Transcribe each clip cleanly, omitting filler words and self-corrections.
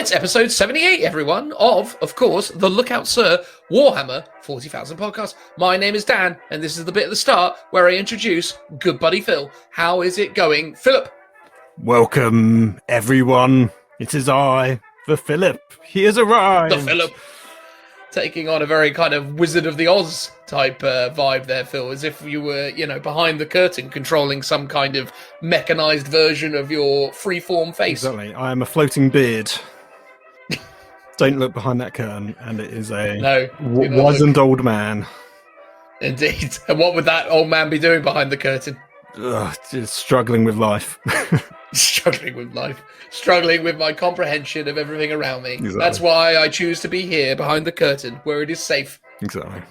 It's episode 78, everyone, of course, the Lookout Sir Warhammer 40,000 podcast. My name is Dan, and this is the bit at the start where I introduce good buddy Phil. How is it going, Philip? Welcome, everyone. It is I, the Philip. He has arrived. The Philip. Taking on a very kind of Wizard of the Oz type vibe there, Phil, as if you were, behind the curtain controlling some kind of mechanized version of your freeform face. Exactly. I am a floating beard. Don't look behind that curtain, and it is a wizened old man. Indeed. And what would that old man be doing behind the curtain? Just struggling with life. Struggling with life. Struggling with my comprehension of everything around me. Exactly. That's why I choose to be here behind the curtain, where it is safe. Exactly.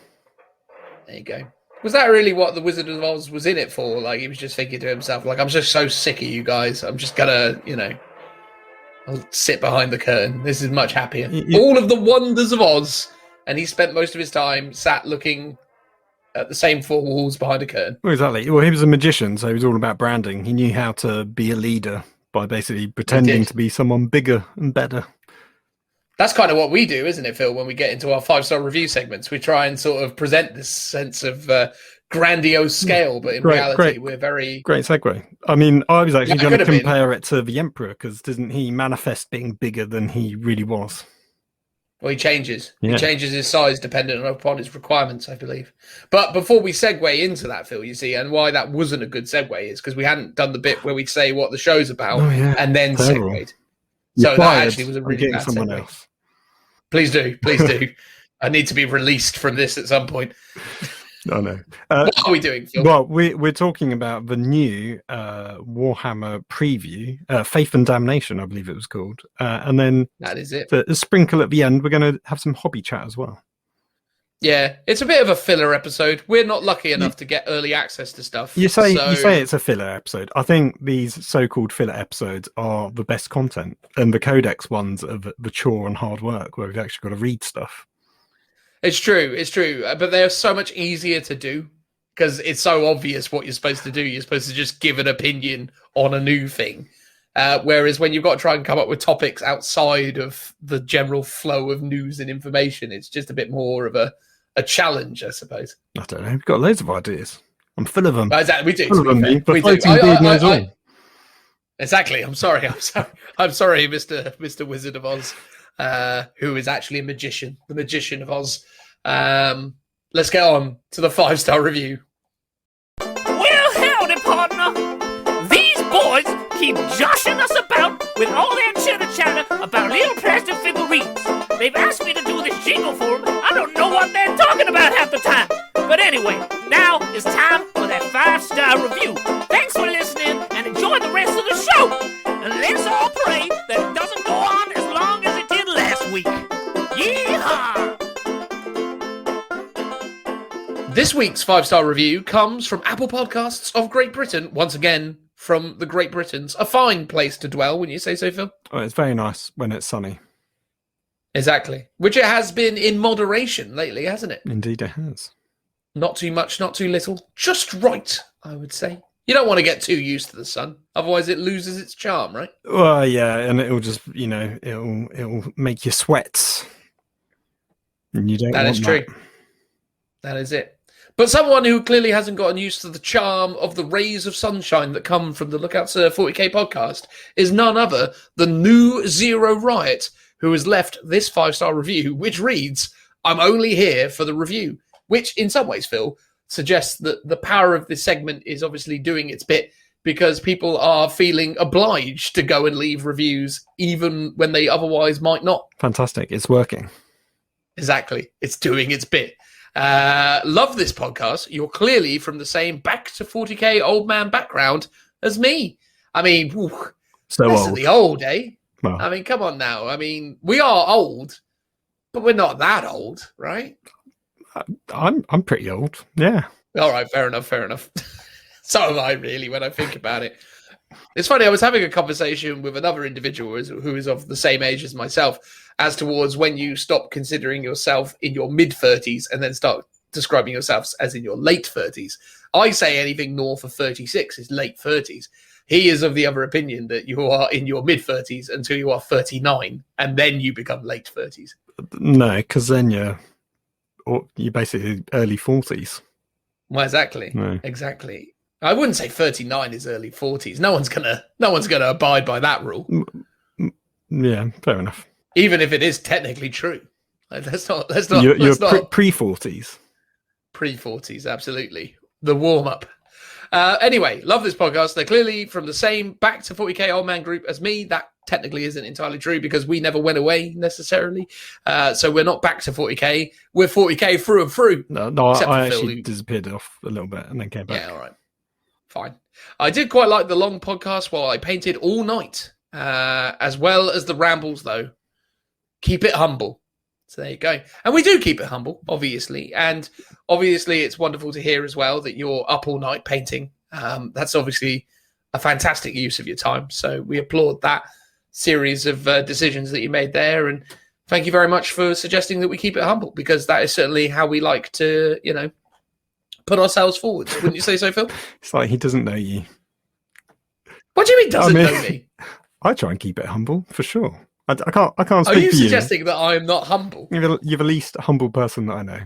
There you go. Was that really what the Wizard of Oz was in it for? Like, he was just thinking to himself, like, I'm just so sick of you guys. I'm just gonna, I'll sit behind the curtain. This is much happier. All of the wonders of Oz. And he spent most of his time sat looking at the same four walls behind a curtain. Well, exactly. Well, he was a magician, so he was all about branding. He knew how to be a leader by basically pretending to be someone bigger and better. That's kind of what we do, isn't it, Phil, when we get into our 5-star review segments? We try and sort of present this sense of grandiose scale, but in reality, we're very... Great segue. I mean, I was actually going to compare it to the Emperor, because didn't he manifest being bigger than he really was? Well, he changes. Yeah. He changes his size dependent upon his requirements, I believe. But before we segue into that, Phil, you see, and why that wasn't a good segue is because we hadn't done the bit where we'd say what the show's about and then segued. So that actually was a really bad segue. Else. Please do. Please do. I need to be released from this at some point. I know. What are we doing, Phil? Well, we're talking about the new Warhammer preview, Faith and Damnation, I believe it was called. And then that is it. A sprinkle at the end. We're going to have some hobby chat as well. Yeah, it's a bit of a filler episode. We're not lucky enough to get early access to stuff. You say it's a filler episode. I think these so-called filler episodes are the best content, and the Codex ones are the chore and hard work where we've actually got to read stuff. It's true, but they're so much easier to do because it's so obvious what you're supposed to do. You're supposed to just give an opinion on a new thing. Whereas when you've got to try and come up with topics outside of the general flow of news and information, it's just a bit more of a challenge, I suppose. I don't know. We've got loads of ideas. I'm full of them. Exactly, we do. We do. Exactly. I'm sorry, Mr. Wizard of Oz, who is actually a magician, the magician of Oz. Let's get on to the 5-star review. Well, howdy, partner. These boys keep joshing us about with all their chitter-chatter about little plastic figurines. They've asked me to do this jingle for them. I don't know what they're talking about half the time. But anyway, now it's time for that 5-star review. Thanks for listening and enjoy the rest of the show. And let's all pray that it doesn't go on as long as it did last week. Yeehaw! This week's 5-star review comes from Apple Podcasts of Great Britain. Once again, from the Great Britons. A fine place to dwell, wouldn't you say so, Phil? Oh, it's very nice when it's sunny. Exactly. Which it has been in moderation lately, hasn't it? Indeed it has. Not too much, not too little. Just right, I would say. You don't want to get too used to the sun. Otherwise it loses its charm, right? Well, yeah, and it'll just, it'll make you sweat. And you don't want that. That is true. That is it. But someone who clearly hasn't gotten used to the charm of the rays of sunshine that come from the Lookout Sir 40k podcast is none other than NewZeroRiot, who has left this 5-star review, which reads, "I'm only here for the review," which in some ways, Phil, suggests that the power of this segment is obviously doing its bit because people are feeling obliged to go and leave reviews even when they otherwise might not. Fantastic. It's working. Exactly. It's doing its bit. Love this podcast. You're clearly from the same back to 40k old man background as me. I mean, so old. The old, eh? Well, I mean, come on now. I mean, we are old, but we're not that old, right? I'm pretty old. Yeah. All right. Fair enough. So am I, really, when I think about it. It's funny. I was having a conversation with another individual who is of the same age as myself as towards when you stop considering yourself in your mid-30s and then start describing yourself as in your late 30s. I say anything north of 36 is late 30s. He is of the other opinion that you are in your mid-30s until you are 39, and then you become late 30s. No, because then you're basically early 40s. Well, exactly. No. Exactly. I wouldn't say 39 is early 40s. No one's gonna abide by that rule. Yeah, fair enough. Even if it is technically true. Let's not. You're pre-40s. Pre-40s, absolutely. The warm-up. Anyway, love this podcast. They're clearly from the same Back to 40k old man group as me. That technically isn't entirely true because we never went away necessarily. So we're not back to 40k. We're 40k through and through. No, I actually disappeared off a little bit and then came back. Yeah, all right. Fine. I did quite like the long podcast while I painted all night, as well as the rambles, though. Keep it humble. So there you go. And we do keep it humble, obviously. And obviously it's wonderful to hear as well that you're up all night painting. That's obviously a fantastic use of your time. So we applaud that series of decisions that you made there. And thank you very much for suggesting that we keep it humble, because that is certainly how we like to, put ourselves forward. Wouldn't you say so, Phil? It's like he doesn't know you. What do you mean doesn't know me? I try and keep it humble, for sure. I can't speak for you. Are you suggesting that I am not humble? You're the least humble person that I know.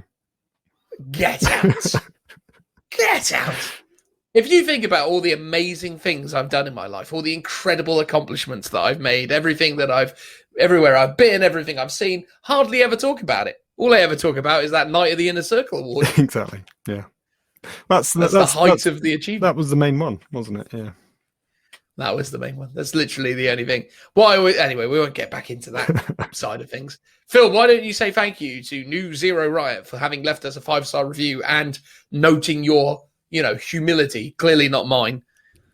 Get out. Get out. If you think about all the amazing things I've done in my life, all the incredible accomplishments that I've made, everywhere I've been, everything I've seen, hardly ever talk about it. All I ever talk about is that Knight of the Inner Circle award. Exactly. Yeah. That's the height of the achievement. That was the main one, wasn't it? Yeah. That was the main one. That's literally the only thing. Anyway, we won't get back into that side of things. Phil, why don't you say thank you to NewZeroRiot for having left us a 5-star review and noting your, humility. Clearly not mine.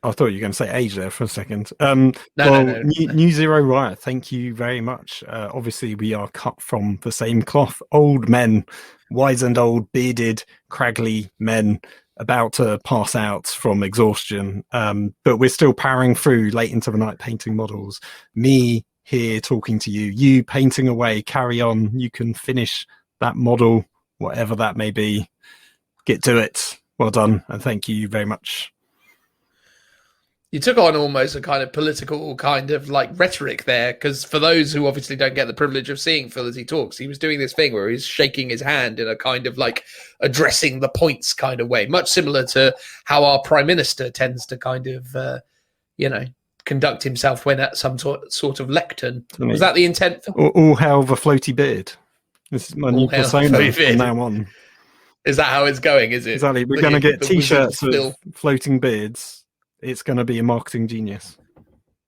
I thought you were going to say age there for a second. No. NewZeroRiot, thank you very much. Obviously, we are cut from the same cloth. Old men, wizened old, bearded, craggly men about to pass out from exhaustion, but we're still powering through late into the night painting models. Me here talking to you painting away, carry on. You can finish that model, whatever that may be. Get to it. Well done, and thank you very much. You took on almost a kind of political kind of rhetoric there, because for those who obviously don't get the privilege of seeing Phil as he talks, he was doing this thing where he's shaking his hand in a kind of addressing the points kind of way, much similar to how our Prime Minister tends to kind of, conduct himself when at some sort of lectern. Was that the intent, Phil? All hail the floaty beard. This is my new persona from now on. Is that how it's going, is it? Exactly. We're going to get T-shirts with floating beards. It's going to be a marketing genius.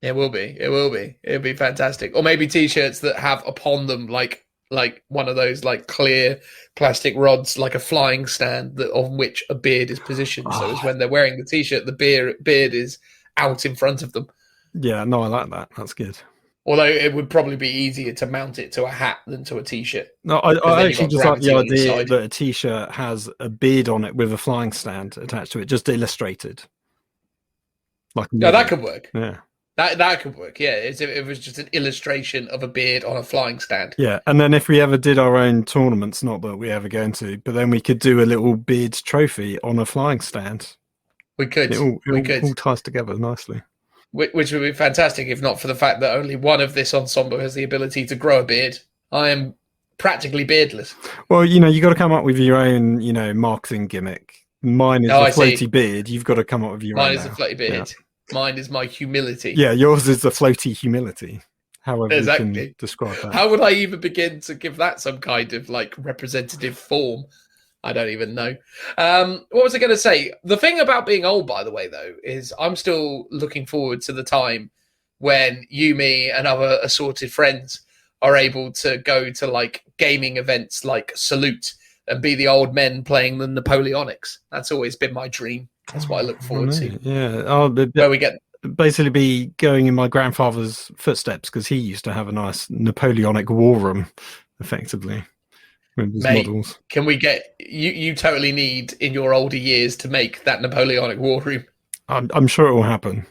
It will be. It'll be fantastic. Or maybe T-shirts that have upon them like one of those clear plastic rods, like a flying stand on which a beard is positioned. So as when they're wearing the T-shirt, the beard is out in front of them. Yeah, no, I like that. That's good. Although it would probably be easier to mount it to a hat than to a T-shirt. No, I actually just like the idea that a T-shirt has a beard on it with a flying stand attached to it, just illustrated. No, that could work. Yeah. That could work, yeah. It was just an illustration of a beard on a flying stand. Yeah, and then if we ever did our own tournaments, not that we ever go into, but then we could do a little beard trophy on a flying stand. We could. It all ties together nicely. Which would be fantastic, if not for the fact that only one of this ensemble has the ability to grow a beard. I am practically beardless. Well, you got to come up with your own, marketing gimmick. Mine is the floaty beard. You've got to come up with your own. Mine is the floaty beard. Yeah. Mine is my humility. Yeah, yours is the floaty humility. However exactly. you can describe that. How would I even begin to give that some kind of representative form? I don't even know. What was I going to say? The thing about being old, by the way, though, is I'm still looking forward to the time when you, me, and other assorted friends are able to go to gaming events like Salute and be the old men playing the Napoleonics. That's always been my dream. That's what I look forward to. Yeah, where we get basically be going in my grandfather's footsteps, because he used to have a nice Napoleonic war room, effectively. Mate, models. Can we get you totally need in your older years to make that Napoleonic war room? I'm sure it will happen.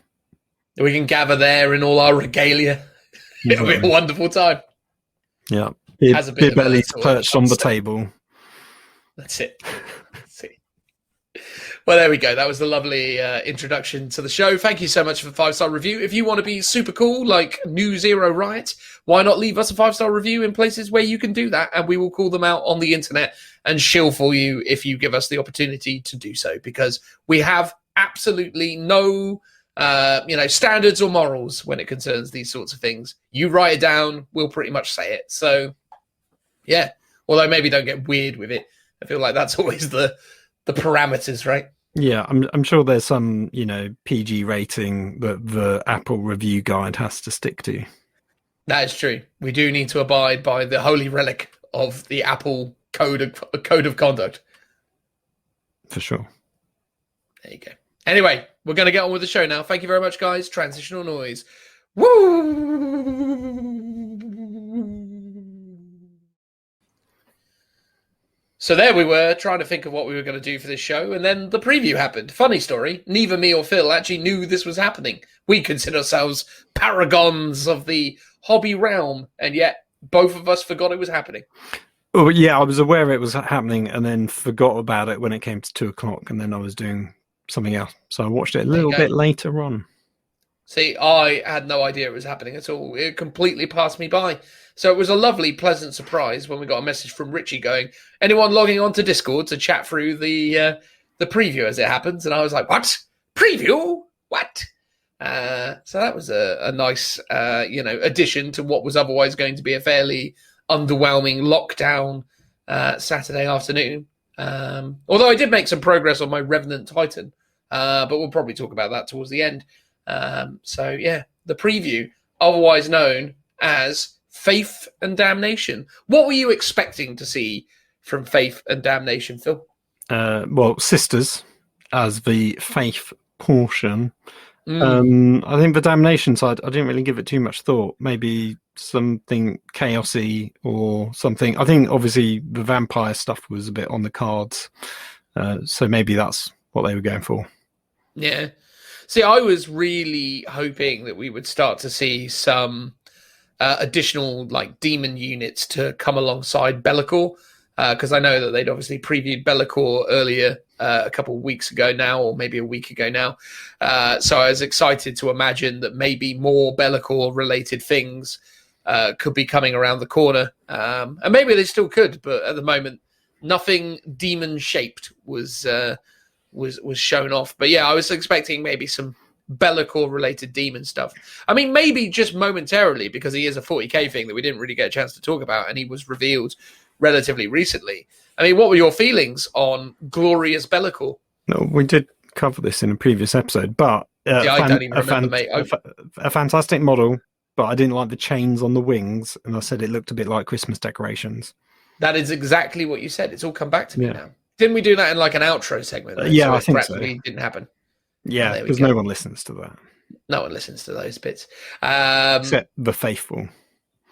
We can gather there in all our regalia. It'll be a wonderful time. Yeah. Beer bellies perched on the table. That's it. Well, there we go. That was the lovely introduction to the show. Thank you so much for the 5-star review. If you want to be super cool like NewZeroRiot, why not leave us a 5-star review in places where you can do that, and we will call them out on the internet and shill for you if you give us the opportunity to do so, because we have absolutely no standards or morals when it concerns these sorts of things. You write it down, we'll pretty much say it. So, yeah. Although maybe don't get weird with it. I feel like that's always the parameters, right? Yeah, I'm sure there's some, PG rating that the Apple review guide has to stick to. That is true. We do need to abide by the holy relic of the Apple code of conduct. For sure. There you go. Anyway, we're going to get on with the show now. Thank you very much, guys. Transitional noise. Woo! So there we were, trying to think of what we were going to do for this show, and then the preview happened. Funny story, neither me or Phil actually knew this was happening. We consider ourselves paragons of the hobby realm, and yet both of us forgot it was happening. Oh, yeah, I was aware it was happening and then forgot about it when it came to 2:00, and then I was doing something else. So I watched it a little bit later on. See, I had no idea it was happening at all. It completely passed me by. So it was a lovely, pleasant surprise when we got a message from Richie going, anyone logging on to Discord to chat through the preview as it happens? And I was like, what? Preview? What? So that was a nice, addition to what was otherwise going to be a fairly underwhelming lockdown Saturday afternoon. Although I did make some progress on my Revenant Titan, but we'll probably talk about that towards the end. So, yeah, the preview, otherwise known as Faith and Damnation. What were you expecting to see from Faith and Damnation, Phil? Well, sisters as the faith portion. I think the Damnation side, I didn't really give it too much thought. Maybe something chaosy or something. I think obviously the vampire stuff was a bit on the cards. So maybe that's what they were going for. Yeah. See, I was really hoping that we would start to see some additional demon units to come alongside Be'lakor, because I know that they'd obviously previewed Be'lakor earlier a couple of weeks ago now, or maybe a week ago now. So I was excited to imagine that maybe more Be'lakor related things could be coming around the corner, and maybe they still could, but at the moment nothing demon shaped was shown off. But yeah, I was expecting maybe some Be'lakor related demon stuff. I mean, maybe just momentarily, because he is a 40k thing that we didn't really get a chance to talk about, and he was revealed relatively recently. I mean, what were your feelings on Glorious Be'lakor? No, we did cover this in a previous episode, but I don't even remember, mate. A fantastic model, but I didn't like the chains on the wings, and I said it looked a bit like Christmas decorations. That is exactly what you said. It's all come back to me now. Didn't we do that in an outro segment? Yeah, I think so. It didn't happen. Yeah, because no one listens to that. No one listens to those bits. Except the faithful.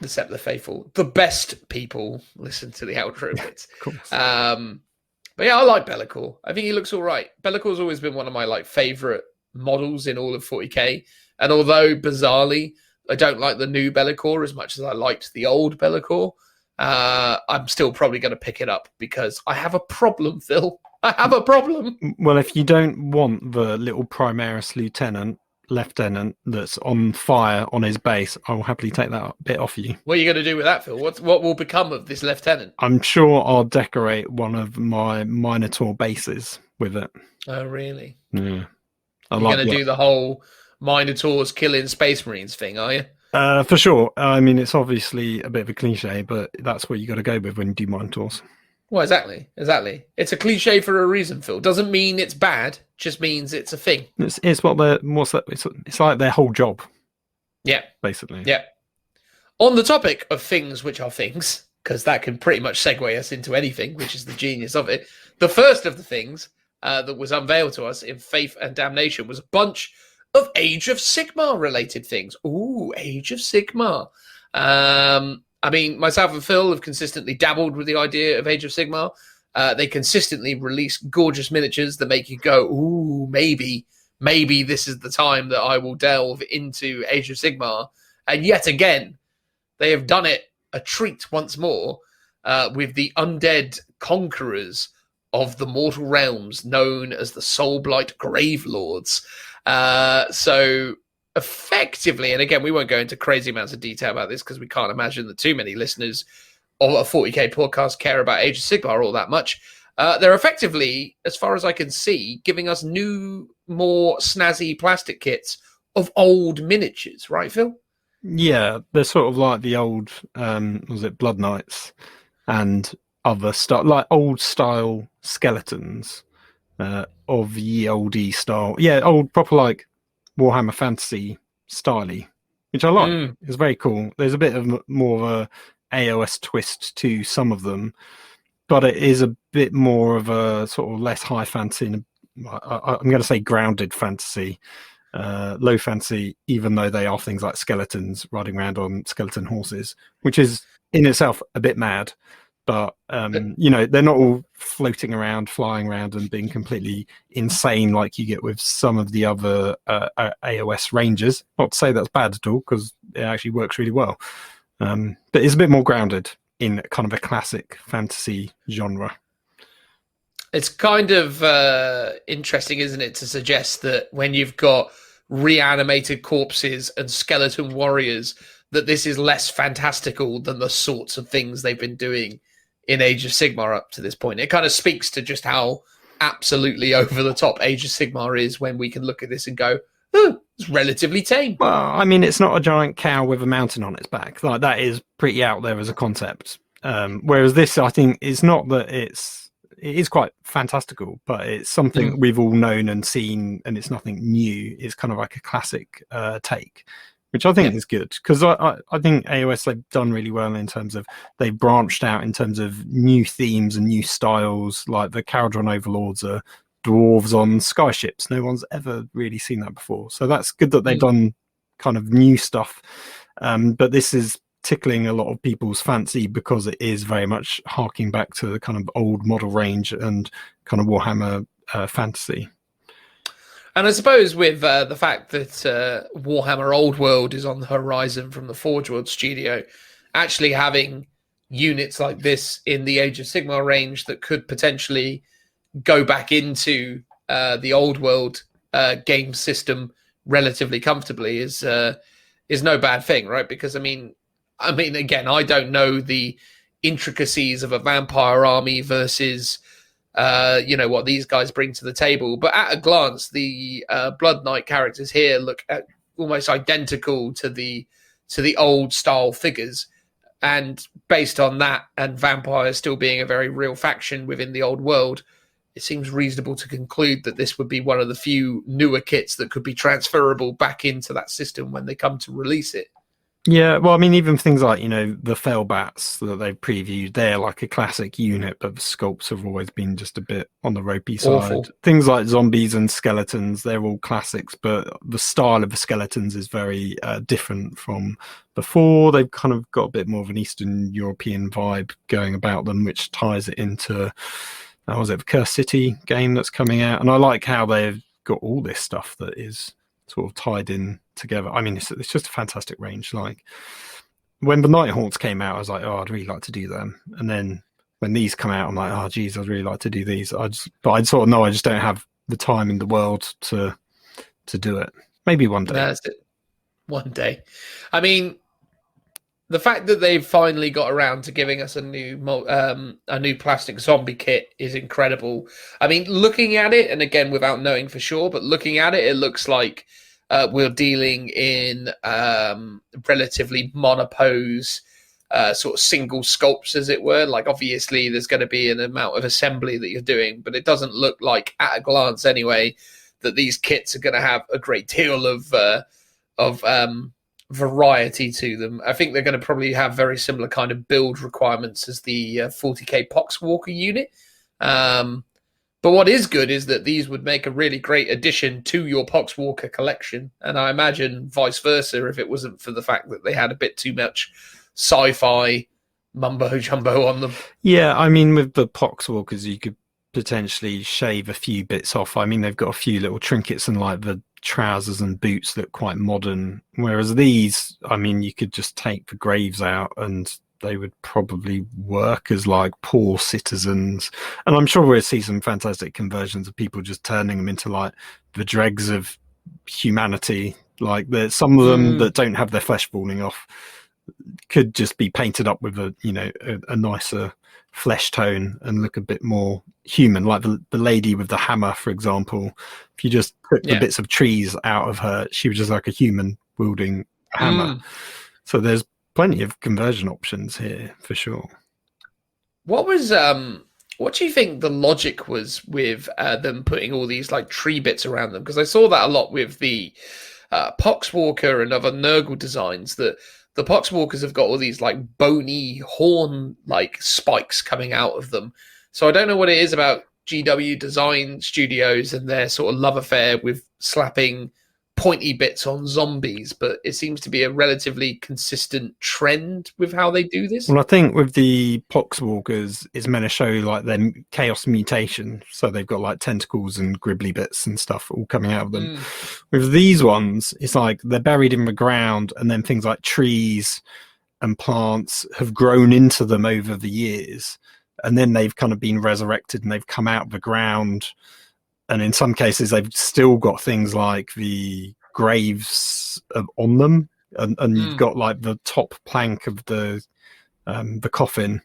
Except the faithful. The best people listen to the outro bits. Of course. But yeah, I like Be'lakor. I think he looks all right. Be'lakor's always been one of my favourite models in all of 40k. And although, bizarrely, I don't like the new Be'lakor as much as I liked the old Be'lakor, I'm still probably going to pick it up because I have a problem, Phil. I have a problem. Well, if you don't want the little Primaris lieutenant that's on fire on his base, I will happily take that bit off you. What are you going to do with that, Phil? What will become of this lieutenant? I'm sure I'll decorate one of my Minotaur bases with it. Oh, really? Yeah. You're going to do the whole Minotaurs killing Space Marines thing, are you? For sure. I mean, it's obviously a bit of a cliche, but that's what you got to go with when you do Minotaurs. Well, exactly. It's a cliche for a reason, Phil. Doesn't mean it's bad. Just means it's a thing. It's what it's like their whole job. Yeah, basically. Yeah. On the topic of things which are things, because that can pretty much segue us into anything, which is the genius of it. The first of the things that was unveiled to us in Faith and Damnation was a bunch of Age of Sigmar related things. Ooh, Age of Sigmar. I mean, myself and Phil have consistently dabbled with the idea of Age of Sigmar. They consistently release gorgeous miniatures that make you go, ooh, maybe this is the time that I will delve into Age of Sigmar. And yet again, they have done it a treat once more with the Undead Conquerors of the mortal realms known as the Soulblight Grave Lords. So effectively, and again, we won't go into crazy amounts of detail about this because we can't imagine that too many listeners of a 40k podcast care about Age of Sigmar all that much. They're effectively, as far as I can see, giving us new, more snazzy plastic kits of old miniatures, right, Phil? Yeah, they're sort of like the old, was it Blood Knights and other stuff, like old style skeletons of ye olde style. Yeah, old proper like Warhammer Fantasy style-y, which I like. It's very cool. There's a bit of more of a AOS twist to some of them, but it is a bit more of a sort of less high fantasy. I'm going to say grounded fantasy, low fantasy, even though they are things like skeletons riding around on skeleton horses, which is in itself a bit mad. But, you know, they're not all floating around, flying around and being completely insane like you get with some of the other AOS rangers. Not to say that's bad at all, because it actually works really well. But it's a bit more grounded in kind of a classic fantasy genre. It's kind of interesting, isn't it, to suggest that when you've got reanimated corpses and skeleton warriors, that this is less fantastical than the sorts of things they've been doing in Age of Sigmar up to this point. It kind of speaks to just how absolutely over the top Age of Sigmar is when we can look at this and go, oh, it's relatively tame. Well, I mean, it's not a giant cow with a mountain on its back. Like, that is pretty out there as a concept. Whereas this, I think, is not that it is quite fantastical, but it's something we've all known and seen, and it's nothing new. It's kind of like a classic take, which I think is good, because I think AOS, they've done really well in terms of they've branched out in terms of new themes and new styles. Like the Caradron Overlords are dwarves on skyships. No one's ever really seen that before. So that's good that they've done kind of new stuff. But this is tickling a lot of people's fancy because it is very much harking back to the kind of old model range and kind of Warhammer fantasy. And I suppose with the fact that Warhammer Old World is on the horizon from the Forge World studio, actually having units like this in the Age of Sigmar range that could potentially go back into the Old World game system relatively comfortably is no bad thing, right? Because I mean, again, I don't know the intricacies of a vampire army versus what these guys bring to the table, but at a glance, the Blood Knight characters here look almost identical to the old style figures, and based on that, and vampires still being a very real faction within the old world, it seems reasonable to conclude that this would be one of the few newer kits that could be transferable back into that system when they come to release it. Yeah, well, I mean, even things like, the Fell Bats that they've previewed, they're like a classic unit, but the sculpts have always been just a bit on the ropey side. Awful. Things like zombies and skeletons, they're all classics, but the style of the skeletons is very different from before. They've kind of got a bit more of an Eastern European vibe going about them, which ties it into, the Cursed City game that's coming out. And I like how they've got all this stuff that is sort of tied in together. I mean, it's just a fantastic range. Like when the Nighthawks came out, I was like, oh, I'd really like to do them. And then when these come out, I'm like, oh, geez, I'd really like to do these. But I sort of know I just don't have the time in the world to do it. Maybe one day. That's it. One day. I mean, the fact that they've finally got around to giving us a new plastic zombie kit is incredible. I mean, looking at it, and again, without knowing for sure, but looking at it, it looks like we're dealing in relatively monopose sort of single sculpts, as it were. Like, obviously, there's going to be an amount of assembly that you're doing, but it doesn't look like, at a glance anyway, that these kits are going to have a great deal of variety to them. I think they're going to probably have very similar kind of build requirements as the 40k Poxwalker unit. But what is good is that these would make a really great addition to your Poxwalker collection. And I imagine vice versa if it wasn't for the fact that they had a bit too much sci-fi mumbo jumbo on them. Yeah, I mean, with the Poxwalkers, you could potentially shave a few bits off. I mean, they've got a few little trinkets and like the trousers and boots look quite modern. Whereas these, I mean, you could just take the graves out and they would probably work as like poor citizens. And I'm sure we'll see some fantastic conversions of people just turning them into like the dregs of humanity. Like there's some of them that don't have their flesh falling off could just be painted up with a nicer flesh tone and look a bit more human, like the lady with the hammer, for example. If you just took the bits of trees out of her, she was just like a human wielding a hammer. So there's plenty of conversion options here for sure. What do you think the logic was with them putting all these like tree bits around them? Because I saw that a lot with the Poxwalker and other Nurgle designs, that the Poxwalkers have got all these like bony horn like spikes coming out of them. So I don't know what it is about GW Design Studios and their sort of love affair with slapping pointy bits on zombies, but it seems to be a relatively consistent trend with how they do this. Well, I think with the Poxwalkers, it's meant to show like their chaos mutation, so they've got like tentacles and gribbly bits and stuff all coming out of them. With these ones, it's like they're buried in the ground, and then things like trees and plants have grown into them over the years, and then they've kind of been resurrected and they've come out of the ground. And in some cases, they've still got things like the graves on them, and you've got like the top plank of the coffin,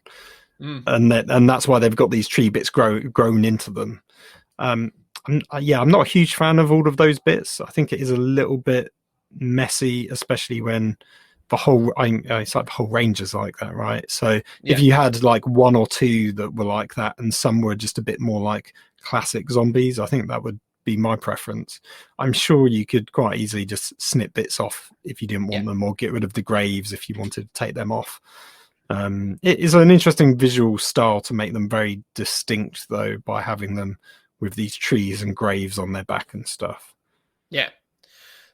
and that's why they've got these tree bits grown into them. I'm not a huge fan of all of those bits. I think it is a little bit messy, especially when it's like the whole range is like that, right? So if you had like one or two that were like that, and some were just a bit more like classic zombies, I think that would be my preference. I'm sure you could quite easily just snip bits off if you didn't want them, or get rid of the graves if you wanted to take them off. It is an interesting visual style to make them very distinct, though, by having them with these trees and graves on their back and stuff. Yeah.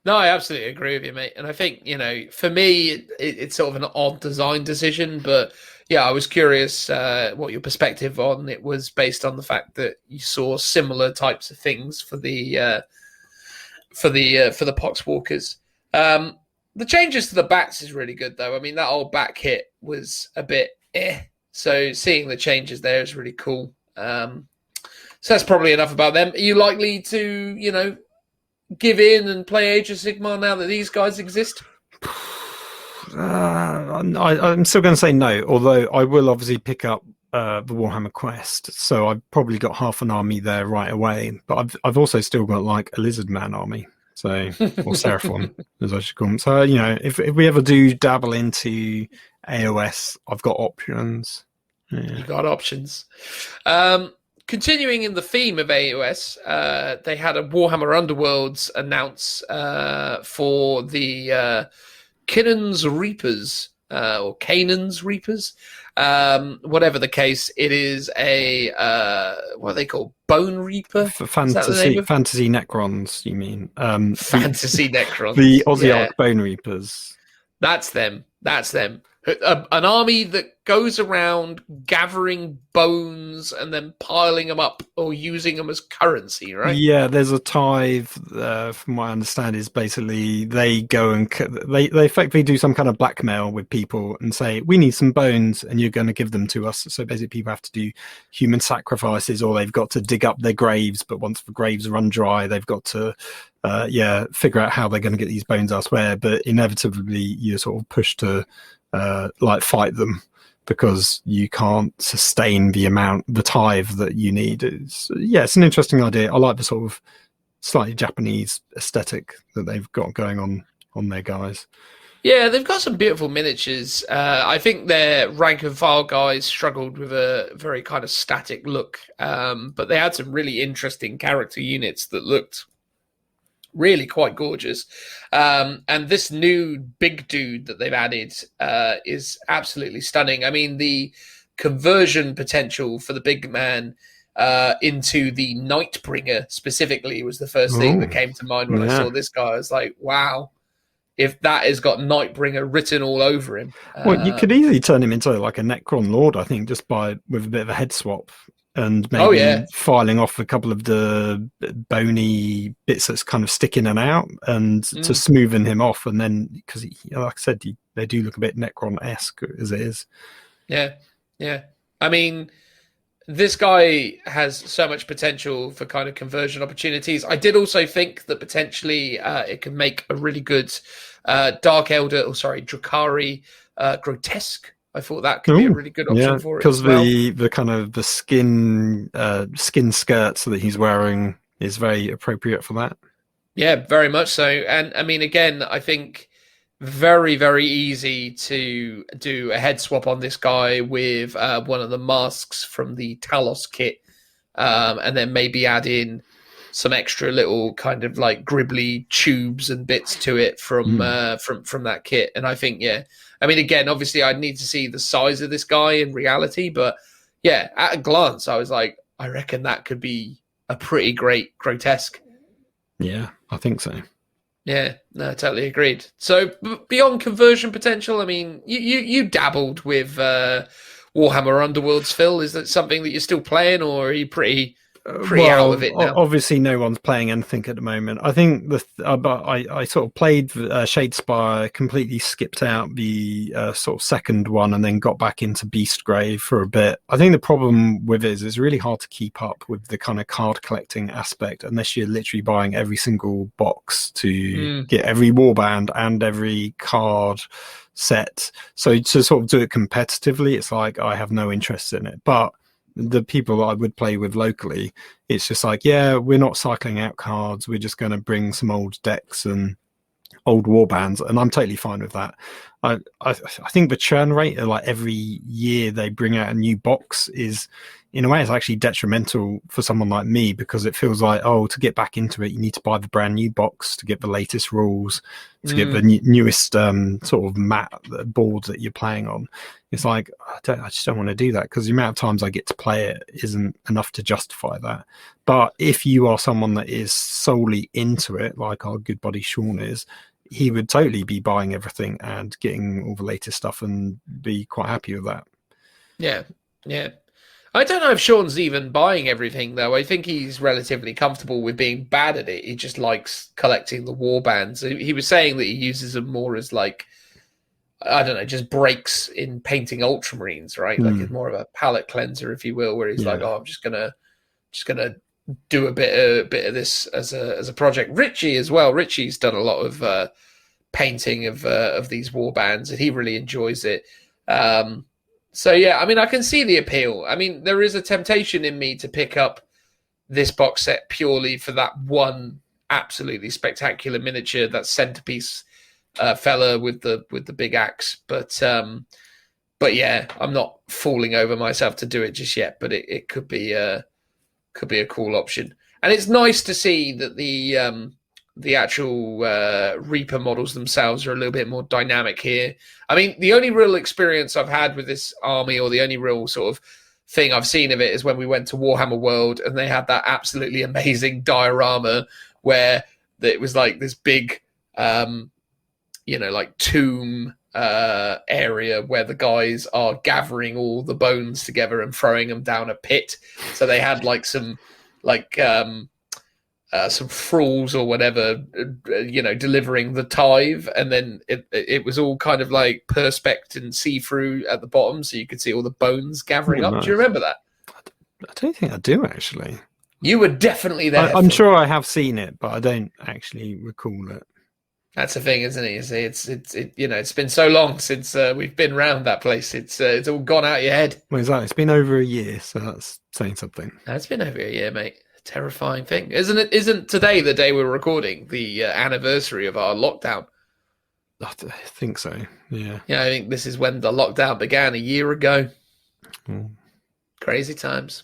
No, I absolutely agree with you, mate. And I think, for me, it's sort of an odd design decision, but yeah, I was curious what your perspective on it was, based on the fact that you saw similar types of things for the Poxwalkers. The changes to the bats is really good, though. I mean, that old bat kit was a bit so seeing the changes there is really cool. So that's probably enough about them. Are you likely to, give in and play Age of Sigmar now that these guys exist? I'm still going to say no, although I will obviously pick up the Warhammer Quest, so I've probably got half an army there right away. But I've also still got like a Lizard Man army, so or Seraphon as I should call them. So if we ever do dabble into AOS, I've got options. You got options. Continuing in the theme of AOS, they had a Warhammer Underworlds announce for the Canaan's Reapers, or Canaan's Reapers. Whatever the case, it is a, what are they called? Bone Reaper? Fantasy Necrons, you mean? Fantasy Necrons. The Aussie Bone Reapers. That's them. An army that goes around gathering bones and then piling them up or using them as currency, right? Yeah, there's a tithe, from what I understand, is basically they go and they effectively do some kind of blackmail with people and say, we need some bones and you're going to give them to us. So basically people have to do human sacrifices, or they've got to dig up their graves, but once the graves run dry, they've got to figure out how they're going to get these bones elsewhere. But inevitably you're sort of pushed to fight them, because you can't sustain the tithe that you need. It's an interesting idea. I like the sort of slightly Japanese aesthetic that they've got going on their guys. Yeah, they've got some beautiful miniatures. I think their rank and file guys struggled with a very kind of static look, but they had some really interesting character units that looked really quite gorgeous. And this new big dude that they've added is absolutely stunning. I mean, the conversion potential for the big man into the Nightbringer specifically was the first thing that came to mind when I saw this guy. I was like, wow, if that has got Nightbringer written all over him. Well, you could easily turn him into like a Necron Lord, I think, just with a bit of a head swap. And maybe filing off a couple of the bony bits that's kind of sticking them out, and to smoothen him off. And then, because like I said, they do look a bit Necron-esque as it is. Yeah. I mean, this guy has so much potential for kind of conversion opportunities. I did also think that potentially it can make a really good Drakari grotesque. I thought that could be a really good option for it as well. Because the kind of the skin skirts that he's wearing is very appropriate for that. Yeah, very much so. And I mean, again, I think very, very easy to do a head swap on this guy with one of the masks from the Talos kit, and then maybe add in some extra little kind of like gribbly tubes and bits to it from that kit. And I think, I mean, again, obviously I'd need to see the size of this guy in reality, but yeah, at a glance, I was like, I reckon that could be a pretty great grotesque. Yeah, I think so. Yeah, no, totally agreed. So beyond conversion potential, I mean, you dabbled with Warhammer Underworlds, Phil. Is that something that you're still playing, or are you pretty out of it now? Obviously, no one's playing anything at the moment. I think but I sort of played Shadespire, completely skipped out the sort of second one, and then got back into Beastgrave for a bit. I think the problem with it is it's really hard to keep up with the kind of card collecting aspect unless you're literally buying every single box to get every warband and every card set. So to sort of do it competitively, it's like I have no interest in it. But the people I would play with locally, it's just like, yeah, we're not cycling out cards. We're just going to bring some old decks and old warbands, and I'm totally fine with that. I think the churn rate, like every year they bring out a new box, is in a way it's actually detrimental for someone like me, because it feels like, oh, to get back into it, you need to buy the brand new box to get the latest rules, to get the newest sort of board that you're playing on. It's like, I just don't want to do that, because the amount of times I get to play it isn't enough to justify that. But if you are someone that is solely into it, like our good buddy Sean is, he would totally be buying everything and getting all the latest stuff and be quite happy with that. Yeah. I don't know if Sean's even buying everything, though. I think he's relatively comfortable with being bad at it. He just likes collecting the warbands. He was saying that he uses them more as like, I don't know, just breaks in painting Ultramarines, right? Like it's more of a palette cleanser, if you will, where he's like, oh, I'm just gonna do a bit of this as a project. Richie as well. Richie's done a lot of painting of these warbands, and he really enjoys it. So yeah, I mean, I can see the appeal. I mean, there is a temptation in me to pick up this box set purely for that one absolutely spectacular miniature, that centerpiece fella with the big axe. But yeah, I'm not falling over myself to do it just yet. But it could be a cool option, and it's nice to see that the actual Reaper models themselves are a little bit more dynamic here. I mean, the only real experience I've had with this army, or the only real sort of thing I've seen of it, is when we went to Warhammer World and they had that absolutely amazing diorama where it was like this big, like tomb area where the guys are gathering all the bones together and throwing them down a pit. So they had like some thralls or whatever, delivering the tithe, and then it was all kind of like perspex and see-through at the bottom, so you could see all the bones gathering up. Nice. Do you remember that? I don't think I do, actually. You were definitely there. I'm sure I have seen it, but I don't actually recall it. That's the thing, isn't it? You see, it's been so long since we've been around that place. It's all gone out of your head. Well, exactly. It's been over a year, so that's saying something. It's been over a year, mate. Terrifying thing, isn't it? Isn't today the day we're recording, the anniversary of our lockdown? I think so. Yeah. Yeah, I think this is when the lockdown began a year ago. Crazy times.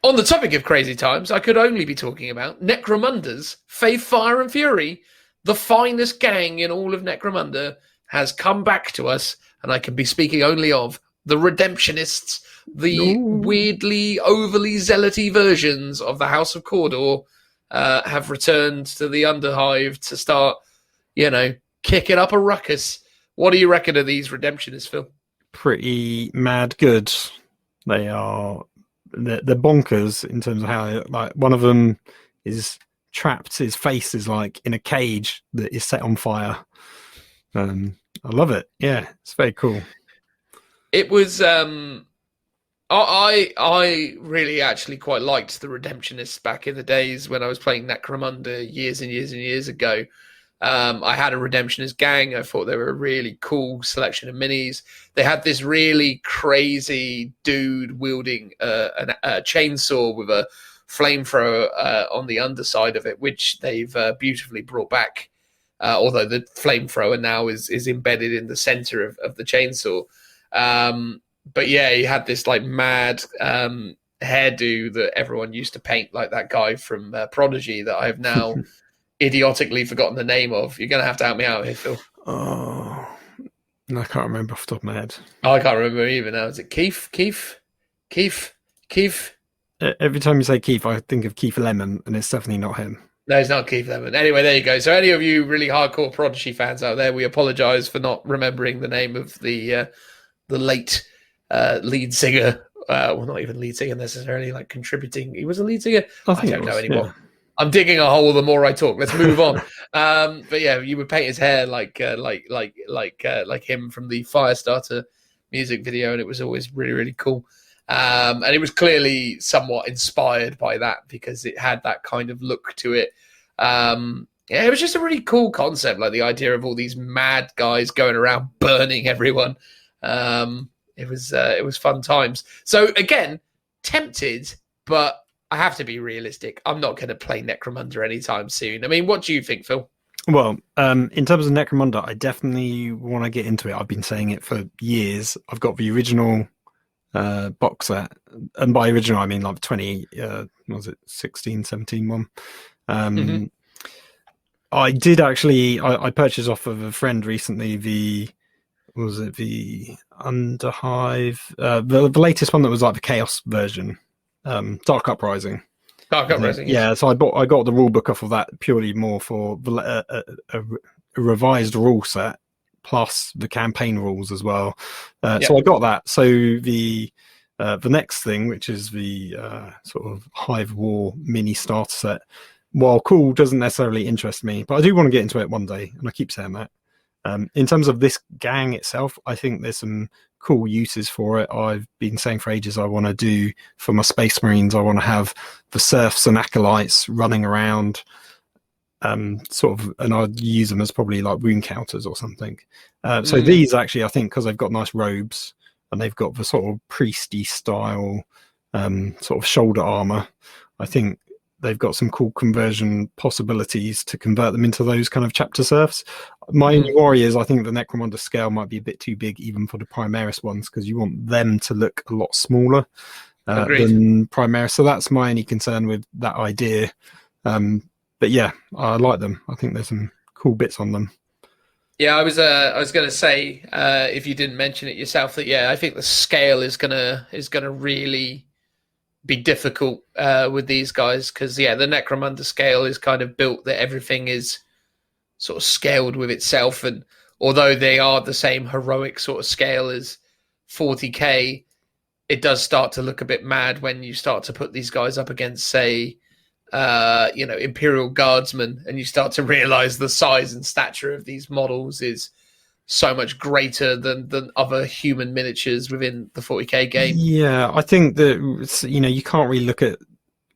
On the topic of crazy times, I could only be talking about Necromunders, Faith, Fire and Fury. The finest gang in all of Necromunda has come back to us, and I can be speaking only of the Redemptionists, the weirdly, overly zealoty versions of the House of Cawdor, have returned to the Underhive to start, kicking up a ruckus. What do you reckon of these Redemptionists, Phil? Pretty mad good. They're bonkers in terms of how, like, one of them is trapped. His face is like in a cage that is set on fire. I love it. Yeah, it's very cool. It was. I really actually quite liked the Redemptionists back in the days when I was playing Necromunda years and years and years ago. I had a Redemptionist gang. I thought they were a really cool selection of minis. They had this really crazy dude wielding a chainsaw with a flamethrower on the underside of it, which they've beautifully brought back. Although the flamethrower now is embedded in the center of the chainsaw. But yeah, he had this like mad hairdo that everyone used to paint like that guy from Prodigy that I have now idiotically forgotten the name of. You're going to have to help me out here, Phil. Oh, I can't remember off the top of my head. Oh, I can't remember even now. Is it Keith? Every time you say Keith, I think of Keith Lemon, and it's definitely not him. No, it's not Keith Lemon. Anyway, there you go. So any of you really hardcore Prodigy fans out there, we apologize for not remembering the name of the late lead singer. Well, not even lead singer necessarily, like contributing. He was a lead singer. I don't know anymore. Yeah. I'm digging a hole the more I talk. Let's move on. But yeah, you would paint his hair like him from the Firestarter music video, and it was always really, really cool. And it was clearly somewhat inspired by that because it had that kind of look to it. Yeah, it was just a really cool concept, like the idea of all these mad guys going around burning everyone. It was fun times. So again, tempted, but I have to be realistic. I'm not going to play Necromunda anytime soon. I mean, what do you think, Phil? Well, in terms of Necromunda, I definitely want to get into it. I've been saying it for years. I've got the original box set, and by original I mean like 17 one. I did actually I purchased off of a friend recently the Underhive, the latest one that was like the Chaos version, Dark Uprising. Yeah, so I got the rule book off of that purely more for a revised rule set plus the campaign rules as well. So I got that. So the next thing, which is the sort of Hive War mini starter set, while cool, doesn't necessarily interest me, but I do want to get into it one day, and I keep saying that. In terms of this gang itself, I think there's some cool uses for it. I've been saying for ages I want to do for my Space Marines, I want to have the serfs and acolytes running around, sort of, and I'd use them as probably like wound counters or something. So these actually, I think, because they've got nice robes and they've got the sort of priesty style sort of shoulder armor, I think they've got some cool conversion possibilities to convert them into those kind of chapter serfs. My only worry is I think the Necromunda scale might be a bit too big even for the Primaris ones, because you want them to look a lot smaller than Primaris. So that's my only concern with that idea. But yeah, I like them. I think there's some cool bits on them. Yeah, I was going to say, if you didn't mention it yourself, that I think the scale is gonna really be difficult with these guys, because the Necromunda scale is kind of built that everything is sort of scaled with itself, and although they are the same heroic sort of scale as 40k, it does start to look a bit mad when you start to put these guys up against, say, Imperial Guardsmen, and you start to realize the size and stature of these models is so much greater than other human miniatures within the 40k game. Yeah, I think that, you can't really look at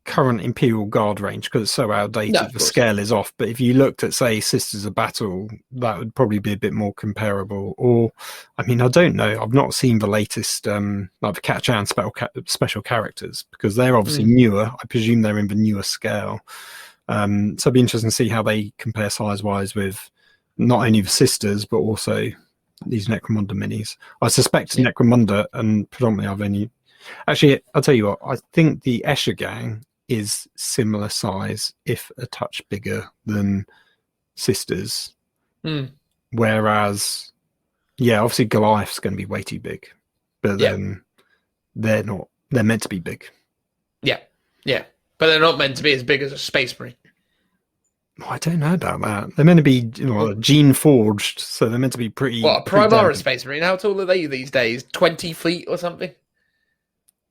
current Imperial Guard range because it's so outdated. No, the scale is off. But if you looked at, say, Sisters of Battle, that would probably be a bit more comparable. Or, I mean, I don't know. I've not seen the latest, like the Cat-Chan special characters, because they're obviously newer. I presume they're in the newer scale. So it'd be interesting to see how they compare size-wise with not only the Sisters, but also these Necromunda minis. I suspect Necromunda, and predominantly I've only... Actually, I'll tell you what, I think the Escher gang is similar size, if a touch bigger than Sisters. Whereas, obviously Goliath's going to be way too big. But then they're not. They're meant to be big. Yeah. But they're not meant to be as big as a Space Marine. I don't know about that. They're meant to be gene forged, so they're meant to be pretty... What, a Primaris Space Marine? How tall are they these days? 20 feet or something?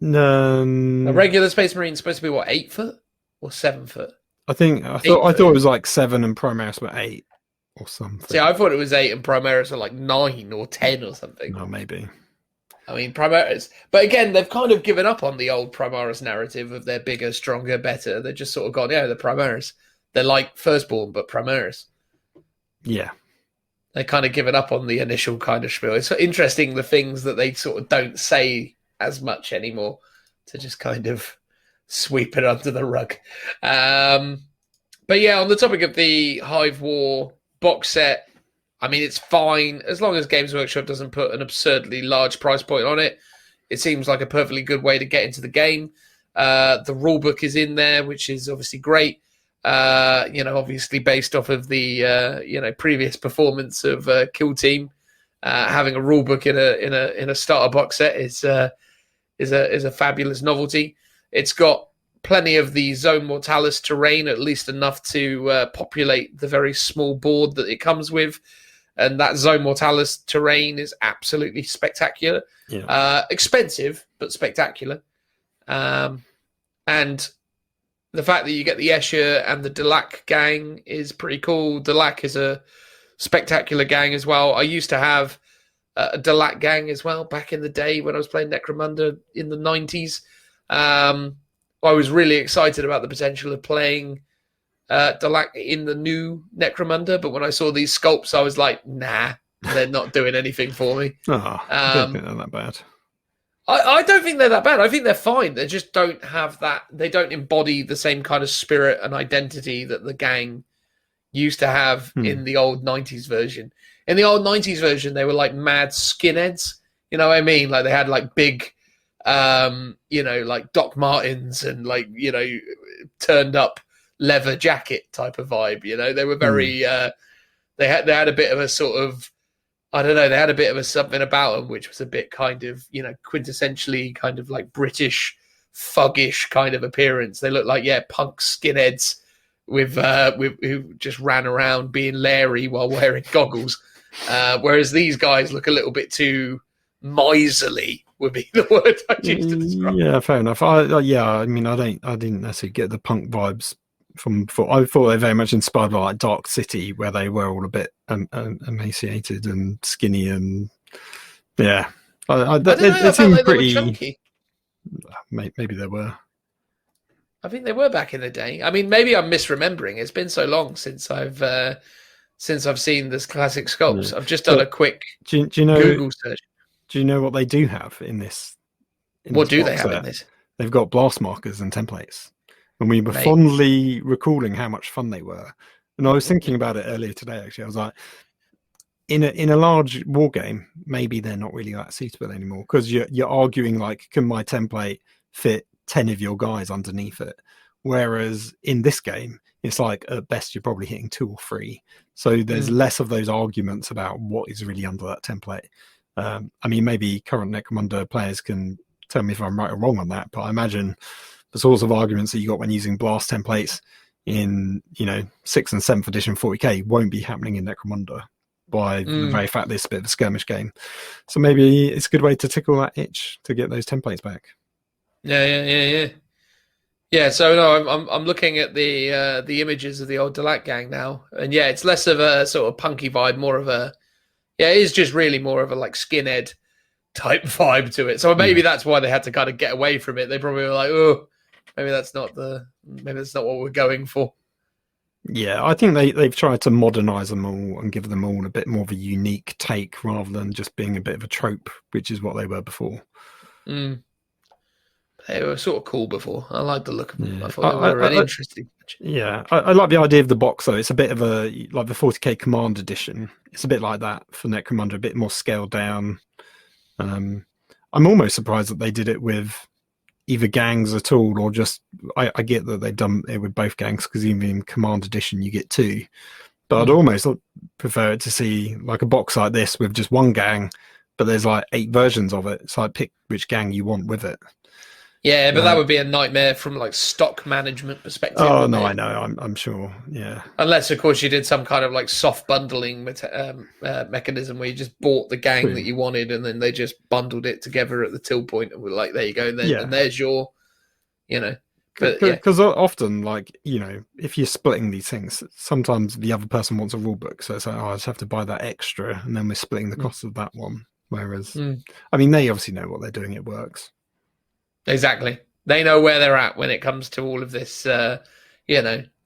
A regular Space Marine is supposed to be, 8 foot? Or 7 foot? I thought it was like 7 and Primaris were 8. or something. See, I thought it was 8 and Primaris are like 9 or 10 or something. No, maybe. I mean, Primaris... But again, they've kind of given up on the old Primaris narrative of they're bigger, stronger, better. They've just sort of gone, yeah, they're Primaris. They're like Firstborn, but Primaris. Yeah. They kind of given up on the initial kind of spiel. It's interesting the things that they sort of don't say as much anymore to just kind of sweep it under the rug. But yeah, on the topic of the Hive War box set, I mean, it's fine as long as Games Workshop doesn't put an absurdly large price point on it. It seems like a perfectly good way to get into the game. The rulebook is in there, which is obviously great. Obviously based off of the previous performance of Kill Team, having a rulebook in a starter box set is a fabulous novelty. It's got plenty of the Zone Mortalis terrain, at least enough to populate the very small board that it comes with. And that Zone Mortalis terrain is absolutely spectacular. Yeah. Expensive, but spectacular. And the fact that you get the Escher and the Delac gang is pretty cool. Delac is a spectacular gang as well. I used to have a Delac gang as well back in the day when I was playing Necromunda in the 90s. I was really excited about the potential of playing Delac in the new Necromunda, but when I saw these sculpts, I was like, nah, they're not doing anything for me. I don't think they're that bad. I don't think they're that bad. I think they're fine. They just don't have that. They don't embody the same kind of spirit and identity that the gang used to have in the old 90s version. In the old 90s version, they were like mad skinheads. You know what I mean? Like they had like big, like Doc Martens and like, turned up leather jacket type of vibe. They were very, they had a bit of a sort of, I don't know, they had a bit of a something about them, which was a bit kind of, quintessentially kind of like British, thuggish kind of appearance. They looked like, punk skinheads with who just ran around being Larry while wearing goggles. Whereas these guys look a little bit too miserly, would be the word I choose to describe. Yeah, fair enough. I didn't necessarily get the punk vibes from before. I thought they were very much inspired by like Dark City, where they were all a bit emaciated and skinny, and yeah, it seemed pretty chunky. Maybe they were. I think they were back in the day. I mean, maybe I'm misremembering. It's been so long since I've seen this classic sculpts. I've just done a quick do you know, Google search. Do you know what they do have in this? What do they have in this? They've got blast markers and templates. And we were fondly recalling how much fun they were. And I was thinking about it earlier today, actually. I was like, in a large war game, maybe they're not really that suitable anymore, because you're arguing like, can my template fit 10 of your guys underneath it? Whereas in this game, it's like at best you're probably hitting 2 or 3. So there's less of those arguments about what is really under that template. I mean, maybe current Necromunda players can tell me if I'm right or wrong on that, but I imagine the sorts of arguments that you got when using blast templates in 6th and 7th edition 40k won't be happening in Necromunda by the very fact that it's a bit of a skirmish game. So maybe it's a good way to tickle that itch to get those templates back. Yeah, so no, I'm looking at the images of the old Delac gang now, and it's less of a sort of punky vibe, more of a it is just really more of a like skinhead type vibe to it. So maybe that's why they had to kind of get away from it. They probably were like, oh, maybe that's not what we're going for. Yeah, I think they've tried to modernize them all and give them all a bit more of a unique take rather than just being a bit of a trope, which is what they were before. They were sort of cool before. I liked the look of them. I thought they were interesting. Yeah, I like the idea of the box, though. It's a bit of like the 40k Command Edition. It's a bit like that for Necromunda, a bit more scaled down. I'm almost surprised that they did it with either gangs at all, or just I get that they've done it with both gangs, because even in Command Edition you get 2. But I'd almost prefer it to see like a box like this with just one gang, but there's like 8 versions of it. So I pick which gang you want with it. Yeah, but that would be a nightmare from like stock management perspective. Oh no, I know. I'm sure. Yeah. Unless, of course, you did some kind of like soft bundling mechanism where you just bought the gang that you wanted, and then they just bundled it together at the till point, and we're like, there you go, and there's your, But yeah, Because often, like, if you're splitting these things, sometimes the other person wants a rule book, so it's like, I just have to buy that extra, and then we're splitting the cost of that one. Whereas, I mean, they obviously know what they're doing; it works. exactly. They know where they're at when it comes to all of this,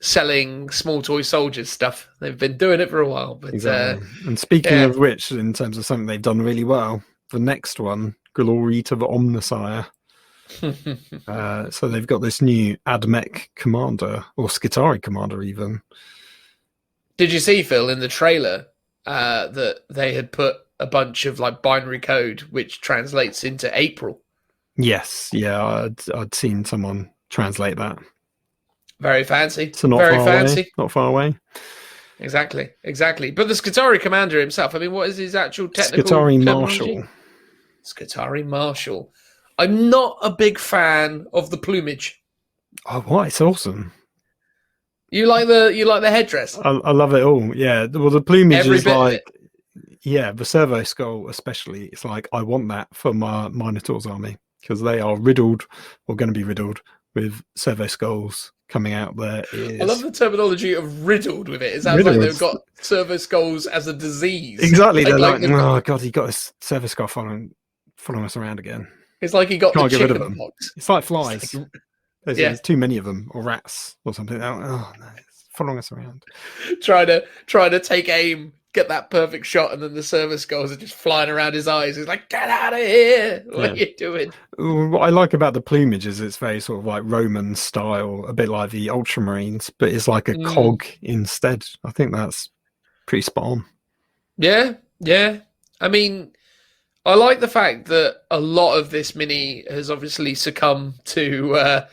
selling small toy soldiers stuff. They've been doing it for a while. But Exactly. And speaking of which, in terms of something they've done really well, the next one, Glory to the Omnissiah. So they've got this new AdMech commander, or Skitarii commander even. Did you see, Phil, in the trailer that they had put a bunch of like binary code which translates into April? Yes, yeah, I'd seen someone translate that. Very fancy. So not very far fancy. Away. Not far away. Exactly. But the Skitarii commander himself, I mean, what is his actual technical Skitarii terminology? Marshal. Skitarii Marshal. I'm not a big fan of the plumage. Oh, what? It's awesome. You like the headdress? I love it all. Yeah. Well, the plumage Every is bit of like, it. yeah, the servo skull especially. It's like, I want that for my Minotaurs army, because they are riddled, or going to be riddled, with servo skulls coming out their ears. I love the terminology of riddled with it. It sounds like they've got servo skulls as a disease. Exactly. They're like, oh god, he got his servo skull following us around again. It's like he got Can't the get rid of chicken them. pox. It's like flies. It's like, There's too many of them, or rats, or something. Oh no, it's following us around. trying to take aim, get that perfect shot, and then the servo skulls are just flying around his eyes. He's like, get out of here! What are you doing? What I like about the plumage is it's very sort of like Roman style, a bit like the Ultramarines, but it's like a cog instead. I think that's pretty spot on. Yeah. I mean, I like the fact that a lot of this mini has obviously succumbed to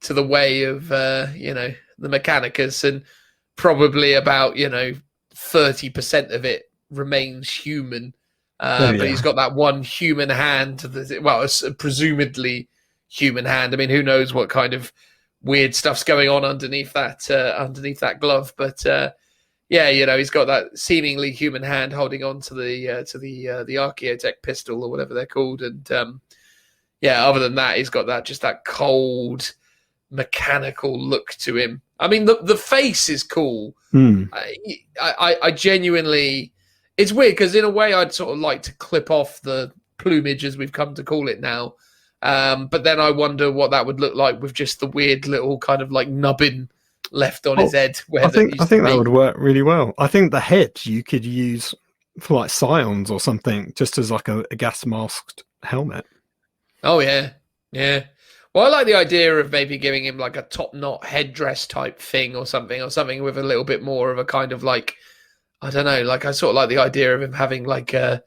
the way of the Mechanicus, and probably about 30% of it remains human. But he's got that one human hand, presumably human hand. I mean, who knows what kind of weird stuff's going on underneath that glove? But he's got that seemingly human hand holding on to the Archaeotech pistol or whatever they're called. And other than that, he's got that cold mechanical look to him. I mean, the face is cool. I genuinely. It's weird because in a way I'd sort of like to clip off the plumage, as we've come to call it now. But then I wonder what that would look like with just the weird little kind of like nubbin left on his head. I think that would work really well. I think the head you could use for like scions or something, just as like a gas masked helmet. Oh yeah. Well, I like the idea of maybe giving him like a top knot headdress type thing or something with a little bit more of a kind of like, I don't know, like I sort of like the idea of him having like a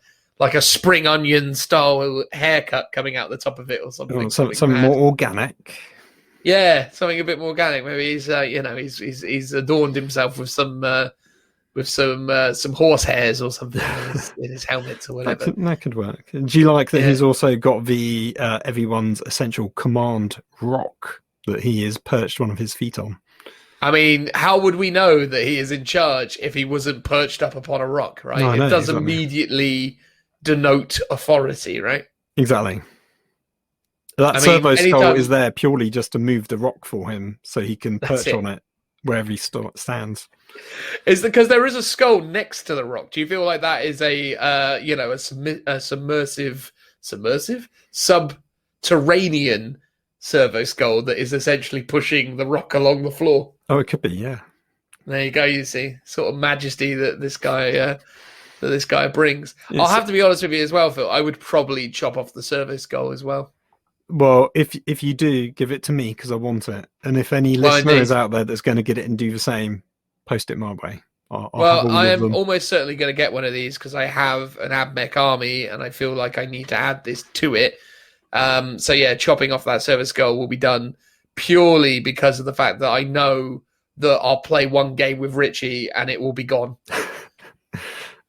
spring onion style haircut coming out the top of it or something. Something more organic. Yeah, something a bit more organic. Maybe he's adorned himself with some horse hairs or something in his helmet or whatever. That could work. Do you like that he's also got the everyone's essential command rock that he is perched one of his feet on? I mean, how would we know that he is in charge if he wasn't perched up upon a rock, right? No, it does immediately denote authority, right? Exactly. That servo skull is there purely just to move the rock for him so he can perch on it wherever he stands. Is because there is a skull next to the rock? Do you feel like that is a subterranean servo skull that is essentially pushing the rock along the floor? Oh, it could be, yeah. There you go. You see, sort of majesty that this guy brings. I'll have to be honest with you as well, Phil. I would probably chop off the servo skull as well. Well, if you do, give it to me because I want it. And if any listener is out there that's going to get it and do the same, post it my way. I am almost certainly going to get one of these because I have an AdMech army and I feel like I need to add this to it. So yeah, chopping off that servo skull will be done purely because of the fact that I know that I'll play one game with Richie and it will be gone.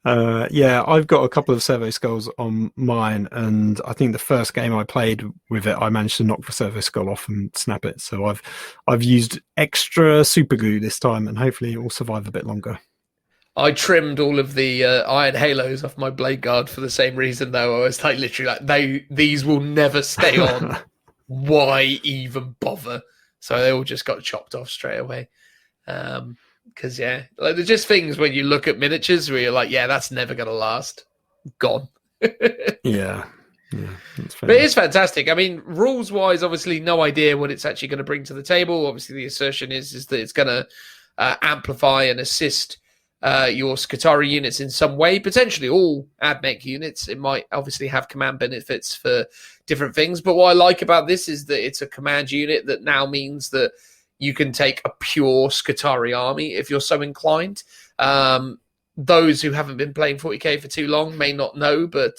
I've got a couple of servo skulls on mine, and I think the first game I played with it, I managed to knock the servo skull off and snap it. So I've used extra super glue this time, and hopefully it will survive a bit longer. I trimmed all of the iron halos off my blade guard for the same reason, though. I was literally like, these will never stay on. Why even bother? So they all just got chopped off straight away. Because like, there's just things when you look at miniatures where you're like, yeah, that's never going to last. Gone. Yeah. That's fair. But it is fantastic. I mean, rules wise, obviously, no idea what it's actually going to bring to the table. Obviously, the assertion is that it's going to amplify and assist your Skitarii units in some way, potentially all AdMech units. It might obviously have command benefits for different things. But what I like about this is that it's a command unit that now means that you can take a pure Skitarii army if you're so inclined. Those who haven't been playing 40k for too long may not know, but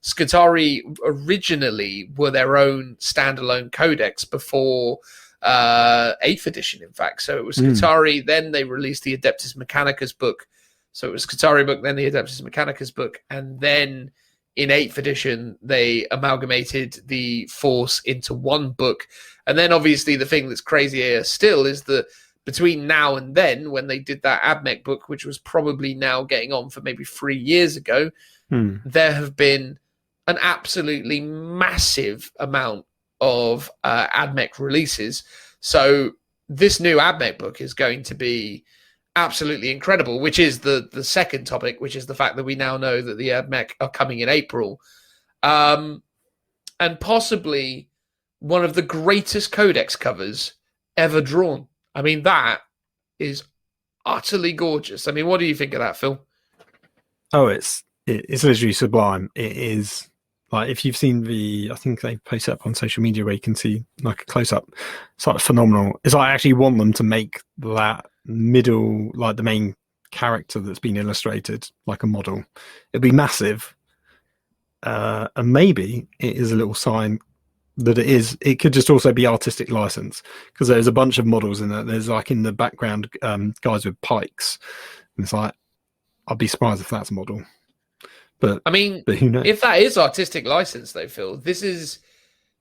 Skitarii originally were their own standalone codex before 8th edition, in fact. So it was Skitarii, then they released the Adeptus Mechanicus book. So it was Skitarii book, then the Adeptus Mechanicus book, and then in 8th edition, they amalgamated the Force into one book. And then obviously the thing that's crazier still is that between now and then, when they did that AdMech book, which was probably now getting on for maybe 3 years ago, there have been an absolutely massive amount of AdMech releases. So this new AdMech book is going to be absolutely incredible, which is the second topic, which is the fact that we now know that the AdMech are coming in April. And possibly one of the greatest codex covers ever drawn. I mean, that is utterly gorgeous. I mean, what do you think of that, Phil? Oh, it's literally sublime. It is, like, if you've seen I think they post it up on social media where you can see like a close up. It's like phenomenal. It's like I actually want them to make that middle, like the main character that's been illustrated like a model. It'd be massive. And maybe it is a little sign that it could just also be artistic license, because there's a bunch of models in there. There's like in the background guys with pikes, and it's like, I'd be surprised if that's a model. But I mean, who knows? If that is artistic license, though, Phil, this is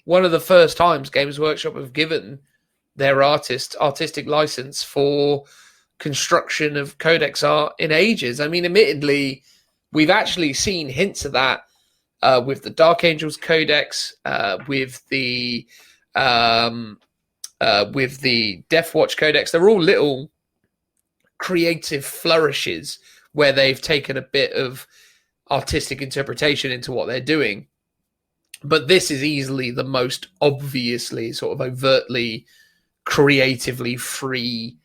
one of the first times Games Workshop have given their artistic license for construction of codex art in ages. I mean, admittedly, we've actually seen hints of that with the Dark Angels Codex, with the Death Watch Codex. They're all little creative flourishes where they've taken a bit of artistic interpretation into what they're doing. But this is easily the most obviously sort of overtly creatively free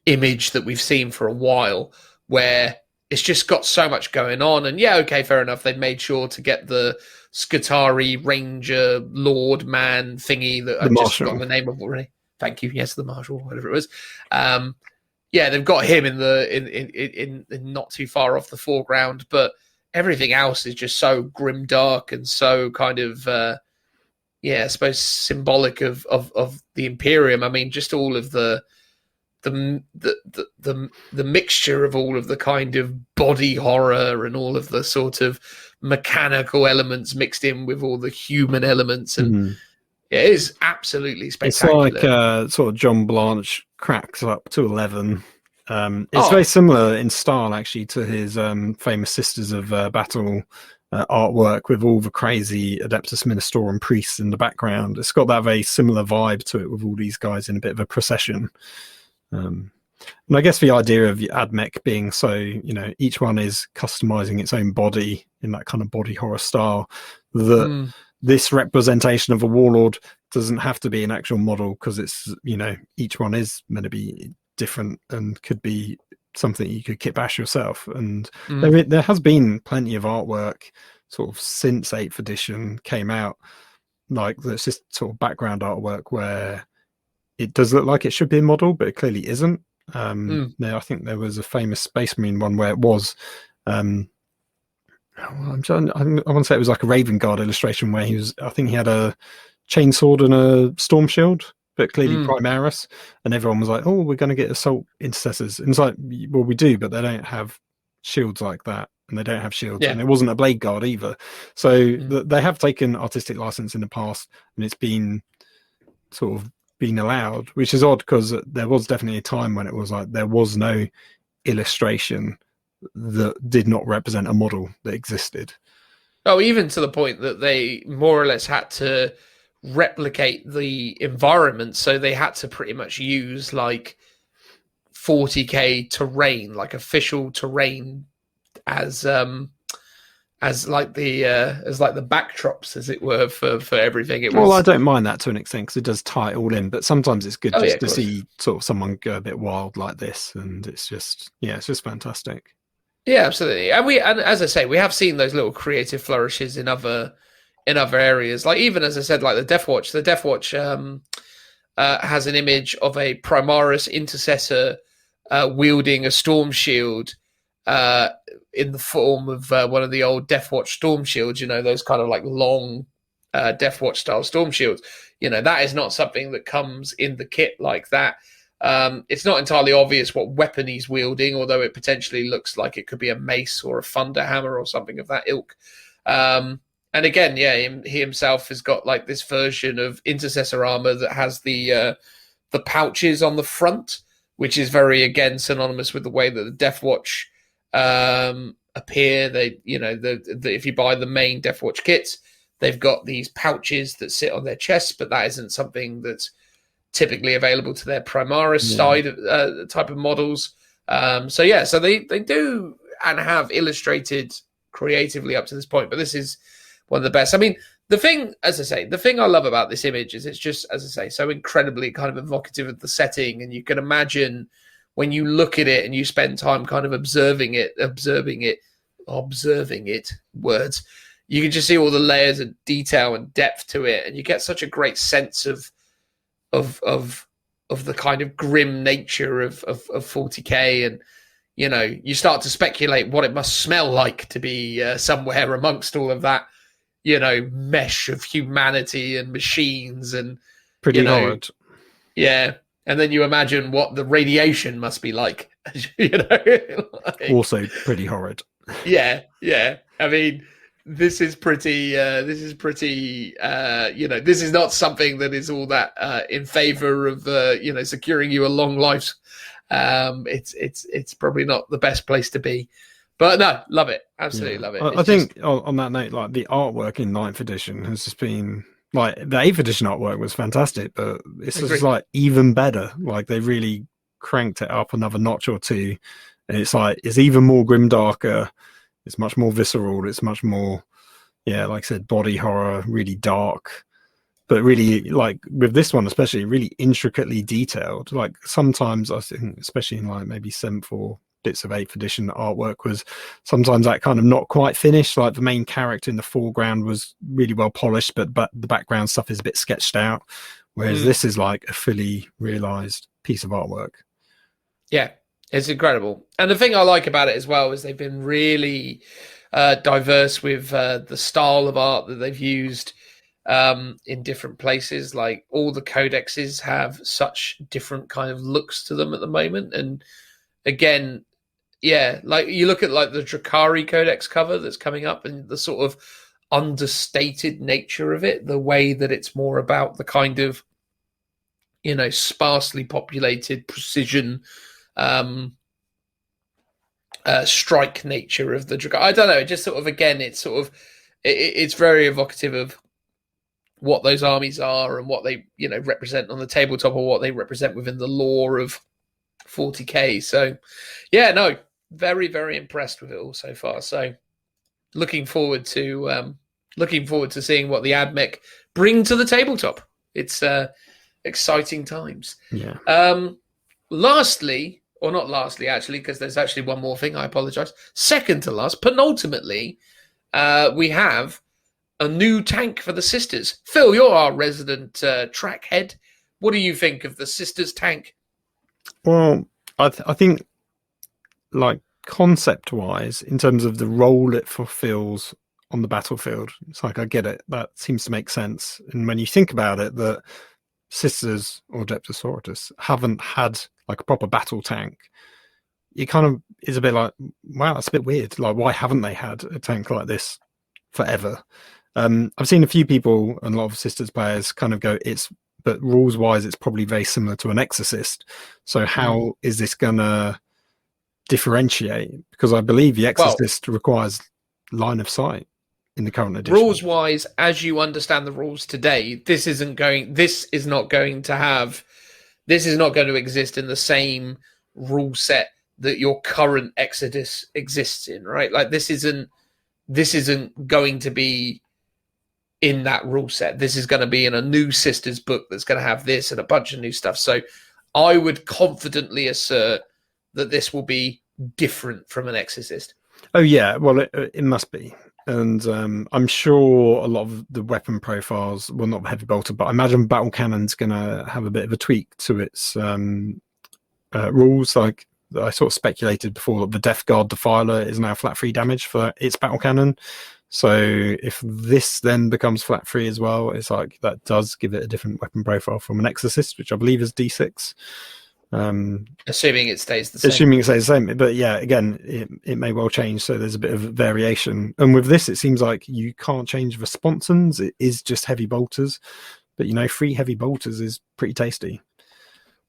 image that we've seen for a while, where it's just got so much going on. And yeah, okay, fair enough. They've made sure to get the Skitarii Ranger Lord Man thingy that I've just forgotten the name of already. Thank you. Yes, the Marshal, whatever it was. Yeah, they've got him in not too far off the foreground, but everything else is just so grim dark and so kind of I suppose symbolic of the Imperium. I mean, just all of the mixture of all of the kind of body horror and all of the sort of mechanical elements mixed in with all the human elements, and it is absolutely spectacular. It's like sort of John Blanche cracks up to 11. It's very similar in style actually to his famous Sisters of Battle artwork, with all the crazy Adeptus Ministorum priests in the background. It's got that very similar vibe to it, with all these guys in a bit of a procession. And I guess the idea of the AdMech being so, each one is customizing its own body in that kind of body horror style, that this representation of a warlord doesn't have to be an actual model, because it's, each one is meant to be different and could be something you could kit bash yourself. And there has been plenty of artwork sort of since 8th edition came out, like there's just sort of background artwork where it does look like it should be a model, but it clearly isn't. I think there was a famous Space Marine one where it was. I want to say it was like a Raven Guard illustration where I think he had a chainsword and a storm shield, but clearly Primaris, and everyone was like, "Oh, we're going to get assault intercessors." And it's like, well, we do, but they don't have shields like that, and they don't have shields, and it wasn't a blade guard either. So they have taken artistic license in the past, and it's been sort of been allowed, which is odd, because there was definitely a time when it was like there was no illustration that did not represent a model that existed. Oh, even to the point that they more or less had to replicate the environment, so they had to pretty much use like 40k terrain, like official terrain, as like the backdrops, as it were, for everything. It was, well, I don't mind that to an extent because it does tie it all in, but sometimes it's good just to see sort of someone go a bit wild like this, and it's just fantastic. Yeah, absolutely. And as I say, we have seen those little creative flourishes in other areas. Like, even as I said, like the Death Watch. The Death Watch has an image of a Primaris intercessor wielding a storm shield in the form of one of the old Death Watch storm shields. You know, those kind of like long Death Watch style storm shields. You know, that is not something that comes in the kit like that. It's not entirely obvious what weapon he's wielding, although it potentially looks like it could be a mace or a thunder hammer or something of that ilk. And again, he himself has got like this version of intercessor armor that has the pouches on the front, which is very, again, synonymous with the way that the Death Watch appear. They, you know, if you buy the main Death Watch kits, they've got these pouches that sit on their chests, but that isn't something that's typically available to their Primaris side type of models. So they do and have illustrated creatively up to this point, but this is one of the best. I mean, the thing I love about this image is it's just, as I say, so incredibly kind of evocative of the setting, and you can imagine when you look at it and you spend time kind of observing it, words, you can just see all the layers of detail and depth to it, and you get such a great sense of the kind of grim nature of 40k, and you know, you start to speculate what it must smell like to be somewhere amongst all of that, you know, mesh of humanity and machines, and pretty horrid. Yeah, and then you imagine what the radiation must be like, you know. Also pretty horrid. Yeah. I mean, this is pretty. You know, this is not something that is all that in favor of you know, securing you a long life. It's probably not the best place to be, but no, love it, absolutely love it. I think on that note, like the artwork in 9th edition has just been like, the 8th edition artwork was fantastic, but this is like even better. Like they really cranked it up another notch or two, and it's like it's even more grimdarker. It's much more visceral. It's much more, like I said, body horror, really dark. But really, like with this one especially, really intricately detailed. Like sometimes I think, especially in like maybe 7th or bits of 8th edition, artwork was sometimes that kind of not quite finished. Like the main character in the foreground was really well polished, but the background stuff is a bit sketched out. Whereas this is like a fully realized piece of artwork. Yeah, it's incredible. And the thing I like about it as well is they've been really diverse with the style of art that they've used in different places. Like all the codexes have such different kind of looks to them at the moment. And again, like you look at like the Drakari Codex cover that's coming up, and the sort of understated nature of it, the way that it's more about the kind of, you know, sparsely populated precision strike nature of the Drakari. I don't know, it just sort of, again, it's sort of it's very evocative of what those armies are and what they, you know, represent on the tabletop, or what they represent within the lore of 40k. So very, very impressed with it all so far. So looking forward to seeing what the AdMech bring to the tabletop. It's exciting times. Lastly, or not lastly actually, because there's actually one more thing, I apologize. Second to last, penultimately, we have a new tank for the Sisters. Phil, you're our resident track head. What do you think of the Sisters tank? Well, I think, like, concept-wise, in terms of the role it fulfills on the battlefield, it's like, I get it. That seems to make sense. And when you think about it, that Sisters or Adeptus haven't had like a proper battle tank, it kind of is a bit like, wow, that's a bit weird. Like, why haven't they had a tank like this forever? I've seen a few people and a lot of Sisters players kind of go, but rules wise, it's probably very similar to an Exorcist. So how is this gonna differentiate? Because I believe the Exorcist requires line of sight. in the current edition. Rules wise, as you understand the rules today, this is not going to exist in the same rule set that your current Exodus exists in, right? Like this isn't going to be in that rule set. This is going to be in a new Sisters book that's going to have this and a bunch of new stuff. So I would confidently assert that this will be different from an Exorcist. Oh yeah, well it must be. And I'm sure a lot of the weapon profiles, well, not heavy bolter, but I imagine battle cannon's going to have a bit of a tweak to its rules. Like I sort of speculated before that the Death Guard Defiler is now flat 3 damage for its battle cannon. So if this then becomes flat 3 as well, it's like that does give it a different weapon profile from an Exorcist, which I believe is D6. Assuming it stays the same. Assuming it stays the same. But yeah, again, it may well change. So there's a bit of variation. And with this, it seems like you can't change the sponsons. It is just heavy bolters. But 3 heavy bolters is pretty tasty.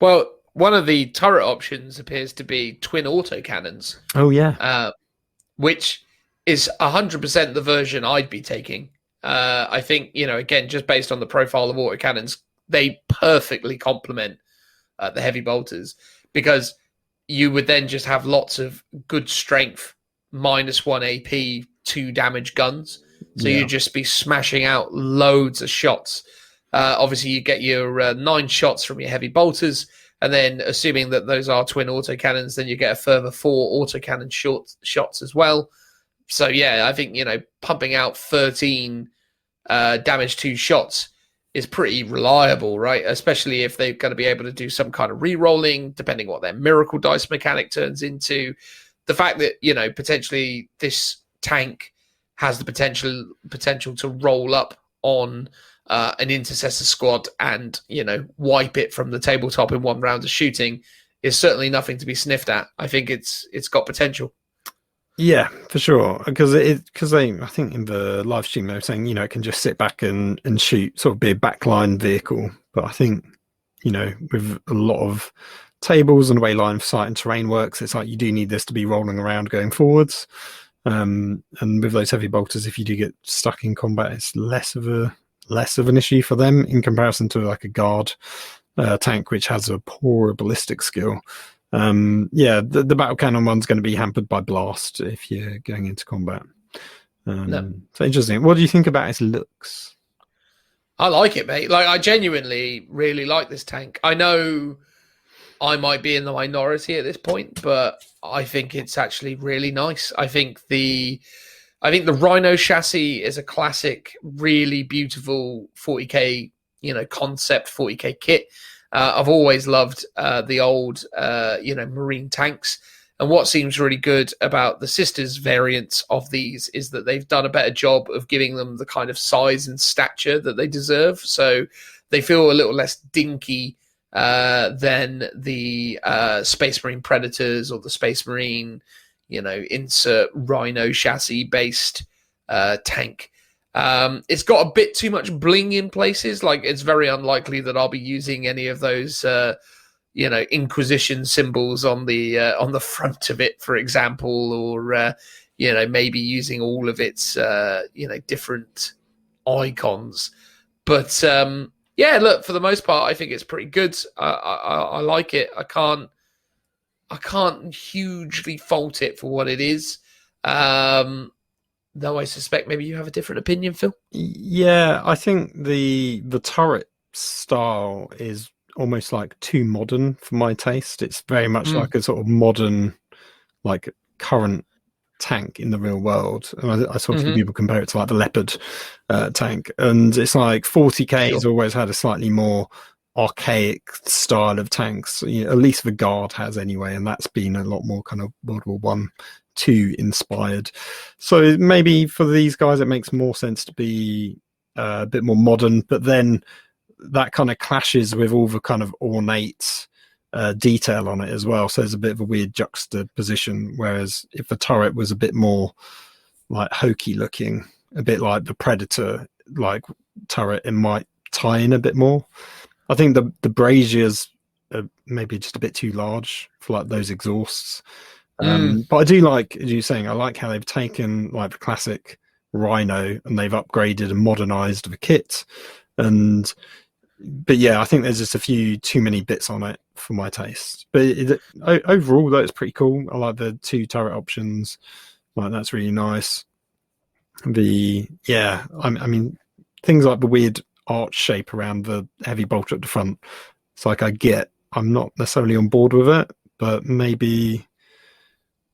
Well, one of the turret options appears to be twin autocannons. Oh, yeah. Which is 100% the version I'd be taking. I think, again, just based on the profile of autocannons, they perfectly complement the heavy bolters, because you would then just have lots of good strength, -1 AP, 2 damage guns. So you'd just be smashing out loads of shots. Obviously, you get your 9 shots from your heavy bolters, and then assuming that those are twin autocannons, then you get a further 4 autocannon shots as well. So yeah, I think, pumping out 13 damage 2 shots is pretty reliable, right? Especially if they're going to be able to do some kind of re-rolling, depending what their miracle dice mechanic turns into. The fact that, potentially this tank has the potential to roll up on an intercessor squad and, wipe it from the tabletop in 1 round of shooting is certainly nothing to be sniffed at. I think it's got potential. Yeah, for sure. Because I think in the live stream they were saying, it can just sit back and shoot, sort of be a backline vehicle. But I think, with a lot of tables and the way line of sight and terrain works, it's like you do need this to be rolling around going forwards. And with those heavy bolters, if you do get stuck in combat, it's less of an issue for them in comparison to like a guard tank, which has a poor ballistic skill. The battle cannon one's going to be hampered by blast if you're going into combat. So interesting. What do you think about its looks? I like it, mate. Like, I genuinely really like this tank. I know I might be in the minority at this point, but I think it's actually really nice. I think the Rhino chassis is a classic, really beautiful 40k, concept 40k kit. I've always loved the old, Marine tanks. And what seems really good about the Sisters variants of these is that they've done a better job of giving them the kind of size and stature that they deserve. So they feel a little less dinky than the Space Marine Predators or the Space Marine, insert Rhino chassis based tank. It's got a bit too much bling in places. Like, it's very unlikely that I'll be using any of those, Inquisition symbols on the front of it, for example, or maybe using all of its different icons. But look, for the most part, I think it's pretty good. I like it. I can't hugely fault it for what it is. Though I suspect maybe you have a different opinion, Phil. Yeah, I think the turret style is almost like too modern for my taste. It's very much like a sort of modern, like current tank in the real world. And I saw a few people compare it to like the Leopard tank. And it's like 40k has always had a slightly more archaic style of tanks, at least the Guard has anyway, and that's been a lot more kind of World War One. 2 inspired. So maybe for these guys it makes more sense to be a bit more modern, but then that kind of clashes with all the kind of ornate detail on it as well, so there's a bit of a weird juxtaposition. Whereas if the turret was a bit more like hokey looking, a bit like the Predator like turret, it might tie in a bit more. I think the braziers are maybe just a bit too large for like those exhausts. But I do like, as you're saying, I like how they've taken like the classic Rhino, and they've upgraded and modernized the kit. But yeah, I think there's just a few too many bits on it for my taste. But overall, though, it's pretty cool. I like the 2 turret options. Like, that's really nice. I mean, things like the weird arch shape around the heavy bolter at the front. It's like, I'm not necessarily on board with it, but maybe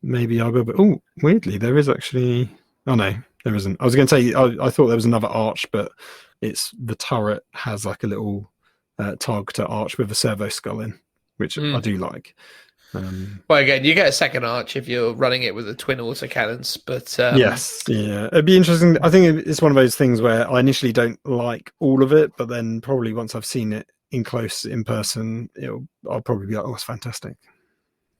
I will. But oh, weirdly, there is actually. Oh no, there isn't. I was going to say I thought there was another arch, but it's the turret has like a little targeter arch with a servo skull in, which I do like. Well, again, you get a second arch if you're running it with the twin autocannons, but yes, yeah, it'd be interesting. I think it's one of those things where I initially don't like all of it, but then probably once I've seen it in close in person, I'll probably be like, oh, it's fantastic.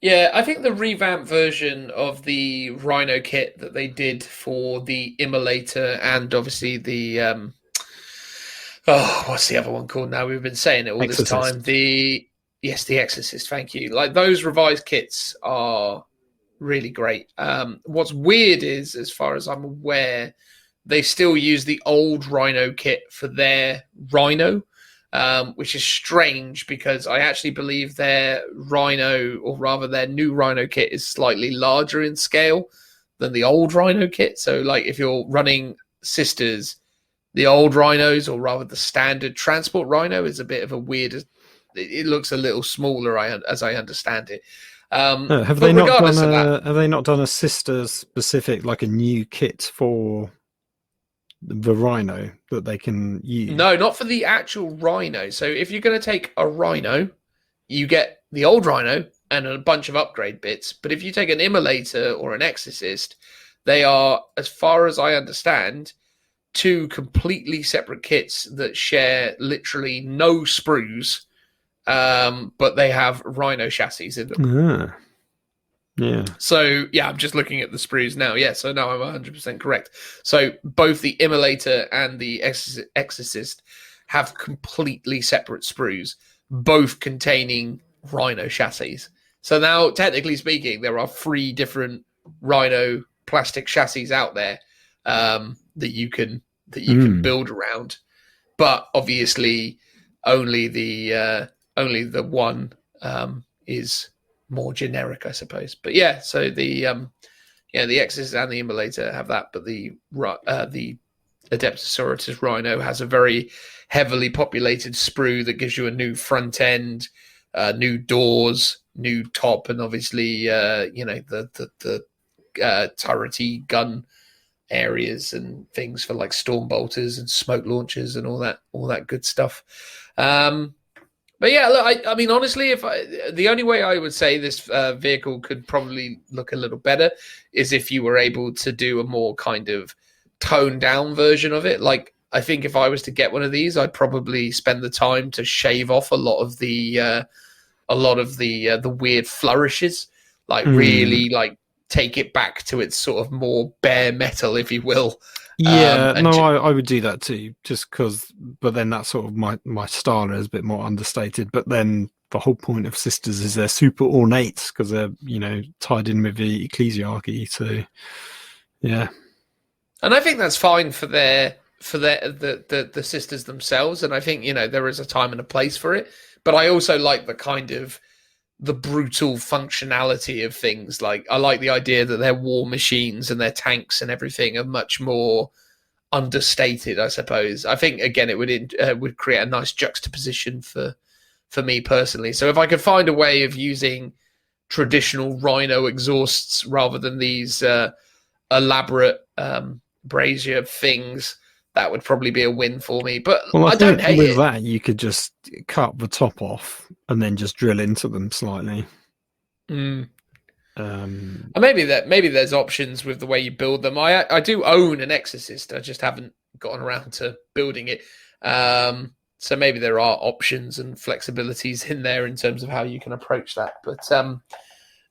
Yeah, I think the revamped version of the Rhino kit that they did for the Immolator and obviously the what's the other one called now? We've been saying it all Exorcist. this time. The Exorcist. Thank you. Like, those revised kits are really great. What's weird is, as far as I'm aware, they still use the old Rhino kit for their Rhino, which is strange because I actually believe their Rhino, or rather their new Rhino kit, is slightly larger in scale than the old Rhino kit. So, like, if you're running Sisters, the old Rhinos, or rather the standard transport Rhino, is a bit of a weird. It looks a little smaller, as I understand it. Have they not done a Sister specific, like a new kit for the Rhino that they can use? No, not for the actual Rhino. So if you're going to take a Rhino, you get the old Rhino and a bunch of upgrade bits. But if you take an Immolator or an Exorcist, they are, as far as I understand, 2 completely separate kits that share literally no sprues, but they have Rhino chassis in them. Yeah. So, yeah, I'm just looking at the sprues now. Yeah, so no, I'm 100% correct. So both the Immolator and the Exorcist have completely separate sprues, both containing Rhino chassis. So now, technically speaking, there are 3 different Rhino plastic chassis out there that you can build around, but obviously only the one is more generic, I suppose. But yeah, so the Exorcist and the Immolator have that, but the Adeptosaurus Rhino has a very heavily populated sprue that gives you a new front end, new doors, new top, and obviously the turrety gun areas and things for like storm bolters and smoke launchers and all that good stuff. But yeah, look, I mean, honestly, the only way I would say this vehicle could probably look a little better is if you were able to do a more kind of toned down version of it. Like, I think if I was to get one of these, I'd probably spend the time to shave off a lot of the weird flourishes, like really like take it back to its sort of more bare metal, if you will. Yeah, I would do that too, just because. But then that's sort of my style is a bit more understated. But then the whole point of Sisters is they're super ornate because they're tied in with the ecclesiarchy. So yeah, and I think that's fine for the Sisters themselves. And I think there is a time and a place for it. But I also like the kind of the brutal functionality of things. Like, I like the idea that their war machines and their tanks and everything are much more understated, I suppose. I think, again, it would create a nice juxtaposition for me personally. So if I could find a way of using traditional Rhino exhausts rather than these elaborate brazier things, that would probably be a win for me. But I don't hate it. With that, you could just cut the top off and then just drill into them slightly. And maybe there's options with the way you build them. I do own an Exorcist. I just haven't gotten around to building it. So maybe there are options and flexibilities in there in terms of how you can approach that. But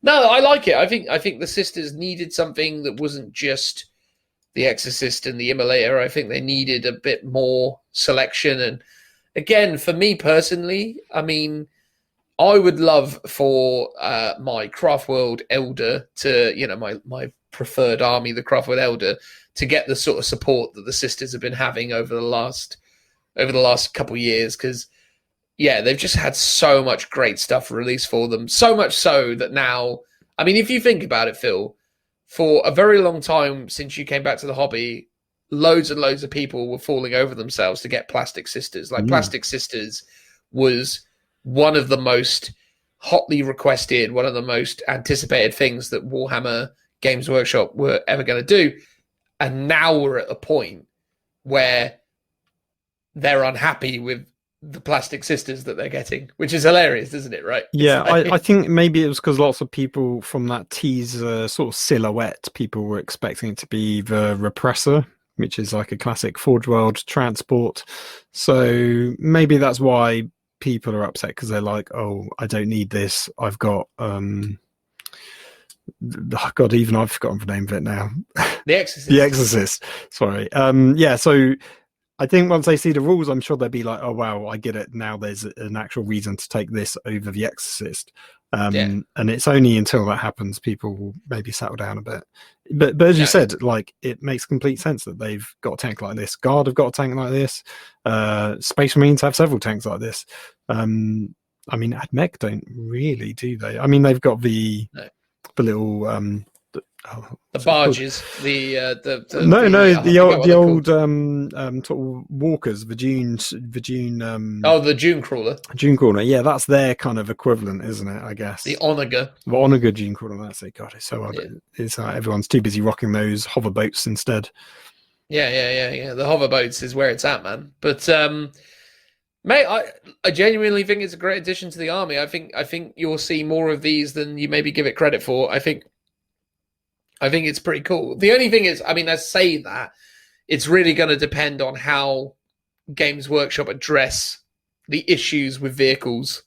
no, I like it. I think the Sisters needed something that wasn't just the Exorcist and the Immolator. I think they needed a bit more selection. And again, for me personally, I mean, I would love for my Craftworld Elder to, my preferred army, the Craftworld Elder, to get the sort of support that the sisters have been having over the last couple of years, because they've just had so much great stuff released for them. So much so that now, I mean, if you think about it, Phil, for a very long time since you came back to the hobby, loads and loads of people were falling over themselves to get Plastic Sisters. Like Plastic Sisters was one of the most hotly requested, one of the most anticipated things that Warhammer Games Workshop were ever going to do. And now we're at a point where they're unhappy with the Plastic Sisters that they're getting, which is hilarious, isn't it? Right? Yeah, I think maybe it was because lots of people from that teaser sort of silhouette, people were expecting it to be the Repressor, which is like a classic Forge World transport. So maybe that's why people are upset, because they're like, oh, I don't need this. I've got God, even I've forgotten the name of it now. The Exorcist. The Exorcist. Sorry. So I think once they see the rules, I'm sure they'll be like, oh, wow, I get it. Now there's an actual reason to take this over the Exorcist. And it's only until that happens, people will maybe settle down a bit. But as you said, like, it makes complete sense that they've got a tank like this. Guard have got a tank like this. Space Marines have several tanks like this. I mean, AdMech don't really, do they? I mean, they've got the little the barges, the old sort of walkers, the June the June crawler. June crawler, yeah, that's their kind of equivalent, isn't it? I guess the Onager June crawler. That's it. God, it's so odd. It's everyone's too busy rocking those hover boats instead. Yeah. The hover boats is where it's at, man. But mate, I genuinely think it's a great addition to the army. I think you'll see more of these than you maybe give it credit for. I think it's pretty cool. The only thing is, I mean, I say that, it's really going to depend on how Games Workshop address the issues with vehicles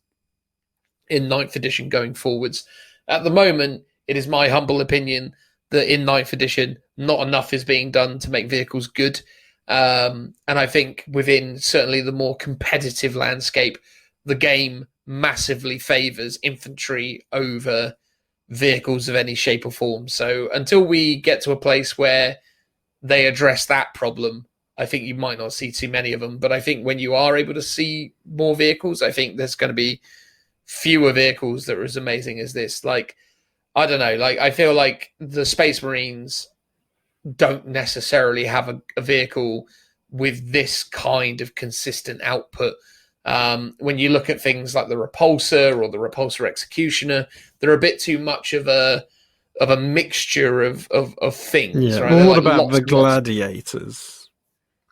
in 9th edition going forwards. At the moment, it is my humble opinion that in 9th edition, not enough is being done to make vehicles good. And I think within certainly the more competitive landscape, the game massively favors infantry over vehicles of any shape or form. So until we get to a place where they address that problem, I think you might not see too many of them. But I think when you are able to see more vehicles, I think there's going to be fewer vehicles that are as amazing as this. Like, I don't know, like, I feel like the Space Marines don't necessarily have a vehicle with this kind of consistent output. When you look at things like the Repulsor or the Repulsor Executioner, they're a bit too much of a mixture of things. Yeah. Right? Well, what about the Gladiators?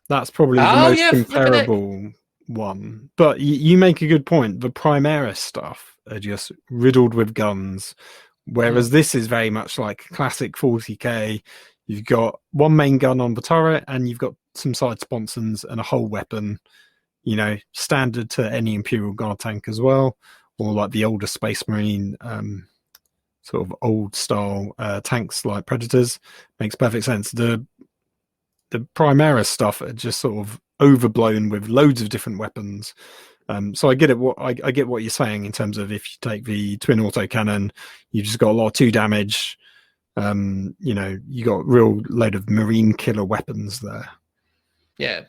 That's probably the most comparable one. But you make a good point. The Primaris stuff are just riddled with guns, whereas this is very much like classic 40k. You've got one main gun on the turret, and you've got some side sponsons and a whole weapon. You know, standard to any Imperial Guard tank as well, or like the older Space Marine, sort of old style tanks like Predators. Makes perfect sense. The Primaris stuff are just sort of overblown with loads of different weapons. So I get it. I get what you're saying in terms of if you take the twin autocannon, you just got a lot of 2 damage. You know, you got a real load of Marine killer weapons there. Yeah.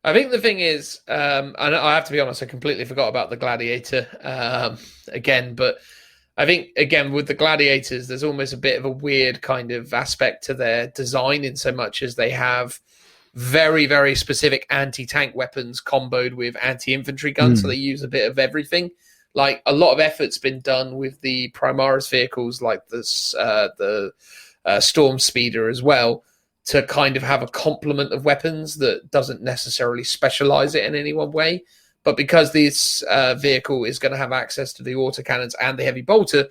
I think the thing is, and I have to be honest, I completely forgot about the Gladiator again. But I think, again, with the Gladiators, there's almost a bit of a weird kind of aspect to their design, in so much as they have very, very specific anti-tank weapons comboed with anti-infantry guns. So they use a bit of everything. Like, a lot of effort's been done with the Primaris vehicles, like the Storm Speeder as well, to kind of have a complement of weapons that doesn't necessarily specialize it in any one way. But because this vehicle is going to have access to the autocannons and the heavy bolter,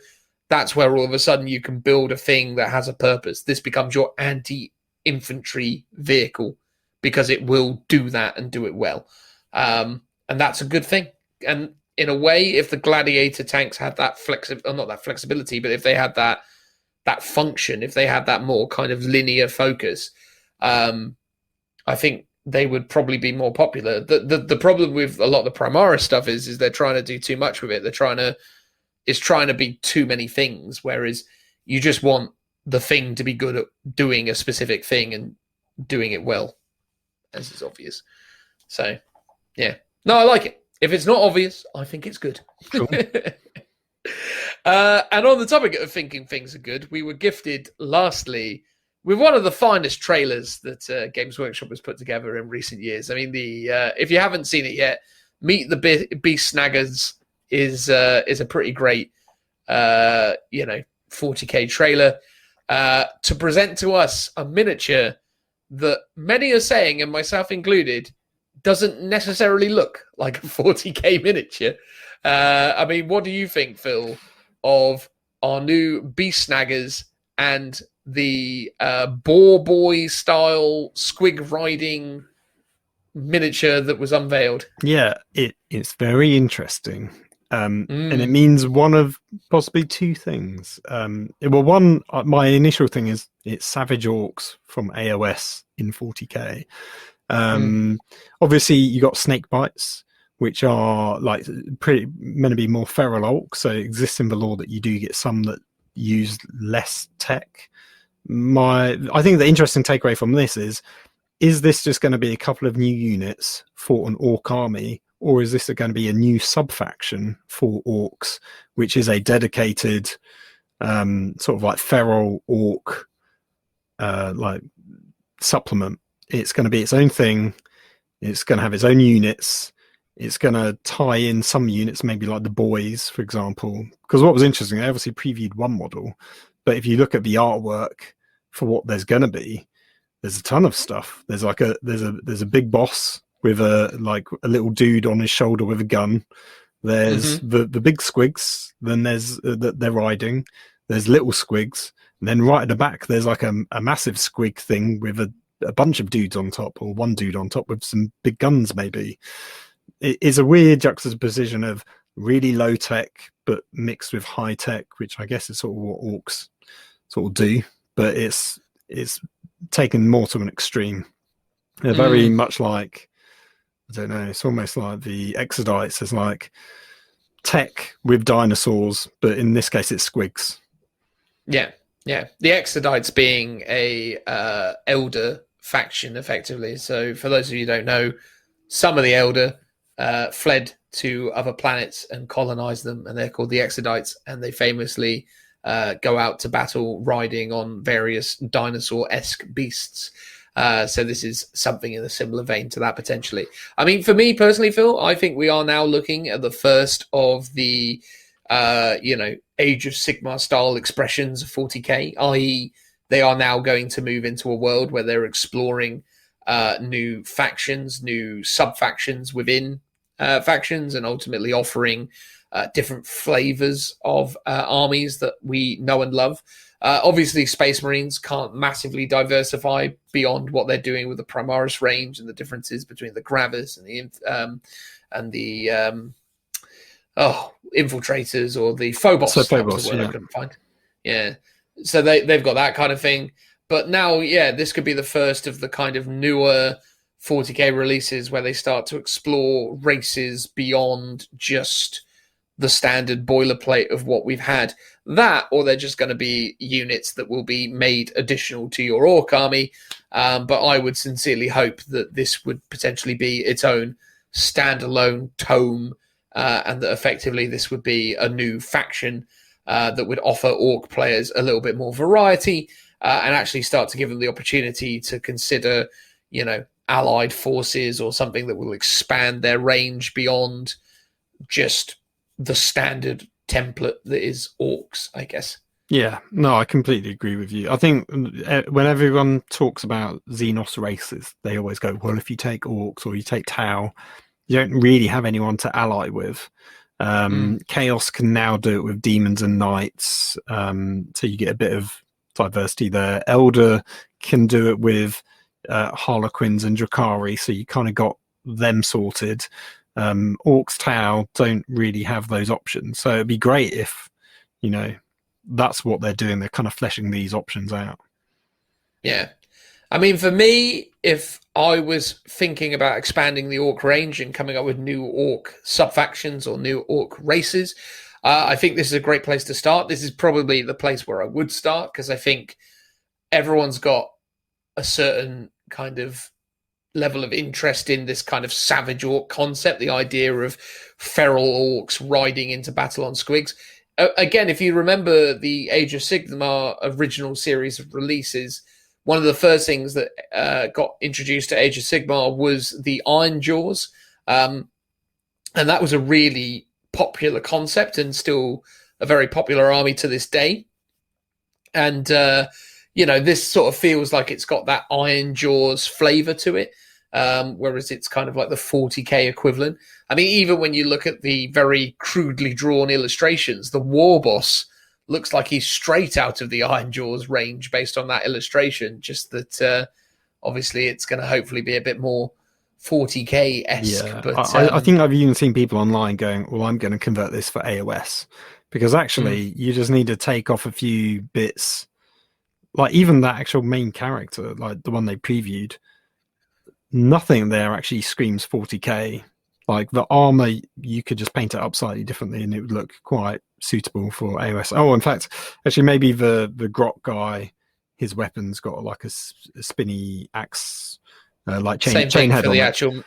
that's where all of a sudden you can build a thing that has a purpose. This becomes your anti-infantry vehicle because it will do that and do it well. And that's a good thing. And in a way, if the Gladiator tanks had that not that flexibility, but if they had that function, if they had that more kind of linear focus, I think they would probably be more popular. The problem with a lot of the Primaris stuff is they're trying to do too much with it. They're trying to is trying to be too many things, whereas you just want the thing to be good at doing a specific thing and doing it well, as is obvious. So, yeah. No, I like it. If it's not obvious, I think it's good. Cool. And on the topic of thinking things are good, we were gifted, lastly, with one of the finest trailers that Games Workshop has put together in recent years. I mean, if you haven't seen it yet, Meet the Beast Snaggers is a pretty great, 40K trailer to present to us a miniature that many are saying, and myself included, doesn't necessarily look like a 40K miniature. I mean, what do you think, Phil, of our new Beast Snaggers and the Boar Boy style squig riding miniature that was unveiled? Yeah, it's very interesting. And it means one of possibly two things. One, my initial thing is it's Savage Orcs from AOS in 40K. Obviously, you got snake bites, which are like pretty meant to be more feral orcs. So it exists in the lore that you do get some that use less tech. I think the interesting takeaway from this is this just going to be a couple of new units for an orc army, or is this going to be a new sub-faction for orcs, which is a dedicated sort of like feral orc like supplement? It's going to be its own thing. It's going to have its own units. It's going to tie in some units, maybe like the boys, for example. Because what was interesting, they obviously previewed one model, but if you look at the artwork for what there's going to be, there's a ton of stuff. There's like there's a big boss with a little dude on his shoulder with a gun. There's the big squigs. Then there's that they're riding. There's little squigs. And then right at the back, there's like a massive squig thing with a bunch of dudes on top, or one dude on top with some big guns maybe. It is a weird juxtaposition of really low tech but mixed with high tech, which I guess is sort of what orcs sort of do, but it's taken more to an extreme. They're very much like, I don't know, it's almost like the Exodites as like tech with dinosaurs, but in this case it's squigs. Yeah. The Exodites being a Elder faction, effectively. So for those of you who don't know, some of the Elder fled to other planets and colonized them, and they're called the Exodites, and they famously go out to battle riding on various dinosaur-esque beasts. So this is something in a similar vein to that, potentially. I mean, for me personally, Phil, I think we are now looking at the first of the Age of Sigmar style expressions of 40K, i.e. they are now going to move into a world where they're exploring new factions, new sub-factions within factions, and ultimately offering different flavors of armies that we know and love. Obviously, Space Marines can't massively diversify beyond what they're doing with the Primaris range and the differences between the Gravis and the Infiltrators, or the Phobos. Phobos, I couldn't find. Yeah, so they've got that kind of thing. But now, this could be the first of the kind of newer 40K releases where they start to explore races beyond just the standard boilerplate of what we've had. That, or they're just going to be units that will be made additional to your orc army. But I would sincerely hope that this would potentially be its own standalone tome, and that effectively this would be a new faction that would offer orc players a little bit more variety, and actually start to give them the opportunity to consider, allied forces or something that will expand their range beyond just the standard template that is orcs, I guess. Yeah, no, I completely agree with you. I think when everyone talks about Xenos races, they always go, well, if you take orcs or you take Tau, you don't really have anyone to ally with. Chaos can now do it with demons and knights, so you get a bit of diversity there. Elder can do it with Harlequins and Drakari, so you kind of got them sorted. Orcs Tau don't really have those options, so it'd be great if that's what they're doing. They're kind of fleshing these options out. Yeah, I mean, for me, if I was thinking about expanding the orc range and coming up with new orc sub-factions or new orc races, I think this is a great place to start. This is probably the place where I would start, because I think everyone's got a certain kind of level of interest in this kind of savage orc concept, the idea of feral orcs riding into battle on squigs. Again, if you remember the Age of Sigmar original series of releases, one of the first things that got introduced to Age of Sigmar was the Iron Jaws. And that was a really popular concept and still a very popular army to this day. And, this sort of feels like it's got that Iron Jaws flavor to it. Whereas it's kind of like the 40k equivalent. I mean, even when you look at the very crudely drawn illustrations, the war boss looks like he's straight out of the Iron Jaws range based on that illustration. Just that obviously it's going to hopefully be a bit more 40k-esque. Yeah, but I think I've even seen people online going, well, I'm going to convert this for AOS. Because actually, you just need to take off a few bits. Like even that actual main character, like the one they previewed, nothing there actually screams 40k. Like the armor, you could just paint it up slightly differently and it would look quite suitable for AOS. Oh, in fact, actually maybe the grot guy, his weapon's got like a spinny axe, like chain head for on the it. actual.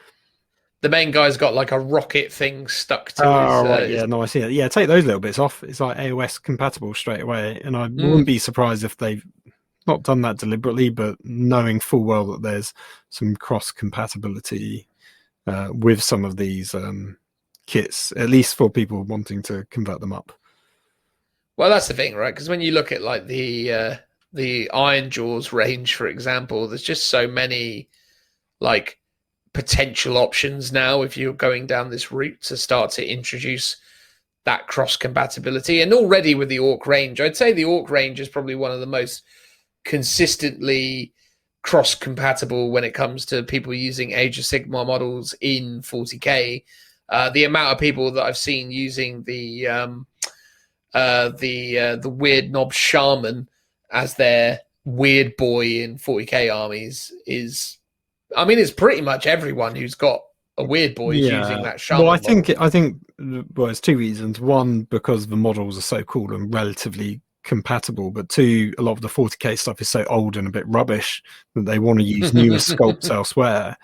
The main guy's got like a rocket thing stuck to his. Right, yeah, no, I see it. Yeah, take those little bits off. It's like AOS compatible straight away, and I wouldn't be surprised if they've not done that deliberately, but knowing full well that there's some cross compatibility with some of these kits, at least for people wanting to convert them up. Well, that's the thing, right? Because when you look at like the Iron Jaws range, for example, there's just so many like potential options now if you're going down this route to start to introduce that cross compatibility. And already with the Orc range, I'd say the Orc range is probably one of the most consistently cross compatible when it comes to people using Age of Sigmar models in 40k. The amount of people that I've seen using the weird knob shaman as their weird boy in 40k armies is, I mean, it's pretty much everyone who's got a weird boy is using that shaman. Well, I think there's two reasons. One, because the models are so cool and relatively compatible, but two, a lot of the 40k stuff is so old and a bit rubbish that they want to use newer sculpts elsewhere.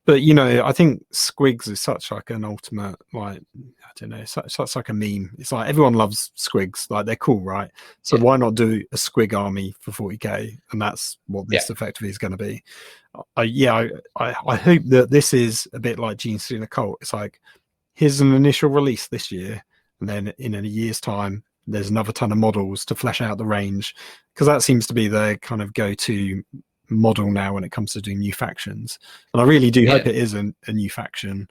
But I think squigs is such like an ultimate, like, I don't know, such like a meme. It's like everyone loves squigs, like they're cool, right? So why not do a squig army for 40k? And that's what this effectively is going to be. I hope that this is a bit like Gene Stealer Cult. It's like, here's an initial release this year, and then in a year's time, there's another ton of models to flesh out the range, because that seems to be their kind of go-to model now when it comes to doing new factions. And I really do hope it is a new faction,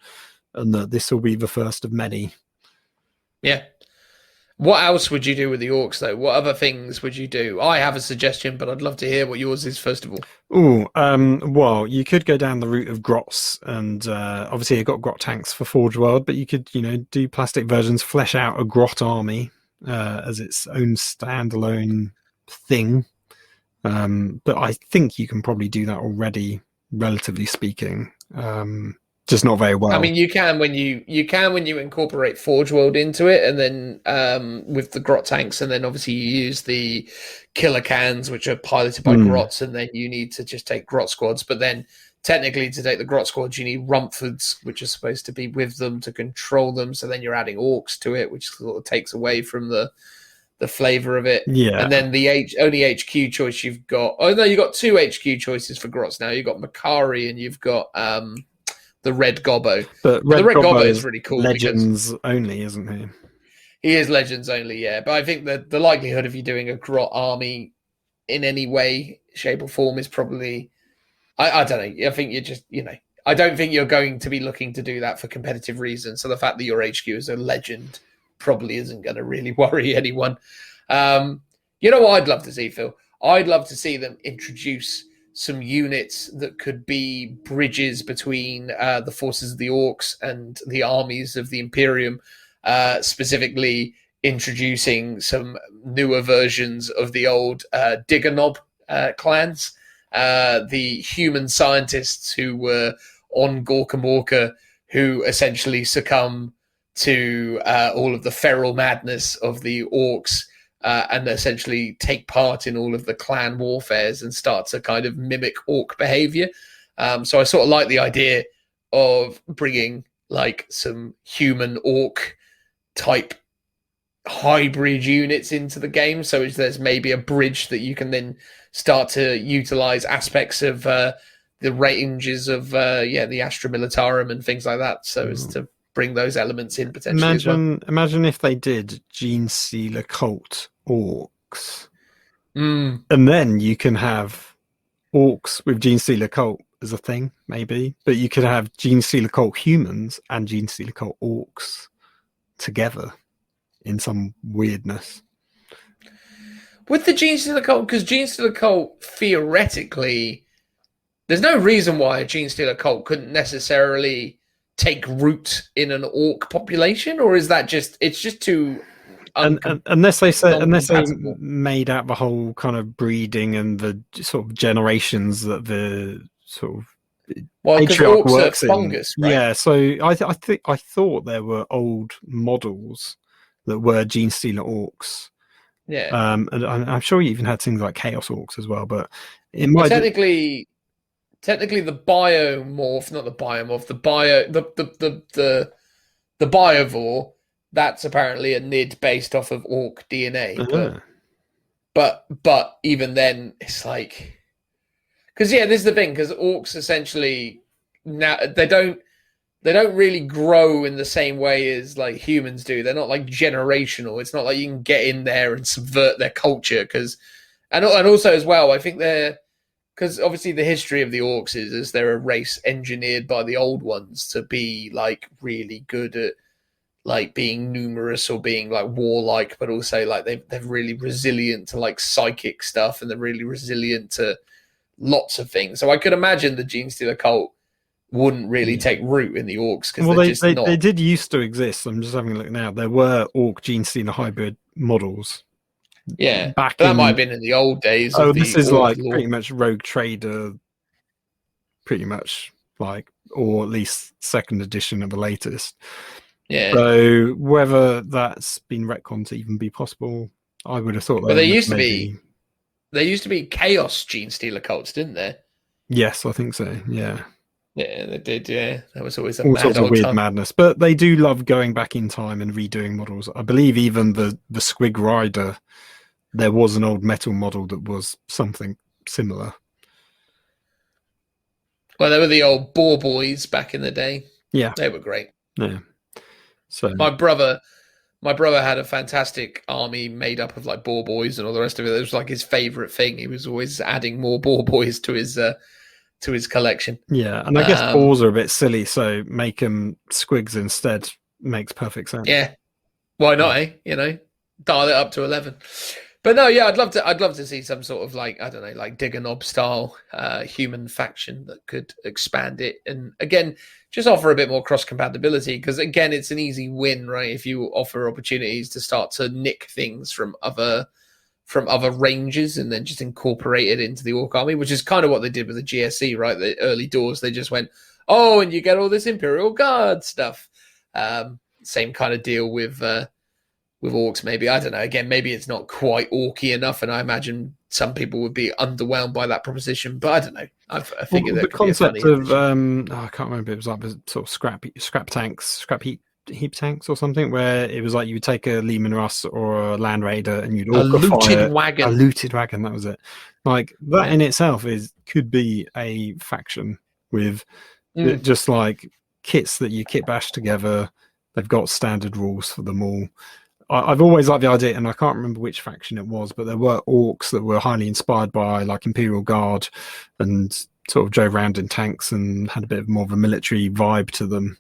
and that this will be the first of many. Yeah. What else would you do with the orcs, though? What other things would you do? I have a suggestion, but I'd love to hear what yours is first of all. Well, you could go down the route of grots, and obviously you've got grot tanks for Forge World, but you could, do plastic versions, flesh out a grot army as its own standalone thing. But I think you can probably do that already, relatively speaking. Just not very well. I mean, you can when you incorporate Forge World into it, and then with the grot tanks, and then obviously you use the killer cans, which are piloted by grots, and then you need to just take grot squads. But then technically, to take the grot squads, you need Rumfords, which are supposed to be with them to control them. So then you're adding orcs to it, which sort of takes away from the flavor of it. Yeah. And then the only HQ choice you've got, you've got two HQ choices for grots now. You've got Makari and you've got the Red Gobbo. But the Red Gobbo is really cool. Legends only, isn't he? He is Legends only, yeah. But I think that the likelihood of you doing a grot army in any way, shape or form is probably, I don't know. I think you're just, I don't think you're going to be looking to do that for competitive reasons. So the fact that your HQ is a legend probably isn't going to really worry anyone. You know what I'd love to see, Phil? I'd love to see them introduce some units that could be bridges between the forces of the orcs and the armies of the Imperium, specifically introducing some newer versions of the old Digger Knob clans, the human scientists who were on Gorka Morka, who essentially succumb to all of the feral madness of the orcs, and essentially take part in all of the clan warfares and start to kind of mimic orc behavior. So I sort of like the idea of bringing like some human orc type hybrid units into the game. So there's maybe a bridge that you can then start to utilize aspects of the ranges of the Astra Militarum and things like that. So as to bring those elements in potentially. Imagine if they did Gene Stealer cult orcs, and then you can have orcs with Gene Stealer cult as a thing, maybe, but you could have Gene Stealer cult humans and Gene Stealer cult orcs together in some weirdness. With the Gene Stealer cult, because Gene Stealer cult theoretically, there's no reason why a Gene Stealer cult couldn't necessarily take root in an orc population, or is that just too unless they made out the whole kind of breeding and the sort of generations that the sort of patriarch works are fungus, in. right? Yeah, so I thought there were old models that were Gene Stealer orcs. Yeah, and I'm sure you even had things like Chaos orcs as well, but it well, might technically the biomorph, not the biomorph, the biovore, that's apparently a NID based off of orc DNA. But even then, it's like, because this is the thing, because orcs essentially now they don't really grow in the same way as like humans do. They're not like generational. It's not like you can get in there and subvert their culture. And also as well, I think because obviously the history of the orcs is they're a race engineered by the old ones to be like really good at like being numerous or being like warlike, but also like they're really resilient to like psychic stuff, and they're really resilient to lots of things. So I could imagine the Gene Stealer cult wouldn't really take root in the orcs, because they did used to exist. I'm just having a look now. There were orc Gene Stealer hybrid models. Yeah, but that might have been in the old days. This is like pretty much Rogue Trader, pretty much like, or at least second edition of the latest. Yeah. So whether that's been retconned to even be possible, I would have thought. But there used to be Chaos Gene Stealer cults, didn't there? Yes, I think so. Yeah. Yeah, they did. Yeah, that was always all sorts of weird madness. But they do love going back in time and redoing models. I believe even the Squig Rider, there was an old metal model that was something similar. Well, they were the old Boar Boys back in the day. Yeah, they were great. Yeah. So my brother had a fantastic army made up of like Boar Boys and all the rest of it. It was like his favorite thing. He was always adding more Boar Boys to his collection. Yeah, and I guess boars are a bit silly, so make them squigs instead makes perfect sense. Yeah, why not? Dial it up to 11. But no, yeah, I'd love to see some sort of like, I don't know, like Digger Knob style human faction that could expand it, and again just offer a bit more cross compatibility, because again it's an easy win, right? If you offer opportunities to start to nick things from other ranges and then just incorporate it into the orc army, which is kind of what they did with the GSC, right? The early doors, they just went, oh, and you get all this Imperial Guard stuff. Same kind of deal with orcs, maybe. I don't know. Again, maybe it's not quite orky enough, and I imagine some people would be underwhelmed by that proposition. But I don't know. I figured the concept of I can't remember. It was like sort of scrap tanks, scrap heap tanks or something, where it was like you would take a Lehman Russ or a Land Raider and you'd a looted wagon. That was it. Like that in itself could be a faction with just like kits that you kit bash together. They've got standard rules for them all. I've always liked the idea, and I can't remember which faction it was, but there were orcs that were highly inspired by like Imperial Guard and sort of drove around in tanks and had a bit more of a military vibe to them.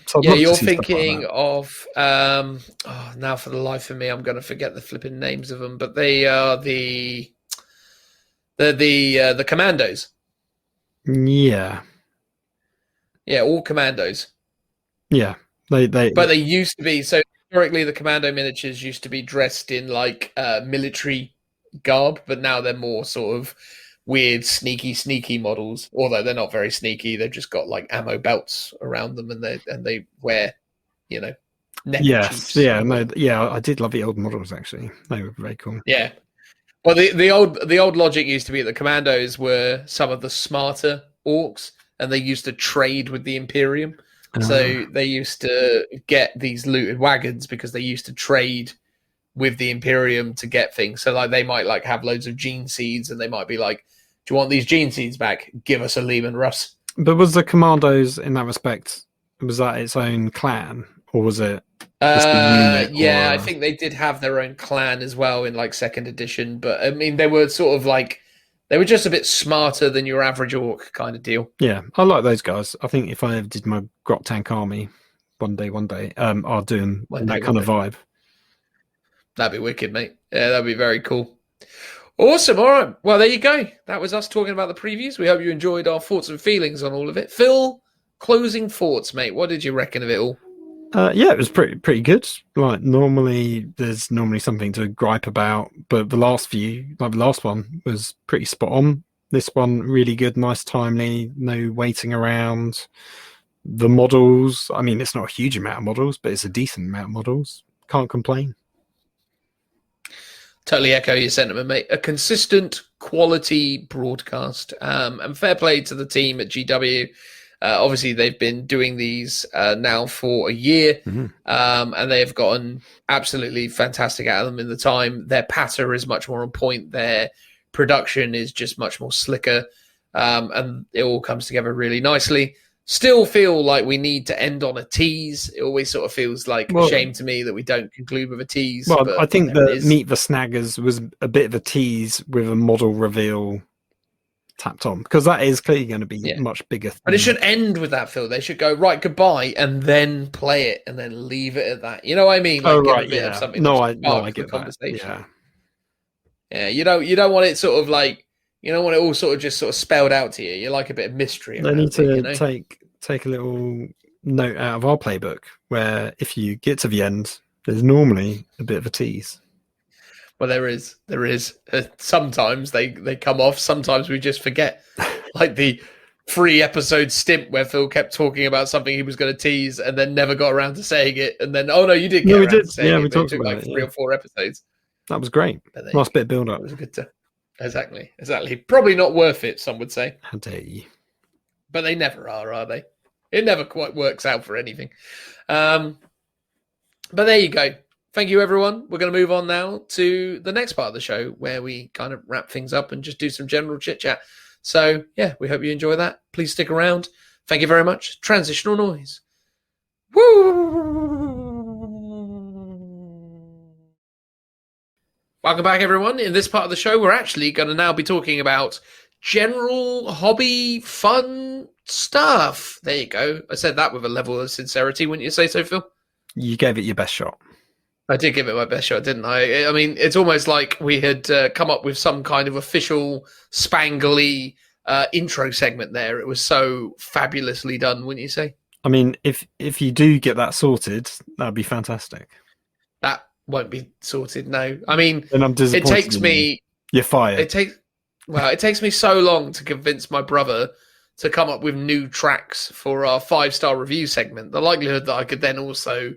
So you're thinking of now for the life of me I'm going to forget the flipping names of them, but they are the commandos. Yeah, all commandos. Yeah, but they used to be, so historically the commando miniatures used to be dressed in like military garb, but now they're more sort of weird, sneaky models. Although they're not very sneaky, they've just got like ammo belts around them, and they wear neck Yes, chiefs. yeah, no, yeah, I did love the old models actually. They were very cool. Yeah. Well, the old logic used to be that the commandos were some of the smarter orcs, and they used to trade with the Imperium. So they used to get these looted wagons because they used to trade with the Imperium to get things. So like they might like have loads of gene seeds, and they might be like, "Do you want these gene seeds back? Give us a Lehman Russ." But was the Commandos in that respect? Was that its own clan, or was it? Just a unit, Yeah, or... I think they did have their own clan as well in like second edition. But I mean, they were sort of like they were just a bit smarter than your average orc kind of deal. Yeah, I like those guys. I think if I ever did my Grot Tank army one day, I'll do them that kind of vibe. That'd be wicked, mate. Yeah, that'd be very cool. Awesome. All right. Well, there you go. That was us talking about the previews. We hope you enjoyed our thoughts and feelings on all of it. Phil, closing thoughts, mate. What did you reckon of it all? Yeah, it was pretty good. Like there's normally something to gripe about, but the last one was pretty spot on. This one really good, nice, timely, no waiting around. The models, I mean, it's not a huge amount of models, but it's a decent amount of models. Can't complain. Totally echo your sentiment, mate. A consistent quality broadcast, and fair play to the team at GW. Obviously, they've been doing these now for a year, and they have gotten absolutely fantastic out of them in the time. Their patter is much more on point. Their production is just much more slicker, and it all comes together really nicely. Still feel like we need to end on a tease. It always sort of feels like a shame to me that we don't conclude with a tease. Well, but I think the Meet the Snaggers was a bit of a tease with a model reveal tapped on, because that is clearly going to be much bigger. But it should end with that, Phil. They should go, right, goodbye, and then play it, and then leave it at that. You know what I mean? Like, right, give a bit of something. I get conversation. that. Yeah, you don't want it sort of like, you don't want it all sort of just sort of spelled out to you. You like a bit of mystery. They need to take a little note out of our playbook, where if you get to the end, there's normally a bit of a tease. Well, there is. Sometimes they come off. Sometimes we just forget. Like the 3-episode stint where Phil kept talking about something he was going to tease and then never got around to saying it. And then, oh no, you did get around to saying it. We talked took about like it, 3 or 4 episodes. That was great. Nice bit of build up. It was good to. Exactly. Probably not worth it, some would say. How dare you? But they never are they? It never quite works out for anything. But there you go. Thank you, everyone. We're going to move on now to the next part of the show where we kind of wrap things up and just do some general chit-chat. So, yeah, we hope you enjoy that. Please stick around. Thank you very much. Transitional noise. Woo! Welcome back, everyone. In this part of the show, we're actually going to now be talking about general hobby fun stuff. There you go. I said that with a level of sincerity, wouldn't you say so, Phil? You gave it your best shot. I did give it my best shot, didn't I? I mean, it's almost like we had come up with some kind of official spangly intro segment there. It was so fabulously done, wouldn't you say? I mean, if you do get that sorted, that'd be fantastic. That won't be sorted, no. I mean, and I'm disappointed. It takes me... You're fired. It takes me so long to convince my brother to come up with new tracks for our 5-star review segment. The likelihood that I could then also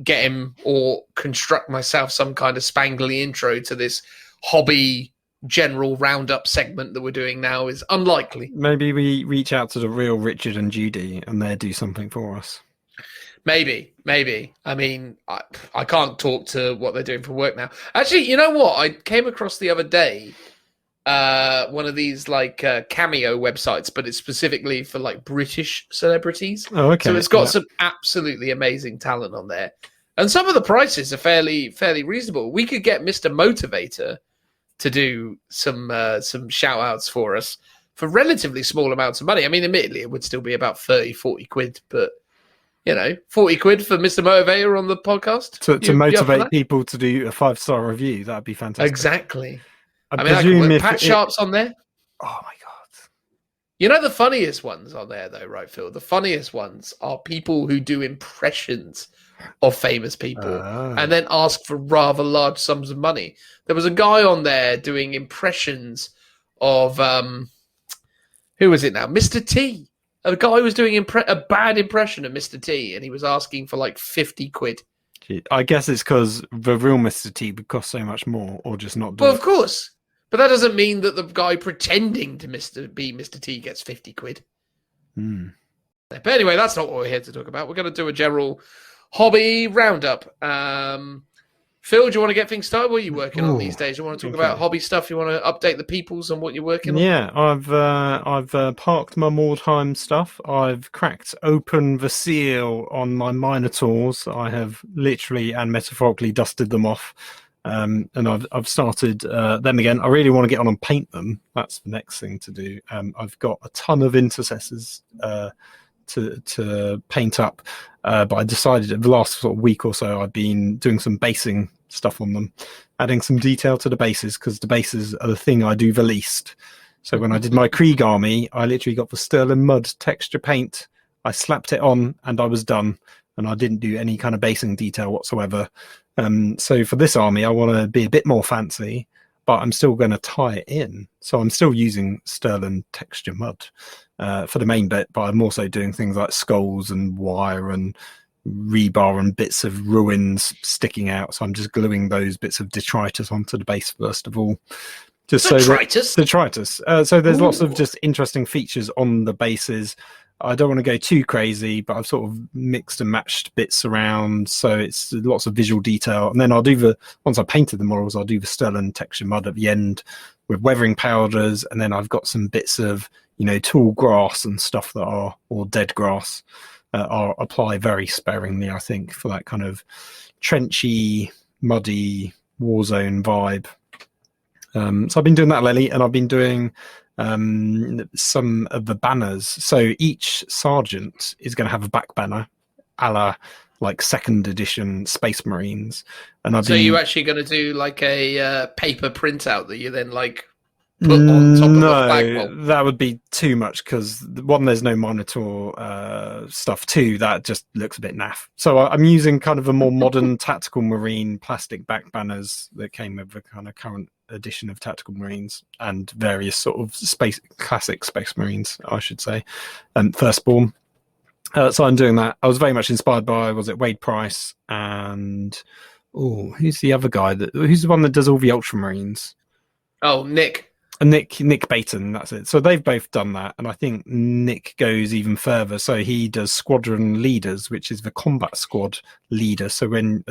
get him or construct myself some kind of spangly intro to this hobby general roundup segment that we're doing now is unlikely. Maybe we reach out to the real Richard and Judy and they do something for us. Maybe. I mean, I can't talk to what they're doing for work now. Actually, you know what? I came across the other day one of these like cameo websites, but it's specifically for like British celebrities. Oh, okay. So it's got some absolutely amazing talent on there, and some of the prices are fairly reasonable. We could get Mr. Motivator to do some shout outs for us for relatively small amounts of money. I mean, admittedly, it would still be about 30-40 quid, but 40 quid for Mr. Motivator on the podcast to motivate people to do a 5-star review. That'd be fantastic. Exactly. I mean, Pat Sharp's on there. Oh my god! You know the funniest ones on there, though, right, Phil? The funniest ones are people who do impressions of famous people and then ask for rather large sums of money. There was a guy on there doing impressions of who was it now? Mr. T. A guy was doing a bad impression of Mr. T, and he was asking for like 50 quid. I guess it's because the real Mr. T would cost so much more, or just not do Well, it. of course. But that doesn't mean that the guy pretending to be Mr. T gets 50 quid. But anyway, that's not what we're here to talk about. We're going to do a general hobby roundup. Phil, do you want to get things started? What are you working on these days? You want to talk about hobby stuff? You want to update the peoples on what you're working on? Yeah, I've parked my Mordheim stuff. I've cracked open the seal on my Minotaurs. I have literally and metaphorically dusted them off, and I've started them again. I really want to get on and paint them. That's the next thing to do. I've got a ton of intercessors to paint up, but I decided the last sort of week or so I've been doing some basing stuff on them, adding some detail to the bases, because the bases are the thing I do the least. So when I did my Krieg army, I literally got the Sterling Mud texture paint, I slapped it on, and I was done, and I didn't do any kind of basing detail whatsoever. So for this army, I want to be a bit more fancy, but I'm still going to tie it in. So I'm still using Sterling texture mud for the main bit, but I'm also doing things like skulls and wire and rebar and bits of ruins sticking out. So I'm just gluing those bits of detritus onto the base first of all. Just Detritus? Detritus. So there's lots of just interesting features on the bases. I don't want to go too crazy, but I've sort of mixed and matched bits around, so it's lots of visual detail. And then I'll do once I've painted the models, I'll do the Sterling texture mud at the end with weathering powders, and then I've got some bits of, tall grass and stuff or dead grass. I'll apply very sparingly, I think, for that kind of trenchy, muddy, war zone vibe. So I've been doing that lately, and I've been doing some of the banners. So each sergeant is going to have a back banner, a la like 2nd edition Space Marines. And you're actually going to do like a paper printout that you then like put on top of the flagpole? No, that would be too much, because one, there's no Minotaur stuff. Two, that just looks a bit naff. So I'm using kind of a more modern tactical marine plastic back banners that came with the kind of current edition of Tactical Marines and various sort of classic Space Marines, I should say, and Firstborn. So I'm doing that. I was very much inspired by, Wade Price and who's the other guy who's the one that does all the Ultramarines? Nick Baton, that's it. So they've both done that, and I think Nick goes even further. So he does squadron leaders, which is the combat squad leader. So when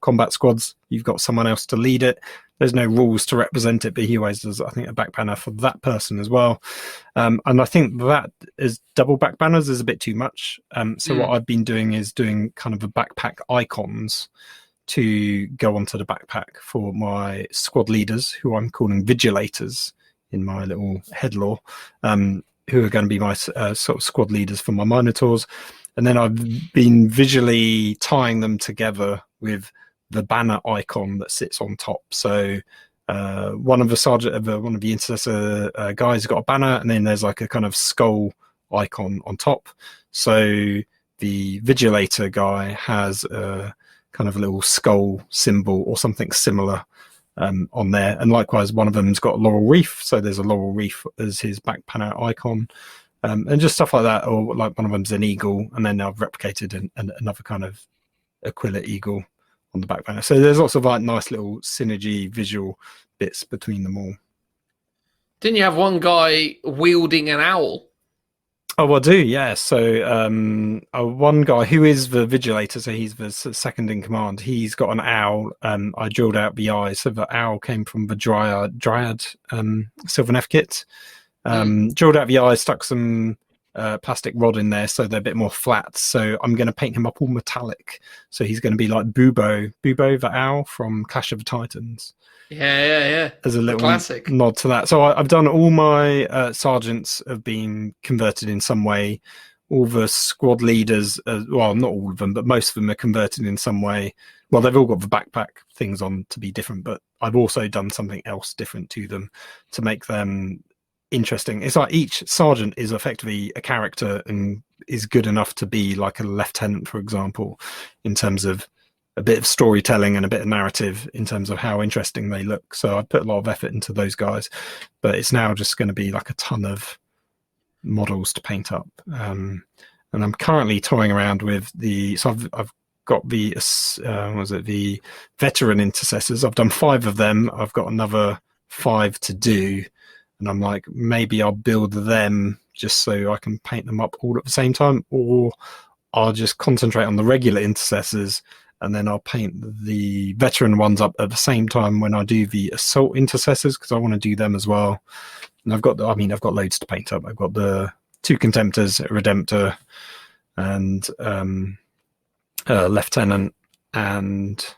combat squads, you've got someone else to lead it. There's no rules to represent it, but he always does, I think, a back banner for that person as well. And I think that is double back banners is a bit too much. What I've been doing is doing kind of the backpack icons to go onto the backpack for my squad leaders, who I'm calling vigilators in my little head lore, who are going to be my sort of squad leaders for my Minotaurs. And then I've been visually tying them together with the banner icon that sits on top. So one of the intercessor guys got a banner, and then there's like a kind of skull icon on top. So the vigilator guy has a kind of a little skull symbol or something similar on there, and likewise one of them's got a laurel wreath, so there's a laurel wreath as his back banner icon, and just stuff like that. Or like one of them's an eagle, and then I've replicated another kind of Aquila eagle on the back banner. So there's lots of like nice little synergy visual bits between them all. Didn't you have one guy wielding an owl? Oh, I do, yeah. So one guy who is the vigilator, so he's the second in command, he's got an owl. I drilled out the eyes, so the owl came from the Dryad Sylvan F kit. Drilled out the eyes, stuck some plastic rod in there so they're a bit more flat. So I'm going to paint him up all metallic. So he's going to be like Bubo the owl from Clash of the Titans. Yeah. As a little classic nod to that. So I've done all my sergeants have been converted in some way. All the squad leaders, well, not all of them, but most of them are converted in some way. Well, they've all got the backpack things on to be different, but I've also done something else different to them to make them interesting. It's like each sergeant is effectively a character and is good enough to be like a lieutenant, for example, in terms of a bit of storytelling and a bit of narrative in terms of how interesting they look. So I put a lot of effort into those guys, but it's now just going to be like a ton of models to paint up. And I'm currently toying around with I've got the the veteran intercessors. I've done 5 of them. I've got another 5 to do, and I'm like, maybe I'll build them just so I can paint them up all at the same time, or I'll just concentrate on the regular intercessors and then I'll paint the veteran ones up at the same time when I do the assault intercessors, because I want to do them as well. And I've got loads to paint up. I've got the 2 contemptors, a redemptor, and lieutenant, and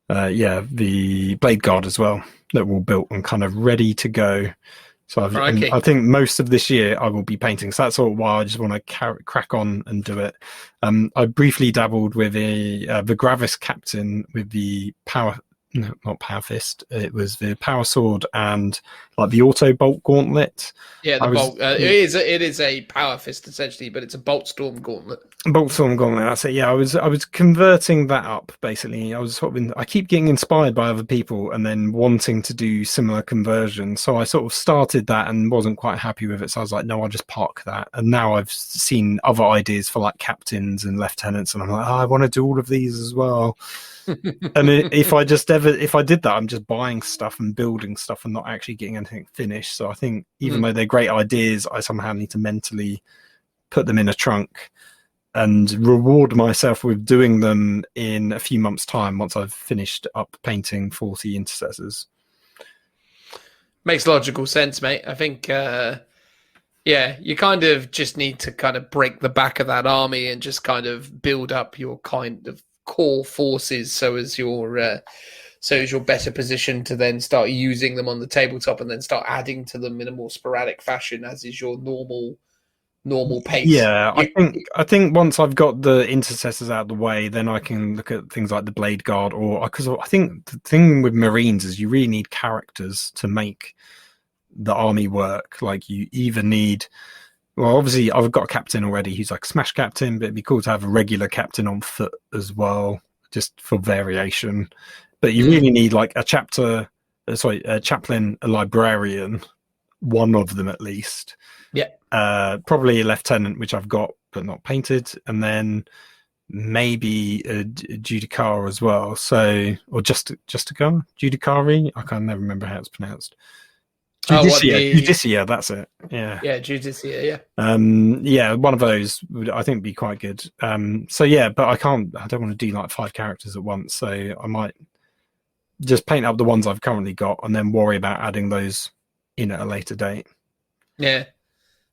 the blade guard as well, that were built and kind of ready to go. So I think most of this year I will be painting. So that's all why I just want to crack on and do it. I briefly dabbled with the Gravis captain with the power. No, not power fist. It was the power sword and like the auto bolt gauntlet. Yeah, bolt. It is a power fist essentially, but it's a bolt storm gauntlet. Bolt storm gauntlet. That's it. Yeah, I was converting that up basically. I keep getting inspired by other people and then wanting to do similar conversions. So I sort of started that and wasn't quite happy with it. So I was like, no, I'll just park that. And now I've seen other ideas for like captains and lieutenants, and I'm like, I want to do all of these as well. And if I did that, I'm just buying stuff and building stuff and not actually getting anything finished. So I think even though they're great ideas, I somehow need to mentally put them in a trunk and reward myself with doing them in a few months' time once I've finished up painting 40 intercessors. Makes logical sense, mate. I think you kind of just need to kind of break the back of that army and just kind of build up your kind of core forces so as you're better positioned to then start using them on the tabletop and then start adding to them in a more sporadic fashion, as is your normal pace. Yeah, I think once I've got the intercessors out of the way, then I can look at things like the blade guard, or because I think the thing with Marines is you really need characters to make the army work. Like you either need, well, obviously I've got a captain already who's like a smash captain, but it'd be cool to have a regular captain on foot as well, just for variation. But you really need like a chaplain, a librarian, one of them at least. Yeah. Probably a lieutenant, which I've got but not painted, and then maybe a judicar as well. So, or judicari. I can't never remember how it's pronounced. Judicia, that's it. Yeah. Yeah, Judicia, yeah. One of those would, I think, be quite good. So yeah, but I don't want to do like 5 characters at once, so I might just paint up the ones I've currently got and then worry about adding those in at a later date. Yeah.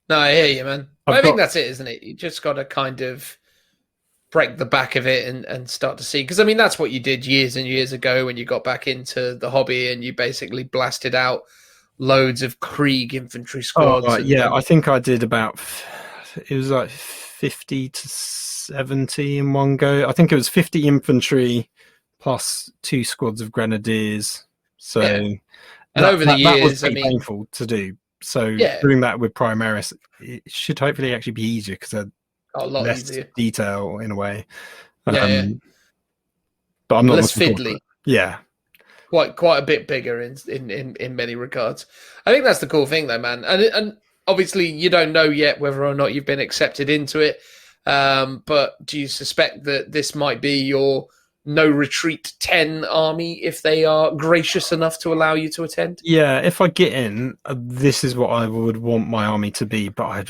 No, I hear you, man. I think that's it, isn't it? You just got to kind of break the back of it and start to see, because I mean that's what you did years and years ago when you got back into the hobby and you basically blasted out loads of Krieg infantry squads. Oh, yeah, I think I did about, it was like 50 to 70 in one go. I think it was 50 infantry plus 2 squads of grenadiers. So, and over the years, that was pretty painful to do. So doing that with Primaris, it should hopefully actually be easier because they're a lot less easier detail in a way. But I'm not less fiddly. Yeah. Quite a bit bigger in many regards. I think that's the cool thing though, man. And obviously you don't know yet whether or not you've been accepted into it. But do you suspect that this might be your no retreat 10 army if they are gracious enough to allow you to attend? Yeah, if I get in, this is what I would want my army to be, but I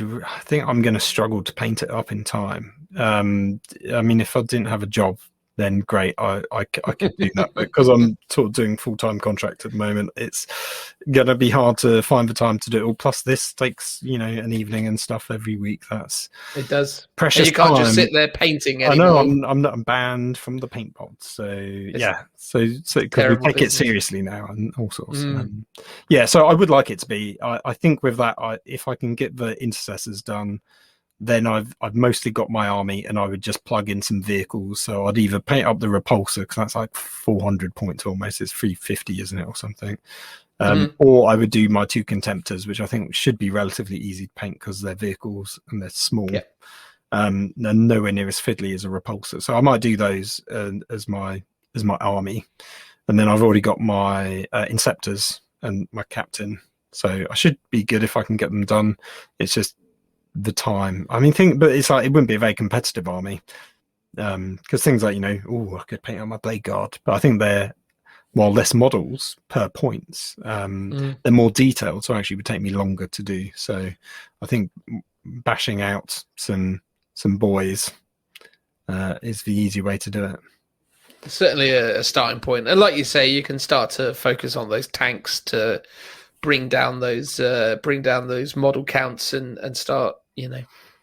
think I'm going to struggle to paint it up in time. I mean, if I didn't have a job, then great, I could do that. But because I'm sort of doing full-time contract at the moment, it's going to be hard to find the time to do it all. Plus, this takes, an evening and stuff every week. It does. Precious and you can't time. just sit there painting anymore. I know, I'm not banned from the paint pods. So, yeah. So because we take it seriously now and all sorts. Yeah, so I would like it to be. I think with that, if I can get the intercessors done, then I've mostly got my army, and I would just plug in some vehicles. So I'd either paint up the repulsor, because that's like 400 points almost. It's 350, isn't it, or something? Or I would do my 2 contemptors, which I think should be relatively easy to paint because they're vehicles and they're small. Yeah. And nowhere near as fiddly as a repulsor. So I might do those as my army. And then I've already got my Inceptors and my captain. So I should be good if I can get them done. It's just the time. I mean, but it's like it wouldn't be a very competitive army because things like I could paint on my blade guard, but I think they're less models per points. They're more detailed, so actually it would take me longer to do. So I think bashing out some boys is the easy way to do it. Certainly a starting point, and like you say, you can start to focus on those tanks to bring down those model counts and start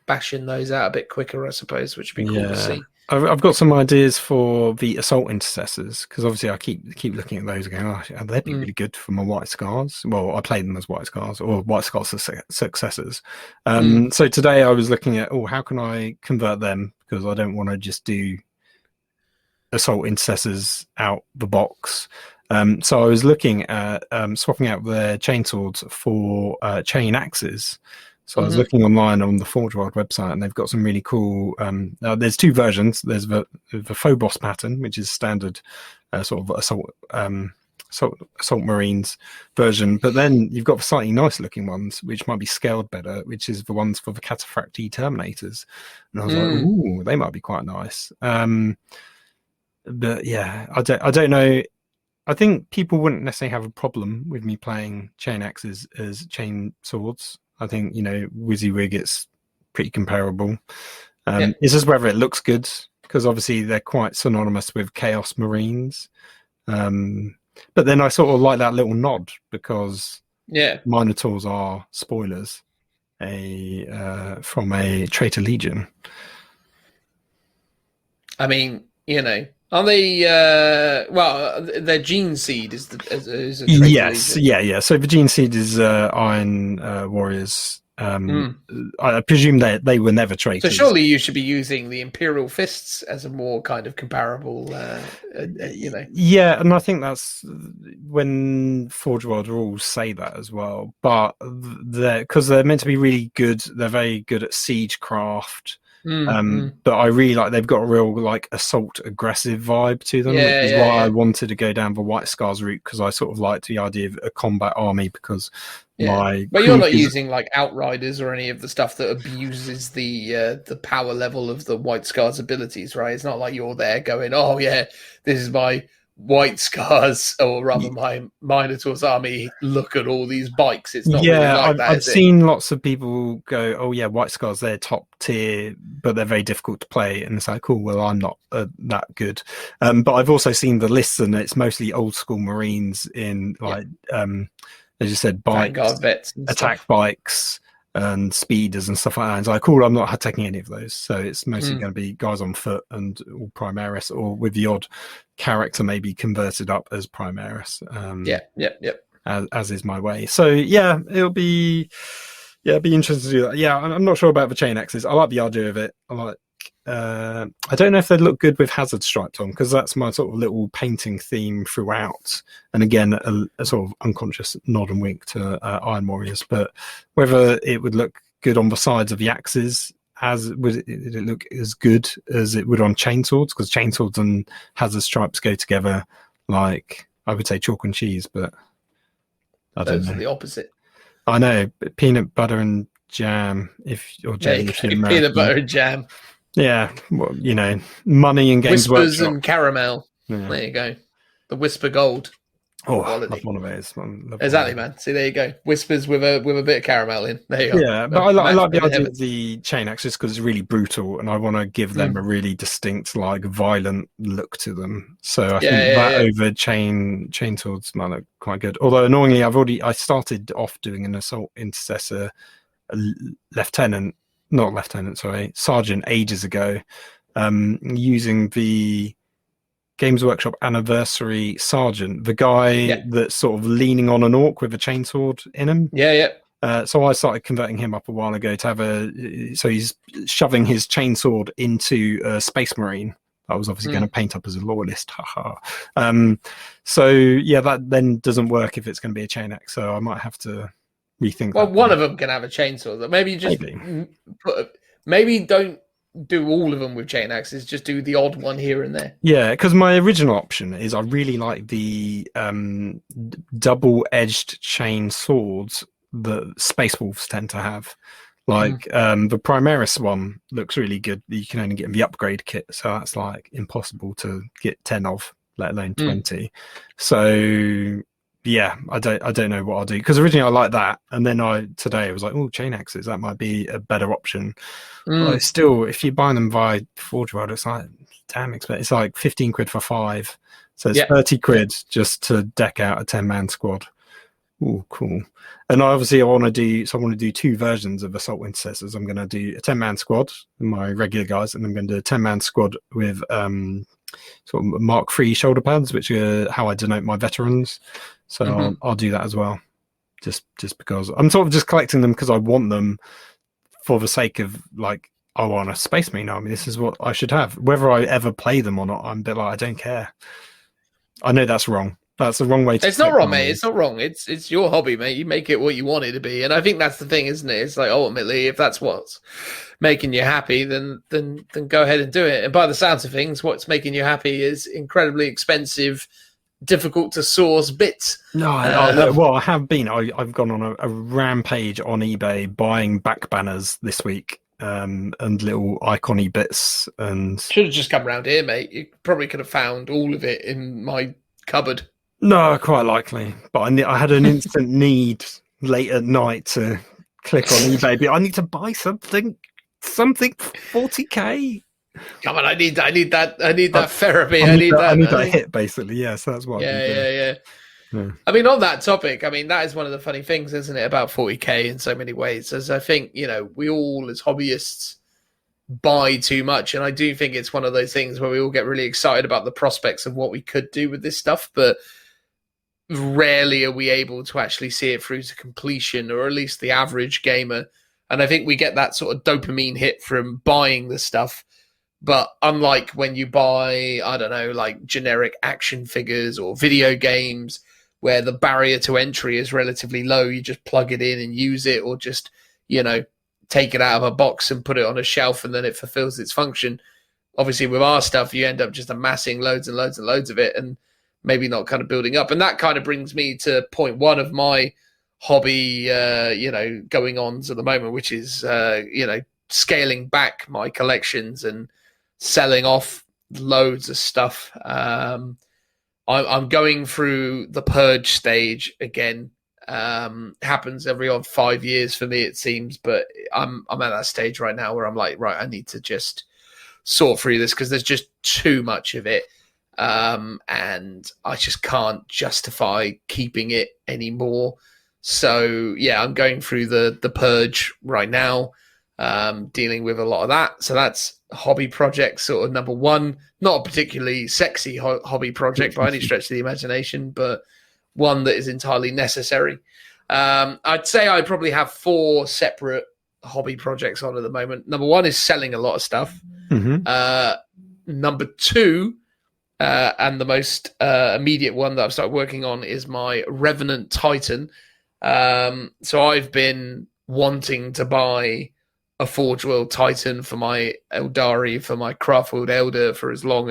bashing those out a bit quicker, I suppose, which would be cool to see. I've got some ideas for the assault intercessors because obviously I keep looking at those and going, they'd be really good for my white scars. Well, I played them as white scars or white scars successors. So today I was looking at how can I convert them, because I don't want to just do assault intercessors out the box. So I was looking at swapping out their chainswords for chain axes. So I was looking online on the Forge World website, and they've got some really cool. There's two versions. There's the Phobos pattern, which is standard sort of assault marines version, but then you've got slightly nice looking ones, which might be scaled better, which is the ones for the Cataphractii Terminators. And I was like, ooh, they might be quite nice. But yeah, I don't know. I think people wouldn't necessarily have a problem with me playing chain axes as chain swords. I think, WYSIWYG, it's pretty comparable. It's just whether it looks good, because obviously they're quite synonymous with Chaos Marines. But then I sort of like that little nod, because Minotaurs are, spoilers, from a Traitor Legion. I mean, are they? Their gene seed is a yes, Legion. Yeah. So the gene seed is Iron Warriors. I presume they were never traitors. So surely you should be using the Imperial Fists as a more kind of comparable, Yeah, and I think that's when Forge World rules say that as well. But because they're meant to be really good, they're very good at siegecraft. But I really like they've got a real assault aggressive vibe to them, which is why I wanted to go down the White Scars route, because I sort of liked the idea of a combat army, because but you're not using Outriders or any of the stuff that abuses the power level of the White Scars abilities, right? It's not like you're there going, this is my White Scars, or rather my Minotaurs army, look at all these bikes. It's not really like that. I've seen lots of people go, White Scars, they're top tier, but they're very difficult to play, and it's like, cool, well, I'm not that good. But I've also seen the list, and it's mostly old school Marines in as you said, bikes, vets attack bikes and speeders and stuff like that. And it's like, cool, I'm not taking any of those. So it's mostly going to be guys on foot and all Primaris, or with the odd character maybe converted up as Primaris. As is my way. So it'll be interesting to do that. Yeah, I'm not sure about the chain axes. I like the idea of it. I don't know if they'd look good with hazard stripes on, because that's my sort of little painting theme throughout. And again, a sort of unconscious nod and wink to Iron Warriors. But whether it would look good on the sides of the axes, would it look as good as it would on chainswords? Because chainswords and hazard stripes go together like, I would say, chalk and cheese, but I don't know. Those are the opposite. I know, but peanut butter and jam, peanut butter and jam. Yeah, well, money in Games Whispers Workshop. and caramel. Yeah. There you go. The Whisper Gold. Oh, that's one of those. Exactly, man. See, there you go. Whispers with a bit of caramel in. There you go. Yeah, but I like the idea of the chain axes, because it's really brutal, and I want to give them a really distinct, violent look to them. So I think that over chain swords might look quite good. Although annoyingly, I started off doing an assault intercessor sergeant ages ago, using the Games Workshop Anniversary Sergeant, the guy that's sort of leaning on an orc with a chainsword in him. So I started converting him up a while ago to have so he's shoving his chainsword into a Space Marine. I was obviously going to paint up as a loyalist. So that then doesn't work if it's going to be a chain axe. So I might have to rethink. Well, one of them can have a chainsaw. Maybe don't do all of them with chain axes. Just do the odd one here and there. Yeah, because my original option is I really like the double-edged chain swords that Space Wolves tend to have. Like the Primaris one looks really good. You can only get the upgrade kit, so that's like impossible to get 10 of, let alone 20. So yeah, I don't know what I'll do, because originally I liked that, and then today I was like, oh, chain axes, that might be a better option. But still, if you buy them via Forge World, it's like damn expensive. It's like 15 quid for 5, so it's 30 quid just to deck out a 10-man squad. Oh, cool. And obviously I want to do 2 versions of Assault Intercessors. I'm going to do a 10-man squad, my regular guys, and I'm going to do a 10-man squad with sort of Mark III shoulder pads, which are how I denote my veterans. So I'll do that as well, just because I'm sort of just collecting them because I want them for the sake of, like, I want a Space Marine army. This is what I should have. Whether I ever play them or not, I'm a bit like, I don't care. I know that's wrong. That's the wrong way to. It's not wrong, mate. It's not wrong. It's your hobby, mate. You make it what you want it to be, and I think that's the thing, isn't it? It's like, ultimately, if that's what's making you happy, then go ahead and do it. And by the sounds of things, what's making you happy is incredibly expensive, difficult to source bits. No, I have been. I've gone on a rampage on eBay buying back banners this week, and little icon-y bits. And should have just come around here, mate. You probably could have found all of it in my cupboard. No, quite likely. But I had an instant need late at night to click on eBay. But I need to buy something 40k. Come on, I need that therapy. I need that hit, basically. Yeah, so that's what. Yeah. I mean, on that topic, I mean, that is one of the funny things, isn't it, about 40k in so many ways? As I think, we all as hobbyists buy too much, and I do think it's one of those things where we all get really excited about the prospects of what we could do with this stuff, but rarely are we able to actually see it through to completion, or at least the average gamer. And I think we get that sort of dopamine hit from buying the stuff. But unlike when you buy, I don't know, like generic action figures or video games where the barrier to entry is relatively low, you just plug it in and use it, or just, take it out of a box and put it on a shelf and then it fulfills its function. Obviously, with our stuff, you end up just amassing loads and loads and loads of it and maybe not kind of building up. And that kind of brings me to point 1 of my hobby, going on at the moment, which is, scaling back my collections and selling off loads of stuff. I'm going through the purge stage again. Happens every 5 years for me, it seems, but I'm at that stage right now where I'm like, right, I need to just sort through this because there's just too much of it. And I just can't justify keeping it anymore. So yeah, I'm going through the purge right now, dealing with a lot of that. So that's hobby project sort of number 1, not a particularly sexy hobby project by any stretch of the imagination, but one that is entirely necessary. I'd say I probably have 4 separate hobby projects on at the moment. Number 1 is selling a lot of stuff. Number 2, and the most immediate one that I've started working on, is my Revenant Titan. So I've been wanting to buy a Forge World Titan for my Aeldari, for my Craftworld Aeldari, for as long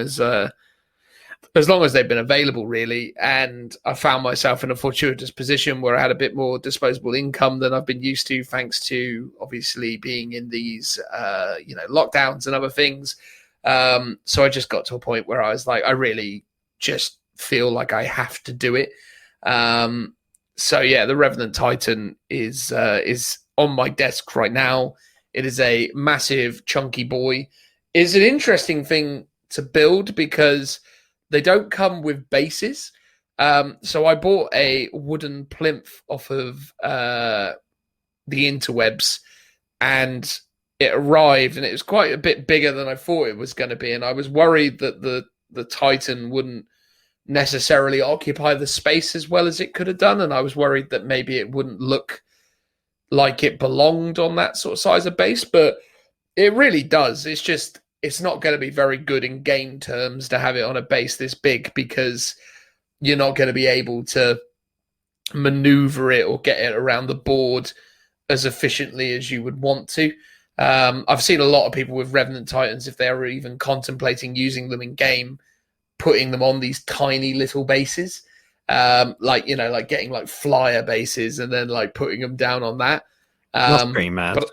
as they've been available, really. And I found myself in a fortuitous position where I had a bit more disposable income than I've been used to, thanks to obviously being in these, lockdowns and other things. So I just got to a point where I was like, I really just feel like I have to do it. So yeah, the Revenant Titan is on my desk right now. It is a massive, chunky boy. It's an interesting thing to build because they don't come with bases. So I bought a wooden plinth off of the interwebs, and it arrived, and it was quite a bit bigger than I thought it was going to be. And I was worried that the Titan wouldn't necessarily occupy the space as well as it could have done. And I was worried that maybe it wouldn't look like it belonged on that sort of size of base, but it really does. It's just, it's not going to be very good in game terms to have it on a base this big, because you're not going to be able to maneuver it or get it around the board as efficiently as you would want to. I've seen a lot of people with Revenant Titans, if they were even contemplating using them in game, putting them on these tiny little bases, like getting like flyer bases and then like putting them down on that. That's pretty mad.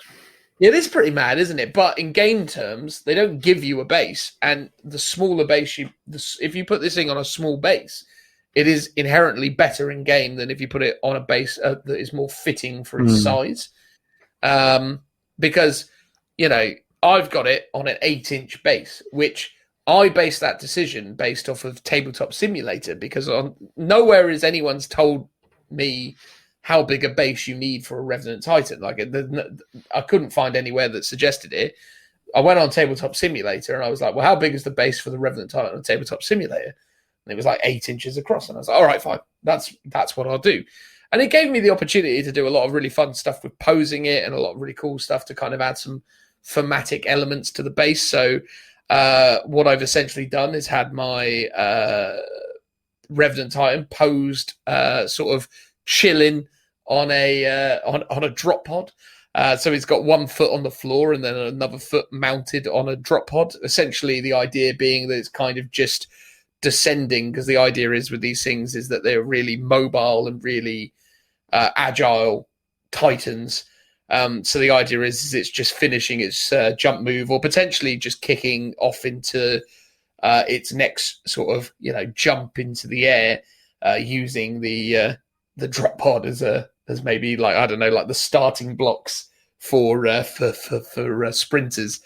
It is pretty mad, isn't it? But in game terms, they don't give you a base, and the smaller base if you put this thing on a small base, it is inherently better in game than if you put it on a base that is more fitting for its size. Because, you know, I've got it on an 8-inch base, which I base that decision based off of Tabletop Simulator, because nowhere is anyone's told me how big a base you need for a Revenant Titan. Like, I couldn't find anywhere that suggested it. I went on Tabletop Simulator and I was like, well, how big is the base for the Revenant Titan on Tabletop Simulator? And it was like 8 inches across. And I was like, all right, fine. That's what I'll do. And it gave me the opportunity to do a lot of really fun stuff with posing it and a lot of really cool stuff to kind of add some thematic elements to the base. So what I've essentially done is had my Revenant Titan posed sort of chilling on a drop pod. So he's got 1 foot on the floor and then another foot mounted on a drop pod. Essentially, the idea being that it's kind of just descending, because the idea is with these things is that they're really mobile and really agile titans. So the idea is it's just finishing its jump move, or potentially just kicking off into its next sort of, you know, jump into the air using the drop pod as maybe, like, I don't know, like the starting blocks for sprinters.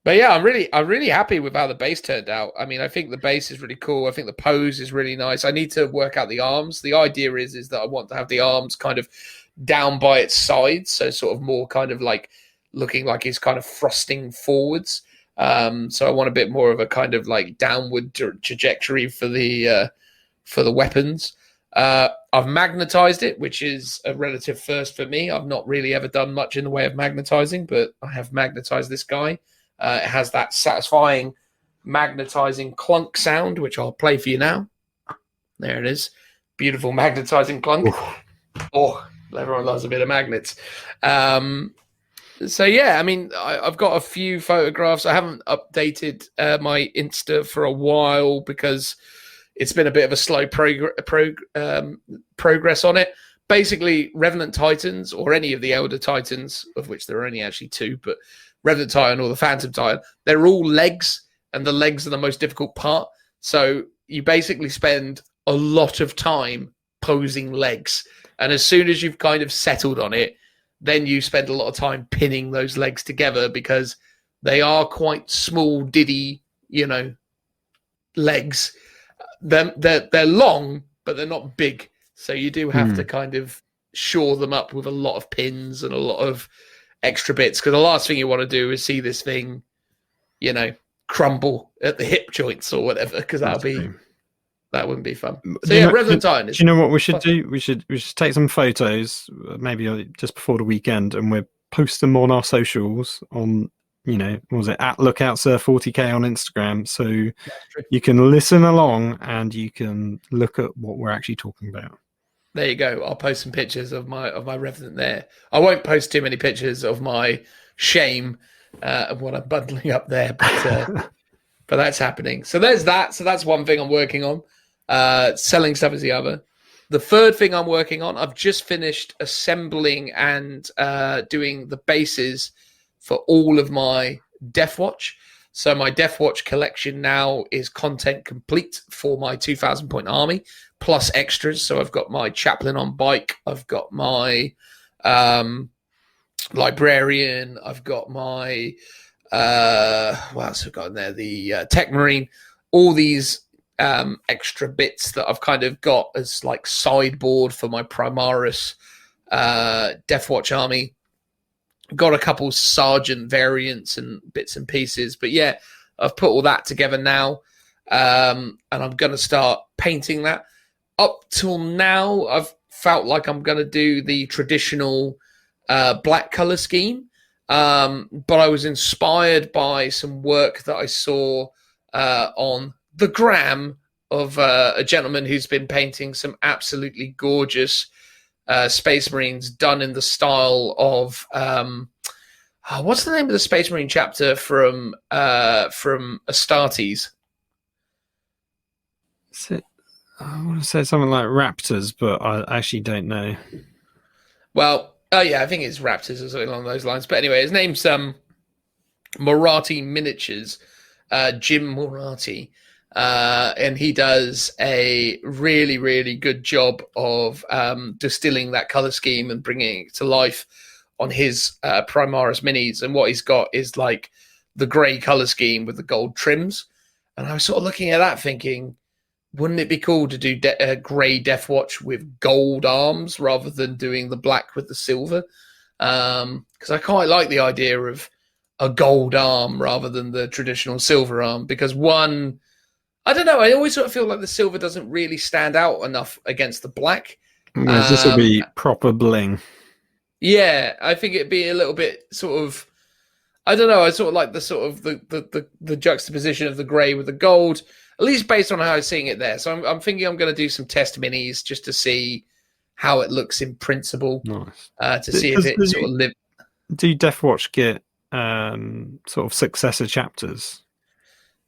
But yeah, I'm really happy with how the base turned out. I mean, I think the base is really cool. I think the pose is really nice. I need to work out the arms. The idea is that I want to have the arms kind of down by its sides, so sort of more kind of like looking like it's kind of thrusting forwards. So I want a bit more of a kind of like downward trajectory for the weapons. I've magnetized it, which is a relative first for me. I've not really ever done much in the way of magnetizing, but I have magnetized this guy. It has that satisfying magnetizing clunk sound, which I'll play for you now. There it is. Beautiful magnetizing clunk. Oh, everyone loves a bit of magnets. So yeah, I mean, I've got a few photographs. I haven't updated my Insta for a while because it's been a bit of a slow progress on it. Basically, Revenant Titans, or any of the Elder Titans, of which there are only actually 2, but Revenant Titan or the Phantom Titan, they're all legs, and the legs are the most difficult part. So you basically spend a lot of time posing legs. And as soon as you've kind of settled on it, then you spend a lot of time pinning those legs together, because they are quite small, diddy, you know, legs. They're long, but they're not big. So you do have to kind of shore them up with a lot of pins and a lot of extra bits, because the last thing you want to do is see this thing, you know, crumble at the hip joints or whatever, because that wouldn't be fun. So yeah, Revenant Titan. Do you know what we should do? We should take some photos, maybe just before the weekend, and we'll post them on our socials on, you know, what was it, at LookoutSir40k on Instagram, so you can listen along and you can look at what we're actually talking about. There you go. I'll post some pictures of my Revenant there. I won't post too many pictures of my shame of what I'm bundling up there, but that's happening. So there's that. So that's one thing I'm working on. Selling stuff is the other. The third thing I'm working on, I've just finished assembling and doing the bases for all of my Death Watch. So my Death Watch collection now is content complete for my 2,000 point army, plus extras. So I've got my chaplain on bike, I've got my librarian, I've got my what else have I got in there? The Tech Marine, all these extra bits that I've kind of got as like sideboard for my Primaris Death Watch army. Got a couple sergeant variants and bits and pieces, but yeah, I've put all that together now, and I'm going to start painting that. Up till now, I've felt like I'm going to do the traditional black color scheme, but I was inspired by some work that I saw on the gram of a gentleman who's been painting some absolutely gorgeous Space Marines done in the style of what's the name of the Space Marine chapter from Astartes? I want to say something like Raptors, but I actually don't know. Well, Oh yeah, I think it's Raptors or something along those lines. But anyway, his name's Marathi Miniatures, Jim Marathi, and he does a really, really good job of distilling that color scheme and bringing it to life on his Primaris minis. And what he's got is like the grey color scheme with the gold trims. And I was sort of looking at that thinking, wouldn't it be cool to do a grey Death Watch with gold arms rather than doing the black with the silver? Because I quite like the idea of a gold arm rather than the traditional silver arm. Because one, I don't know, I always sort of feel like the silver doesn't really stand out enough against the black. This will be proper bling. Yeah, I think it'd be a little bit sort of, I don't know, I sort of like the sort of the juxtaposition of the grey with the gold, at least based on how I'm seeing it there. So I'm thinking I'm going to do some test minis just to see how it looks in principle. Nice. To see if it sort of lives. Do Death Watch get sort of successor chapters?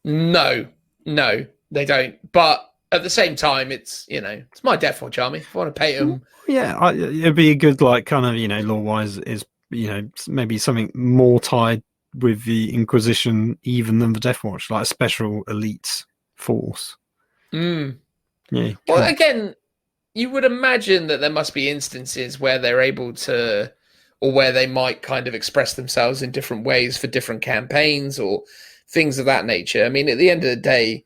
No, they don't. But at the same time, it's, you know, it's my Death Watch army. If I want to pay them. Yeah, it'd be a good, like, kind of, you know, lore-wise is, you know, maybe something more tied with the Inquisition even than the Death Watch, like a special elite force. Yeah. Well, again, you would imagine that there must be instances where they're able to, or where they might kind of express themselves in different ways for different campaigns or things of that nature. I mean, at the end of the day,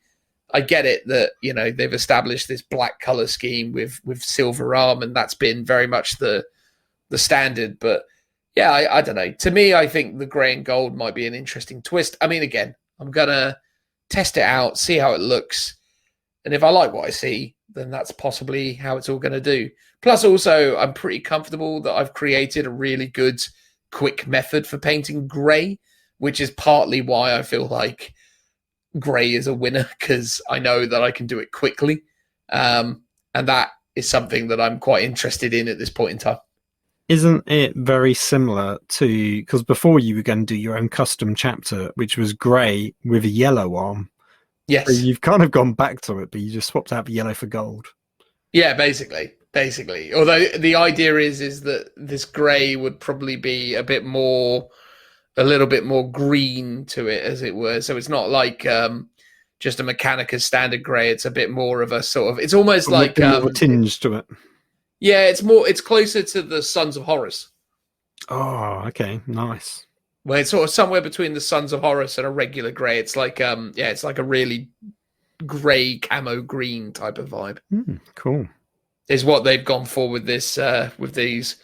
I get it that, you know, they've established this black color scheme with silver arm, and that's been very much the standard. But yeah, I don't know. To me, I think the grey and gold might be an interesting twist. I mean, again, I'm gonna test it out, see how it looks, and if I like what I see, then that's possibly how it's all going to do. Plus, also, I'm pretty comfortable that I've created a really good, quick method for painting grey, which is partly why I feel like grey is a winner, because I know that I can do it quickly. And that is something that I'm quite interested in at this point in time. Isn't it very similar to, because before you were going to do your own custom chapter, which was grey with a yellow arm? Yes. So you've kind of gone back to it, but you just swapped out the yellow for gold. Yeah, basically. Although the idea is that this grey would probably be a little bit more green to it, as it were. So it's not like just a Mechanicus standard grey. It's a bit more of a sort of, it's almost like a tinge to it. Yeah, it's closer to the Sons of Horus. Oh, okay, nice. Well, it's sort of somewhere between the Sons of Horus and a regular grey. It's like it's like a really grey camo green type of vibe. Cool. Is what they've gone for with this with these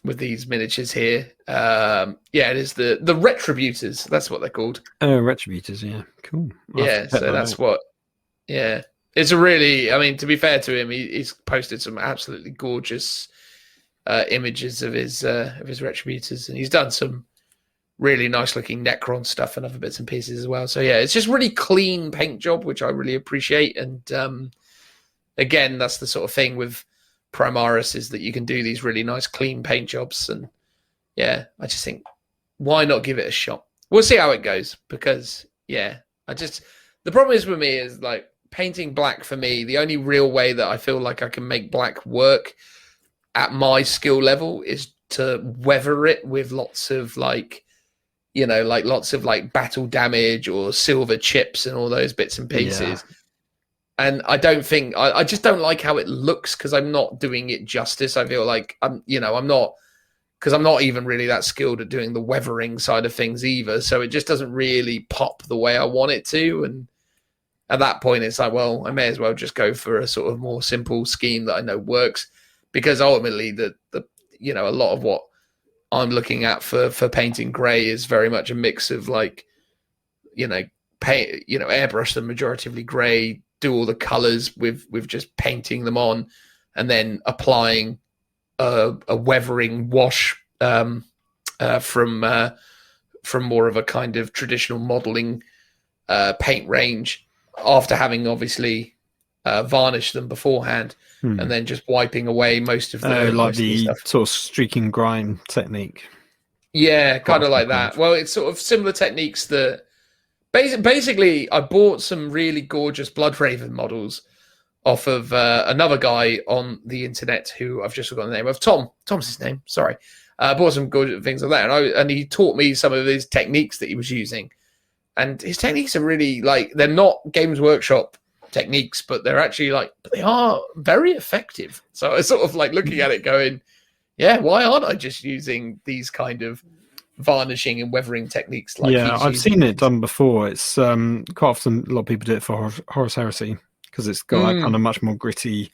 miniatures here. It is the Retributors. That's what they're called. Oh, Retributors. Yeah, cool. So that's what. Yeah, it's a really. I mean, to be fair to him, he's posted some absolutely gorgeous images of his Retributors, and he's done some really nice looking Necron stuff and other bits and pieces as well. So yeah, it's just really clean paint job, which I really appreciate. And again, that's the sort of thing with Primaris, is that you can do these really nice clean paint jobs. And yeah, I just think, why not give it a shot? We'll see how it goes, because yeah, the problem is with me is like painting black for me, the only real way that I feel like I can make black work at my skill level is to weather it with lots of like battle damage or silver chips and all those bits and pieces. Yeah. And I don't think I just don't like how it looks, because I'm not doing it justice. I feel like I'm not even really that skilled at doing the weathering side of things either. So it just doesn't really pop the way I want it to. And at that point, it's like, well, I may as well just go for a sort of more simple scheme that I know works, because ultimately a lot of what I'm looking at for painting grey is very much a mix of like, airbrush the majoritively grey, do all the colors with just painting them on, and then applying a weathering wash from more of a kind of traditional modeling paint range, after having obviously varnished them beforehand, and then just wiping away most of the stuff. Sort of streaking grime technique. Yeah, kind of like that. Well, it's sort of similar techniques that basically I bought some really gorgeous Blood Raven models off of another guy on the internet who I've just forgotten the name of. Tom's his name. Sorry. Bought some good things like that, and he taught me some of his techniques that he was using. And his techniques are really they're not Games Workshop techniques, but they're actually but they are very effective. So I sort of looking at it going, yeah, why aren't I just using these kind of varnishing and weathering techniques? I've seen it done before. It's quite often a lot of people do it for Horus Heresy because it's got that kind of much more gritty,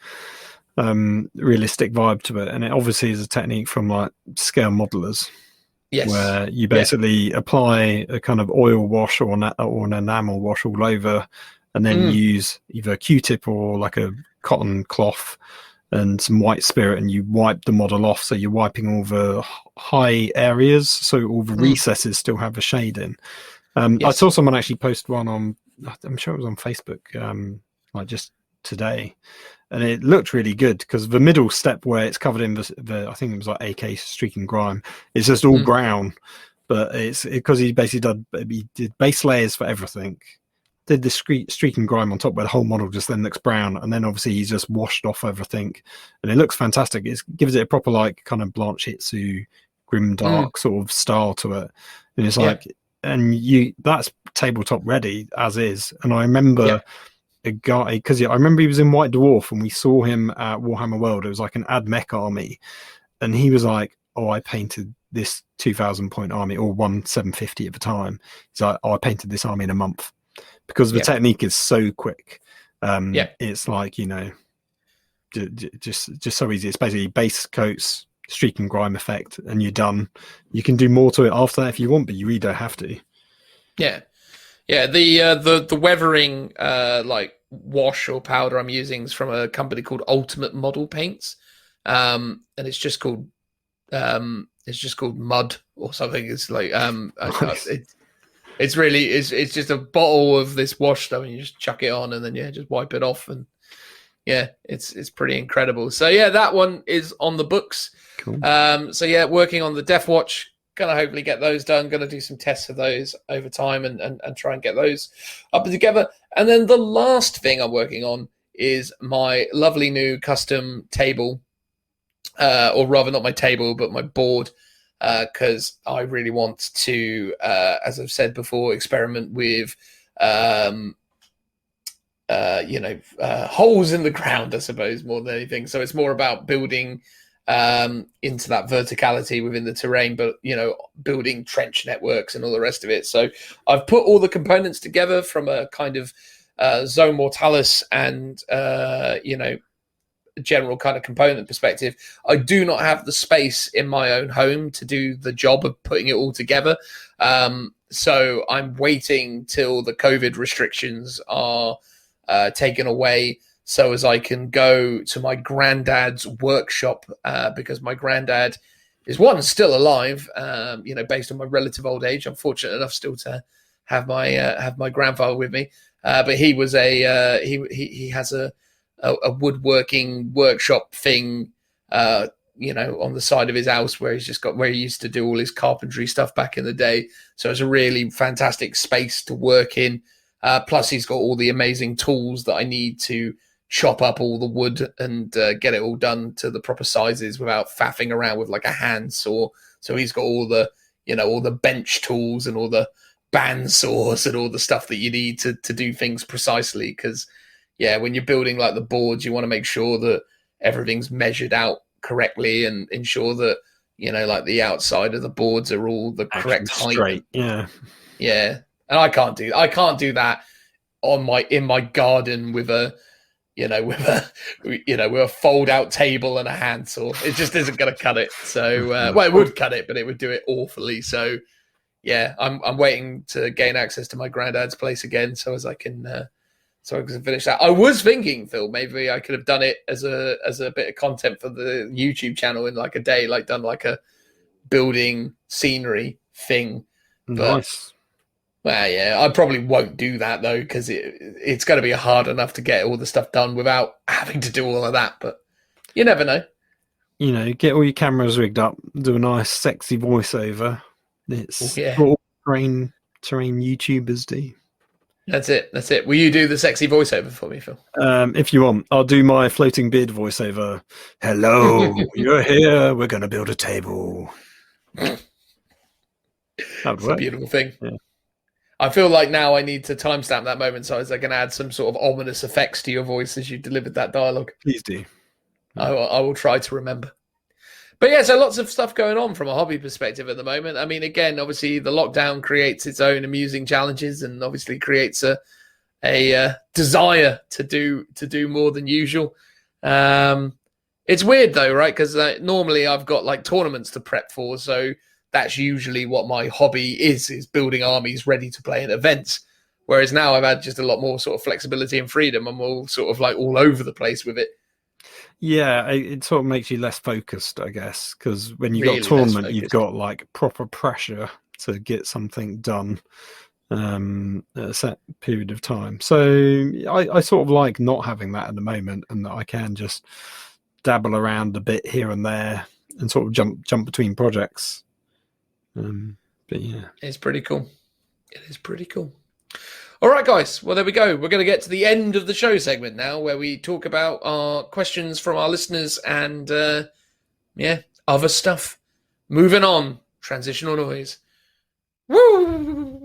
realistic vibe to it. And it obviously is a technique from scale modelers. Yes. Where you basically apply a kind of oil wash or an enamel wash all over, and then use either a Q-tip or a cotton cloth and some white spirit, and you wipe the model off. So you're wiping all the high areas, so all the recesses still have a shade in. I saw someone actually post one on, I'm sure it was on Facebook, just today. And it looked really good because the middle step where it's covered in the I think it was AK streak and grime, it's just all brown. But it's because he basically did base layers for everything, did the streak and grime on top where the whole model just then looks brown, and then obviously he's just washed off everything, and it looks fantastic. It gives it a proper kind of Blanche Hitsu grim dark sort of style to it, and it's and that's tabletop ready as is. And I remember. A guy, because I remember he was in White Dwarf and we saw him at Warhammer World. It was like an AdMech army, and he was like, "Oh, I painted this 2,000 point army, or 1,750 at the time." He's like, "Oh, I painted this army in a month," because the technique is so quick. It's just so easy. It's basically base coats, streak and grime effect, and you're done. You can do more to it after that if you want, but you really don't have to. Yeah. Yeah, the weathering wash or powder I'm using is from a company called Ultimate Model Paints, and it's just called Mud or something. It's it's just a bottle of this wash stuff, and you just chuck it on, and then just wipe it off, and it's pretty incredible. So that one is on the books. Cool. Working on the Death Watch. Gonna hopefully get those done. Gonna do some tests of those over time and try and get those up together. And then the last thing I'm working on is my lovely new custom table, or rather not my table, but my board, because I really want to, as I've said before, experiment with, holes in the ground, I suppose, more than anything. So it's more about building into that verticality within the terrain, but building trench networks and all the rest of it. So I've put all the components together from a kind of zone mortalis and general kind of component perspective. I do not have the space in my own home to do the job of putting it all together, so I'm waiting till the COVID restrictions are taken away, so as I can go to my granddad's workshop, because my granddad is still alive, based on my relative old age. I'm fortunate enough still to have my grandfather with me, but he was he has a woodworking workshop thing, on the side of his house where where he used to do all his carpentry stuff back in the day. So it's a really fantastic space to work in. Plus he's got all the amazing tools that I need to chop up all the wood and get it all done to the proper sizes without faffing around with a handsaw. So he's got all the, all the bench tools and all the band saws and all the stuff that you need to do things precisely. Because, when you're building the boards, you want to make sure that everything's measured out correctly and ensure that, the outside of the boards are all the correct height. Straight. Yeah. Yeah. And I can't do that in my garden with a fold out table and a handsaw. It just isn't going to cut it. So, it would cut it, but it would do it awfully. So, I'm waiting to gain access to my granddad's place again, so I can finish that. I was thinking, Phil, maybe I could have done it as a bit of content for the YouTube channel in a day, done a building scenery thing. Nice. Well, I probably won't do that though, because it's going to be hard enough to get all the stuff done without having to do all of that. But you never know. Get all your cameras rigged up, do a nice, sexy voiceover. It's what all terrain YouTubers do. That's it. That's it. Will you do the sexy voiceover for me, Phil? If you want, I'll do my floating beard voiceover. Hello, you're here. We're going to build a table. It's That a work. beautiful thing. Yeah. I feel like now I need to timestamp that moment so I can add some sort of ominous effects to your voice as you delivered that dialogue. Please do. I will try to remember. But yeah, so lots of stuff going on from a hobby perspective at the moment. I mean, again, obviously the lockdown creates its own amusing challenges and obviously creates a desire to do more than usual. It's weird though, right? Because normally I've got like tournaments to prep for, so that's usually what my hobby is building armies ready to play in events. Whereas now I've had just a lot more sort of flexibility and freedom. I'm all sort of like all over the place with it. Yeah, it sort of makes you less focused, I guess, because when you've Really got a less tournament, you've focused. got like proper pressure to get something done at a set period of time. So I sort of like not having that at the moment, and that I can just dabble around a bit here and there and sort of jump between projects. But yeah, It's pretty cool. It is pretty cool. All right, guys. Well, there we go. We're going to get to the end of the show segment now, where we talk about our questions from our listeners and, other stuff. Moving on. Transitional noise. Woo!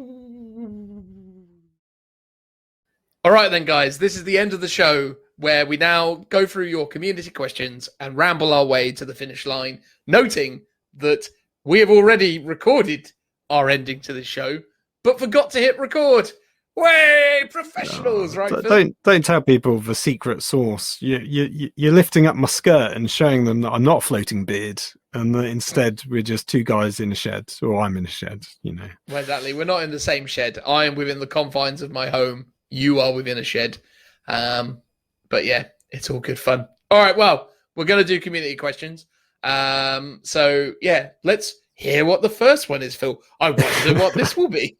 All right, then, guys. This is the end of the show, where we now go through your community questions and ramble our way to the finish line, noting that we have already recorded our ending to the show, but forgot to hit record. Way professionals, right? Phil? Don't tell people the secret sauce. You're lifting up my skirt and showing them that I'm not a floating beard, and that instead we're just two guys in a shed, or I'm in a shed. You know. Well, exactly. We're not in the same shed. I am within the confines of my home. You are within a shed. But yeah, it's all good fun. All right. Well, we're gonna do community questions. So yeah, let's hear what the first one is, Phil. I wonder what this will be.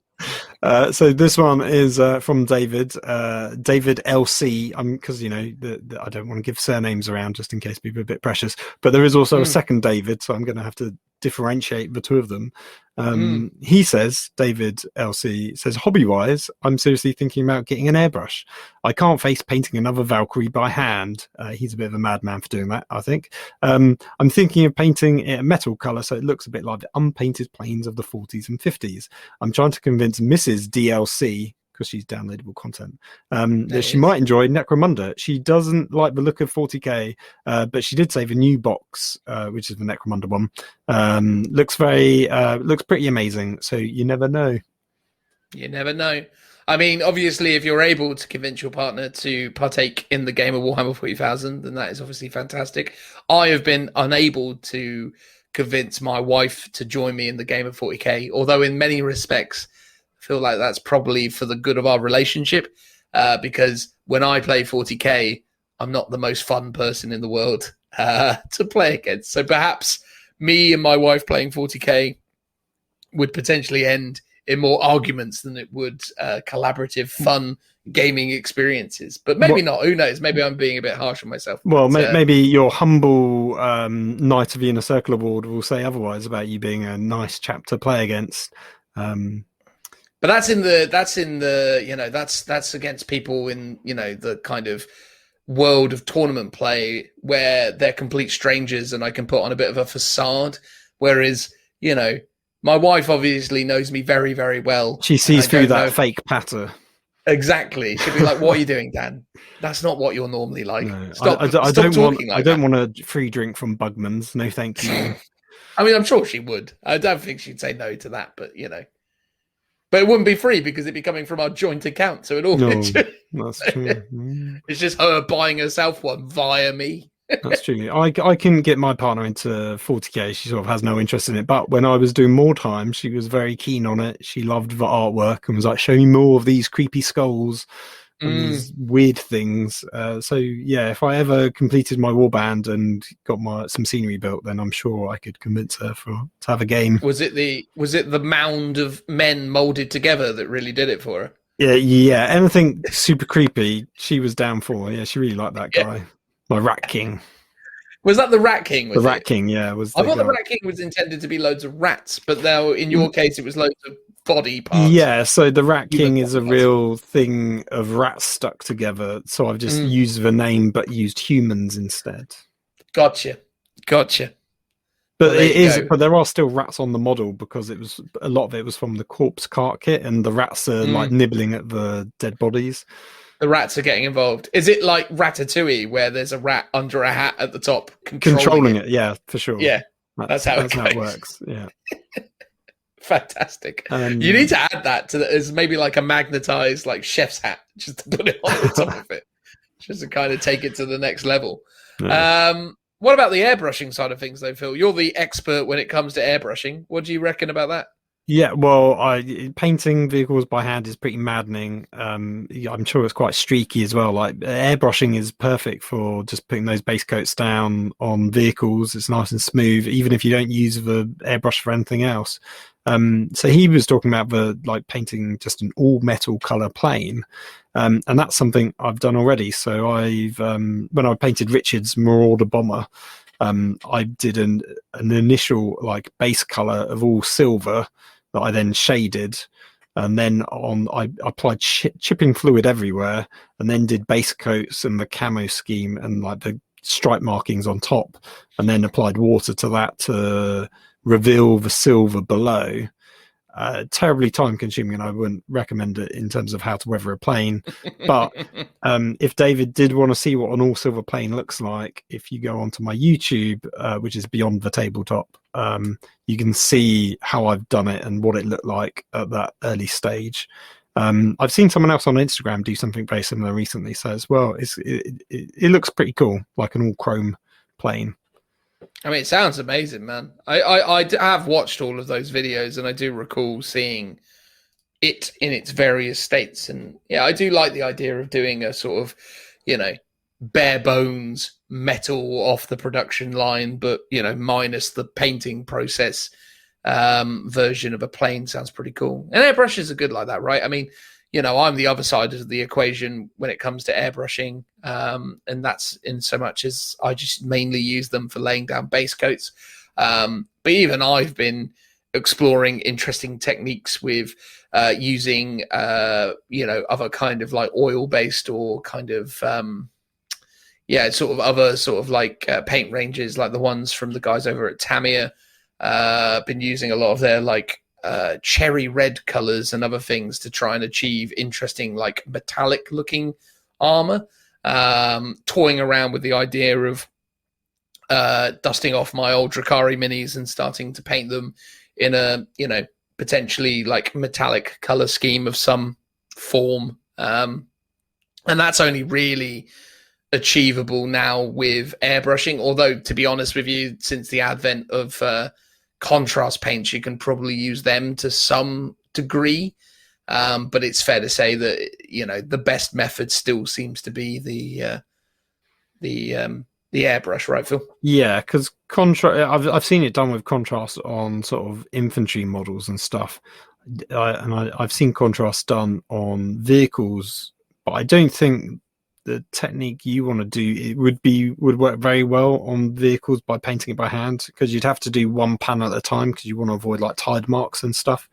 So this one is from David. David LC. Because I don't want to give surnames around just in case people are a bit precious. But there is also a second David, so I'm going to have to differentiate the two of them. He says, David LC says, hobby-wise, I'm seriously thinking about getting an airbrush. I can't face painting another Valkyrie by hand. He's a bit of a madman for doing that, I think. I'm thinking of painting it a metal colour so it looks a bit like the unpainted planes of the 40s and 50s. I'm trying to convince Mrs. DLC, because she's downloadable content, that she might enjoy Necromunda. She doesn't like the look of 40k, but she did say the new box, which is the Necromunda one, looks pretty amazing. So you never know. You never know. I mean, obviously, if you're able to convince your partner to partake in the game of Warhammer 40,000, then that is obviously fantastic. I have been unable to convince my wife to join me in the game of 40k, although in many respects, I feel like that's probably for the good of our relationship, because when I play 40k, I'm not the most fun person in the world to play against. So perhaps me and my wife playing 40k would potentially end in more arguments than it would collaborative, fun gaming experiences. But maybe not. Who knows? Maybe I'm being a bit harsh on myself. Well, maybe your humble Knight of the Inner Circle award will say otherwise about you being a nice chap to play against. But that's against people in, the kind of world of tournament play where they're complete strangers and I can put on a bit of a facade. Whereas, my wife obviously knows me very, very well. She sees through that fake patter. Exactly. She'll be like, what are you doing, Dan? That's not what you're normally like. No, Stop, I don't want a free drink from Bugman's. No, thank you. I mean, I'm sure she would. I don't think she'd say no to that, but But it wouldn't be free because it'd be coming from our joint account. So that's true. It's just her buying herself one via me. That's true. I can get my partner into 40k. She sort of has no interest in it. But when I was doing more time, she was very keen on it. She loved the artwork and was like, show me more of these creepy skulls and these weird things. So yeah, if I ever completed my warband and got some scenery built, then I'm sure I could convince her to have a game. Was it the mound of men molded together that really did it for her? Yeah. Anything super creepy, she was down for. Yeah, she really liked that guy. My Rat King. Was that the Rat King? Rat King, yeah. I thought the Rat King was intended to be loads of rats, but now in your case, it was loads of body parts. Yeah, so the Rat Human King is a body parts. real thing of rats stuck together. So I've just used the name but used humans instead. Gotcha. But Well, but there are still rats on the model because a lot of it was from the corpse cart kit, and the rats are like nibbling at the dead bodies. The rats are getting involved. Is it like Ratatouille, where there's a rat under a hat at the top controlling it? Yeah, for sure. Yeah, that's how it works. Yeah. Fantastic. You need to add that to as maybe like a magnetized like chef's hat, just to put it on the top of it, just to kind of take it to the next level. Yeah. What about the airbrushing side of things, though, Phil? You're the expert when it comes to airbrushing. What do you reckon about that? Yeah, well, painting vehicles by hand is pretty maddening. I'm sure it's quite streaky as well. Like airbrushing is perfect for just putting those base coats down on vehicles. It's nice and smooth, even if you don't use the airbrush for anything else. So he was talking about painting just an all metal color plane, and that's something I've done already. So I've when I painted Richard's Marauder bomber, I did an initial like base color of all silver that I then shaded, and then I applied chipping fluid everywhere, and then did base coats and the camo scheme and like the stripe markings on top, and then applied water to that to reveal the silver below. Terribly time consuming, and I wouldn't recommend it in terms of how to weather a plane. But if David did want to see what an all silver plane looks like, if you go onto my YouTube, which is Beyond the Tabletop, you can see how I've done it and what it looked like at that early stage. I've seen someone else on Instagram do something very similar recently, so as well, it looks pretty cool, like an all chrome plane. I mean, it sounds amazing, man. I have watched all of those videos, and I do recall seeing it in its various states. And yeah, I do like the idea of doing a sort of, bare bones metal off the production line, but, minus the painting process version of a plane. Sounds pretty cool. And airbrushes are good like that, right? I mean, I'm the other side of the equation when it comes to airbrushing. And that's in so much as I just mainly use them for laying down base coats. But even I've been exploring interesting techniques with using, other kind of like oil-based or kind of, sort of other sort of like paint ranges, like the ones from the guys over at Tamiya. Been using a lot of their like cherry red colors and other things to try and achieve interesting like metallic looking armor. Toying around with the idea of dusting off my old Drakari minis and starting to paint them in a potentially like metallic color scheme of some form, and that's only really achievable now with airbrushing, although to be honest with you, since the advent of contrast paints, you can probably use them to some degree, but it's fair to say that the best method still seems to be the airbrush, right, Phil? Yeah, because I've seen it done with contrast on sort of infantry models and stuff, and I've seen contrast done on vehicles, but I don't think the technique you want to do would work very well on vehicles by painting it by hand, because you'd have to do one panel at a time because you want to avoid like tide marks and stuff.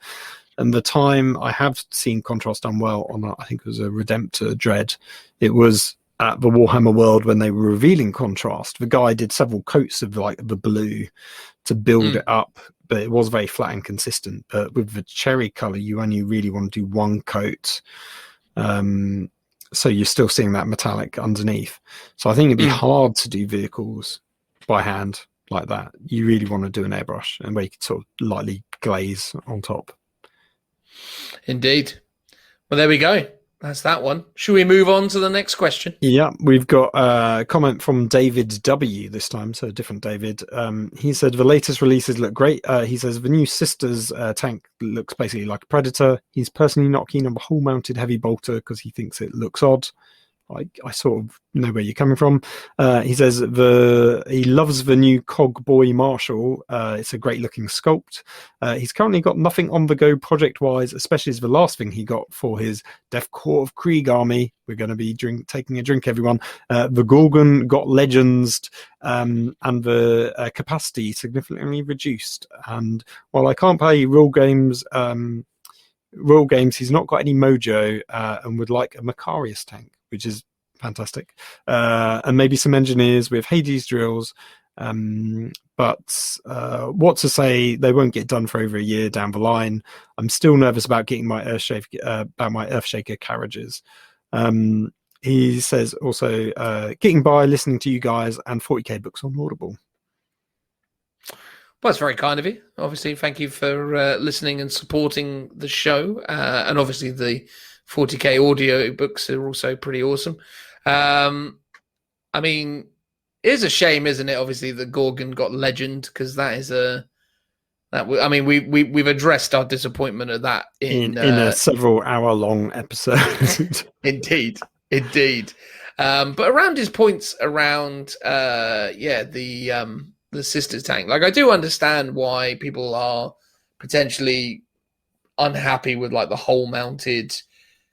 And the time I have seen contrast done well on, I think it was a Redemptor Dread, it was at the Warhammer World when they were revealing contrast. The guy did several coats of like the blue to build it up, but it was very flat and consistent. But with the cherry color, you only really want to do one coat. So you're still seeing that metallic underneath. So I think it'd be hard to do vehicles by hand like that. You really want to do an airbrush and where you can sort of lightly glaze on top. Indeed. Well, there we go. That's that one. Should we move on to the next question? Yeah, we've got a comment from David W. this time, so a different David. He said the latest releases look great. He says the new Sisters tank looks basically like a Predator. He's personally not keen on the hull-mounted heavy bolter because he thinks it looks odd. I sort of know where you're coming from. He says he loves the new Cog Boy Marshall. It's a great looking sculpt. He's currently got nothing on the go project wise, especially as the last thing he got for his Death Korps of Krieg army. We're going to be taking a drink, everyone. The Gorgon got legends and the capacity significantly reduced. And while I can't play real games, Royal Games, he's not got any mojo and would like a Macarius tank, which is fantastic. And maybe some engineers with Hades drills. But what to say, they won't get done for over a year down the line. I'm still nervous about getting my Earthshaker carriages. He says also getting by listening to you guys and 40k books on Audible. Well, that's very kind of you. Obviously, thank you for listening and supporting the show. And obviously, the 40k audio books are also pretty awesome. I mean, it is a shame, isn't it? Obviously, that Gorgon got Legend, because that is I mean, we've addressed our disappointment at that in a several hour long episode. Indeed. But around his points around the Sisters tank, like, I do understand why people are potentially unhappy with like the whole mounted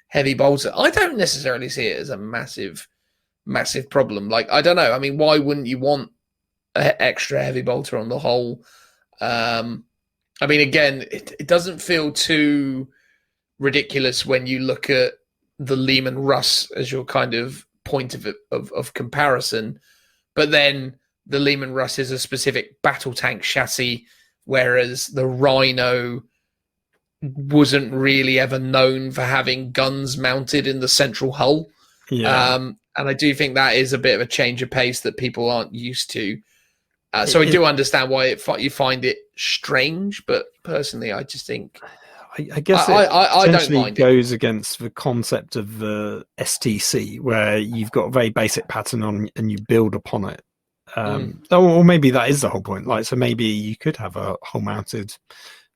heavy bolter. I don't necessarily see it as a massive problem. Like, I don't know. I mean, why wouldn't you want an extra heavy bolter on the whole? I mean, again, it doesn't feel too ridiculous when you look at the Lehman Russ as your kind of point of comparison, but then the Lehman Russ is a specific battle tank chassis, whereas the Rhino wasn't really ever known for having guns mounted in the central hull. Yeah. And I do think that is a bit of a change of pace that people aren't used to. So I do understand why you find it strange, but personally, I just think I guess I don't mind. Goes against the concept of the STC, where you've got a very basic pattern on and you build upon it. Or maybe that is the whole point. Like, so maybe you could have a hull mounted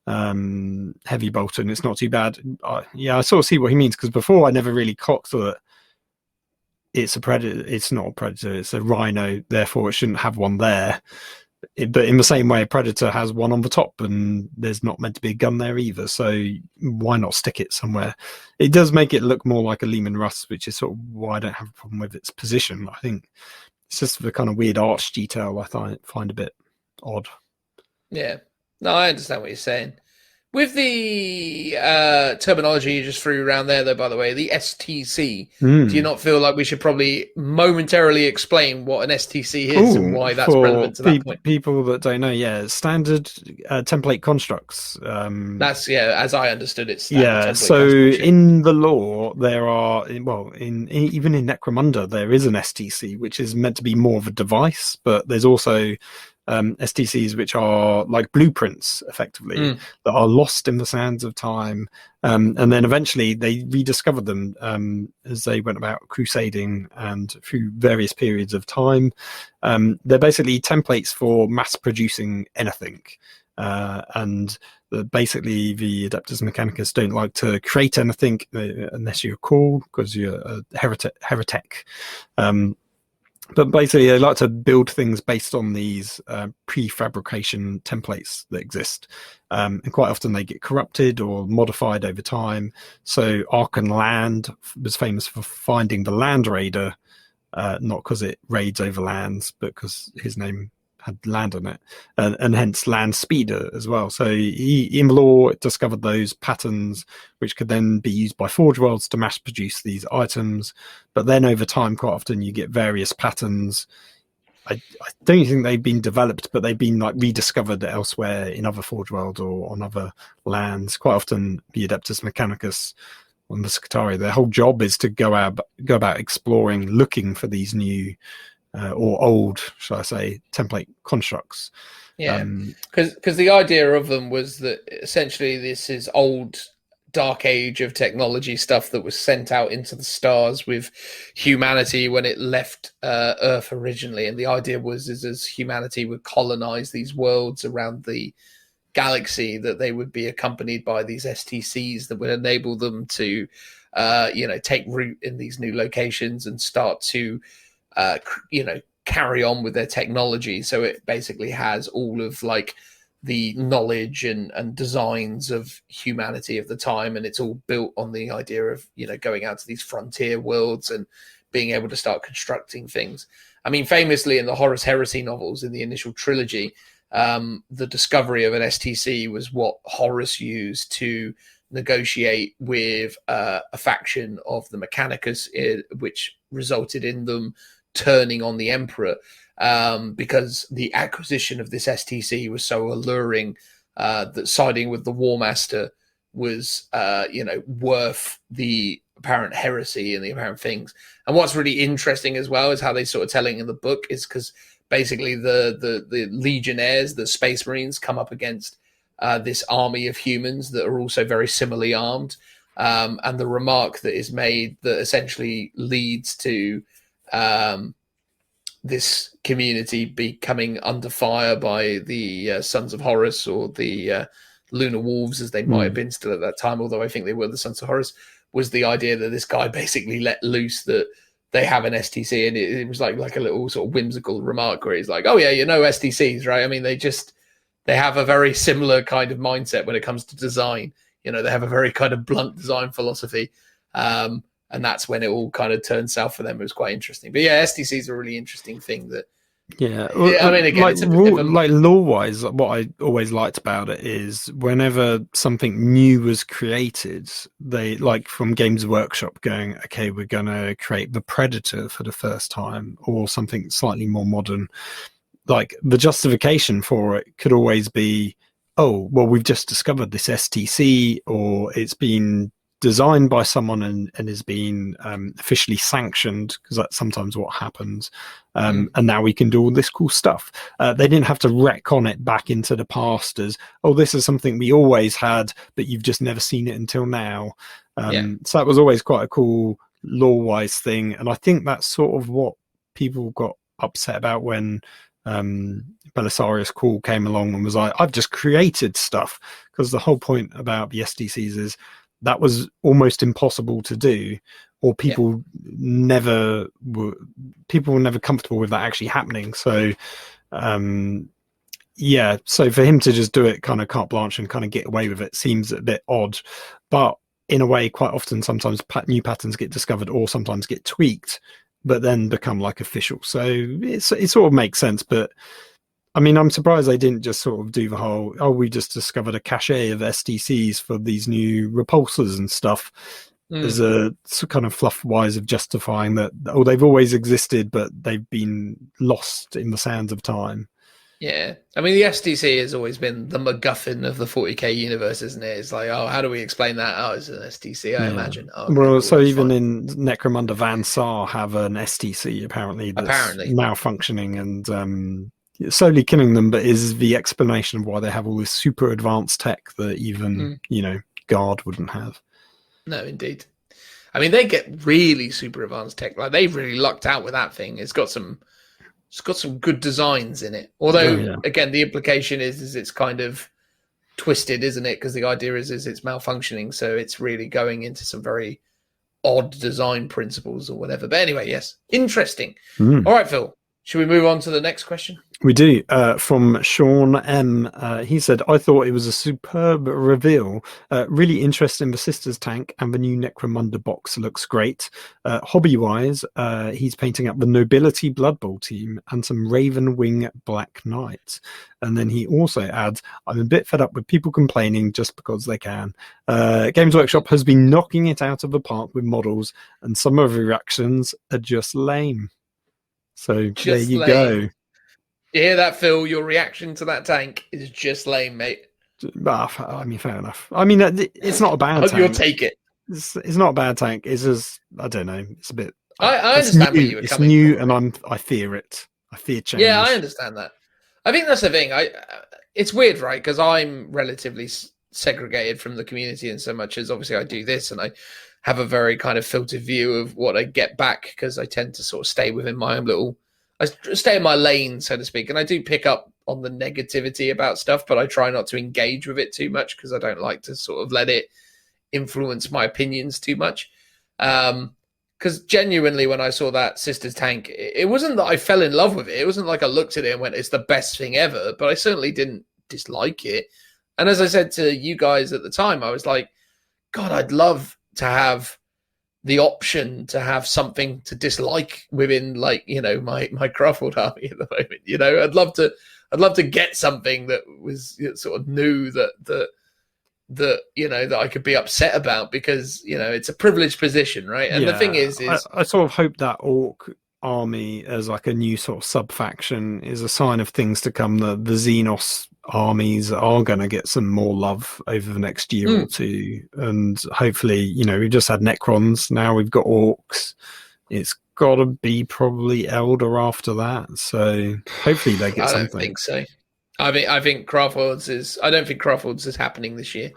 heavy bolter and it's not too bad. I sort of see what he means, because before I never really clocked that it's a predator. It's not a predator, it's a Rhino, therefore it shouldn't have one there. But in the same way, a predator has one on the top and there's not meant to be a gun there either, so why not stick it somewhere? It does make it look more like a Lehman Russ, which is sort of why I don't have a problem with its position. I think it's just the kind of weird arch detail I find a bit odd. Yeah, no, I understand what you're saying. With the terminology you just threw around there, though, by the way, the STC, do you not feel like we should probably momentarily explain what an STC is and why that's relevant to that point? People that don't know, standard template constructs. That's, as I understood it. So in the lore, there are, even in Necromunda, there is an STC, which is meant to be more of a device, but there's also STCs which are like blueprints, effectively, that are lost in the sands of time, and then eventually they rediscovered them as they went about crusading and through various periods of time. They're basically templates for mass producing anything, and basically the Adeptus Mechanicus don't like to create anything unless you're called, because you're a heretic. But basically, they like to build things based on these prefabrication templates that exist. And quite often they get corrupted or modified over time. So Arkan Land was famous for finding the Land Raider, not because it raids over lands, but because his name had land on it, and hence Land Speeder as well. So he, in law, discovered those patterns, which could then be used by Forge Worlds to mass produce these items. But then over time, quite often you get various patterns. I don't think they've been developed, but they've been like rediscovered elsewhere in other Forge Worlds or on other lands. Quite often, the Adeptus Mechanicus on the Scutari, their whole job is to go about exploring, looking for these new or old, shall I say, template constructs. Yeah, because the idea of them was that essentially this is old dark age of technology stuff that was sent out into the stars with humanity when it left Earth originally. And the idea was as humanity would colonize these worlds around the galaxy, that they would be accompanied by these STCs that would enable them to, take root in these new locations and start to carry on with their technology. So it basically has all of like the knowledge and designs of humanity of the time, and it's all built on the idea of going out to these frontier worlds and being able to start constructing things. I mean, famously in the Horus Heresy novels in the initial trilogy, the discovery of an STC was what Horus used to negotiate with a faction of the Mechanicus, which resulted in them turning on the Emperor, because the acquisition of this STC was so alluring that siding with the War Master was, worth the apparent heresy and the apparent things. And what's really interesting as well is how they sort of telling in the book is because basically the Legionnaires, the Space Marines, come up against this army of humans that are also very similarly armed. And the remark that is made that essentially leads to this community becoming under fire by the Sons of Horus, or the Lunar Wolves, as they might have been still at that time, although I think they were the Sons of Horus, was the idea that this guy basically let loose that they have an STC, and it was like a little sort of whimsical remark where he's like, oh yeah, STCs, right? I mean, they have a very similar kind of mindset when it comes to design. They have a very kind of blunt design philosophy. And that's when it all kind of turned south for them. It was quite interesting. But yeah, STC is a really interesting thing that. Yeah, well, I mean, again, it's like lore-wise, what I always liked about it is whenever something new was created, they, like from Games Workshop, going, okay, we're going to create the Predator for the first time, or something slightly more modern. Like the justification for it could always be, oh, well, we've just discovered this STC, or it's been designed by someone and has been officially sanctioned, because that's sometimes what happens. And now we can do all this cool stuff. They didn't have to retcon it back into the past as, oh, this is something we always had, but you've just never seen it until now. So that was always quite a cool lore-wise thing. And I think that's sort of what people got upset about when Belisarius Cawl came along and was like, I've just created stuff. Because the whole point about the SDCs is that was almost impossible to do, or people were never comfortable with that actually happening. So so for him to just do it kind of carte blanche and kind of get away with it seems a bit odd. But in a way, quite often, sometimes new patterns get discovered or sometimes get tweaked, but then become like official. So it sort of makes sense. But I mean, I'm surprised they didn't just sort of do the whole, oh, we just discovered a cache of STCs for these new repulsors and stuff as a kind of fluff wise of justifying that, oh, they've always existed, but they've been lost in the sands of time. Yeah. I mean, the STC has always been the MacGuffin of the 40k universe, isn't it? It's like, oh, how do we explain that? Oh, it's an STC, I imagine. Oh, okay, well, cool, so even fine. in Necromunda Van Sar have an STC apparently malfunctioning and slowly killing them, but is the explanation of why they have all this super advanced tech that even Guard wouldn't have. No, indeed. I mean, they get really super advanced tech. Like, they've really lucked out with that thing. It's got some good designs in it. Although, again, the implication is it's kind of twisted, isn't it? Because the idea is it's malfunctioning, so it's really going into some very odd design principles or whatever. But anyway, yes, interesting. All right, Phil. Should we move on to the next question? We do. From Sean M. He said, I thought it was a superb reveal. Really interested in the Sisters tank, and the new Necromunda box looks great. Hobby-wise, he's painting up the Nobility Blood Bowl team and some Raven Wing Black Knights. And then he also adds, I'm a bit fed up with people complaining just because they can. Games Workshop has been knocking it out of the park with models, and some of the reactions are just lame. So just there you go. You hear that, Phil? Your reaction to that tank is just lame, mate. I mean, fair enough. I mean, it's not a bad tank. You'll take it. It's not a bad tank. It's just, I don't know. It's a bit. I understand where you were coming new, from. And I fear it. I fear change. Yeah, I understand that. I think that's the thing. It's weird, right? Because I'm relatively segregated from the community in so much as obviously I do this and I have a very kind of filtered view of what I get back, because I tend to sort of stay within my own I stay in my lane, so to speak. And I do pick up on the negativity about stuff, but I try not to engage with it too much because I don't like to sort of let it influence my opinions too much. Because genuinely, when I saw that Sisters tank, it wasn't that I fell in love with it. It wasn't like I looked at it and went, it's the best thing ever, but I certainly didn't dislike it. And as I said to you guys at the time, I was like, God, I'd love to have the option to have something to dislike within, like, my Craftworld army at the moment. I'd love to get something that was sort of new that that that I could be upset about, because it's a privileged position, right? And the thing is I sort of hope that orc army as like a new sort of sub faction is a sign of things to come. The Xenos armies are going to get some more love over the next year or two, and hopefully we've just had Necrons, now we've got orcs. It's got to be probably Eldar after that, so hopefully they get something. I don't think so. I think Craftworlds is. I don't think Craftworlds is happening this year.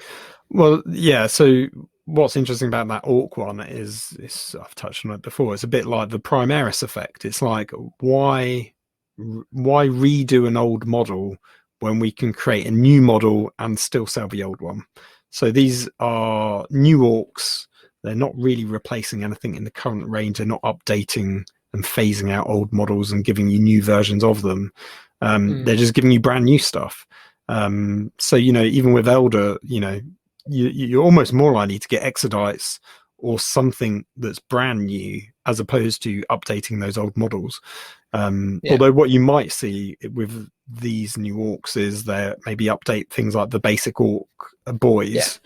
Well, yeah. So what's interesting about that orc one is I've touched on it before. It's a bit like the Primaris effect. It's like why redo an old model when we can create a new model and still sell the old one? So these are new orcs. They're not really replacing anything in the current range. They're not updating and phasing out old models and giving you new versions of them. They're just giving you brand new stuff. So even with Eldar, you're almost more likely to get Exodites or something that's brand new as opposed to updating those old models. Although what you might see with these new orcs is they maybe update things like the basic orc boys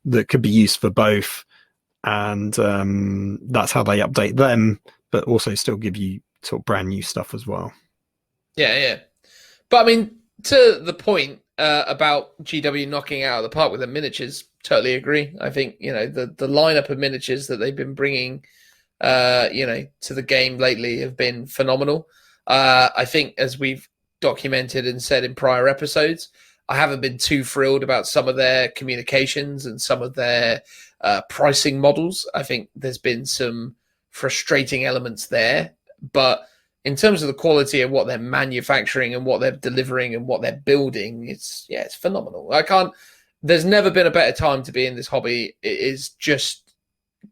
that could be used for both, and that's how they update them, but also still give you sort of brand new stuff as well. Yeah. But I mean, to the point about GW knocking out of the park with the miniatures, totally agree. I think the lineup of miniatures that they've been bringing to the game lately have been phenomenal. I think, as we've documented and said in prior episodes, I haven't been too thrilled about some of their communications and some of their pricing models. I think there's been some frustrating elements there, but in terms of the quality of what they're manufacturing and what they're delivering and what they're building, it's phenomenal. There's never been a better time to be in this hobby. It is just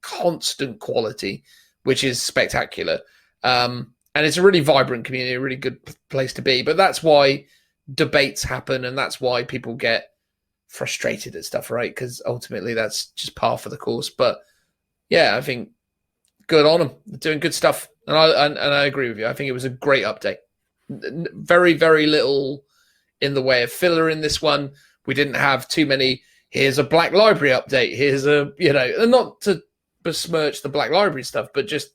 constant quality, which is spectacular. And it's a really vibrant community, a really good place to be. But that's why debates happen, and that's why people get frustrated at stuff, right? Because ultimately that's just par for the course. But yeah, I think good on them. They're doing good stuff. And I agree with you. I think it was a great update. Very, very little in the way of filler in this one. We didn't have too many, here's a Black Library update, here's a, and not to besmirch the Black Library stuff, but just,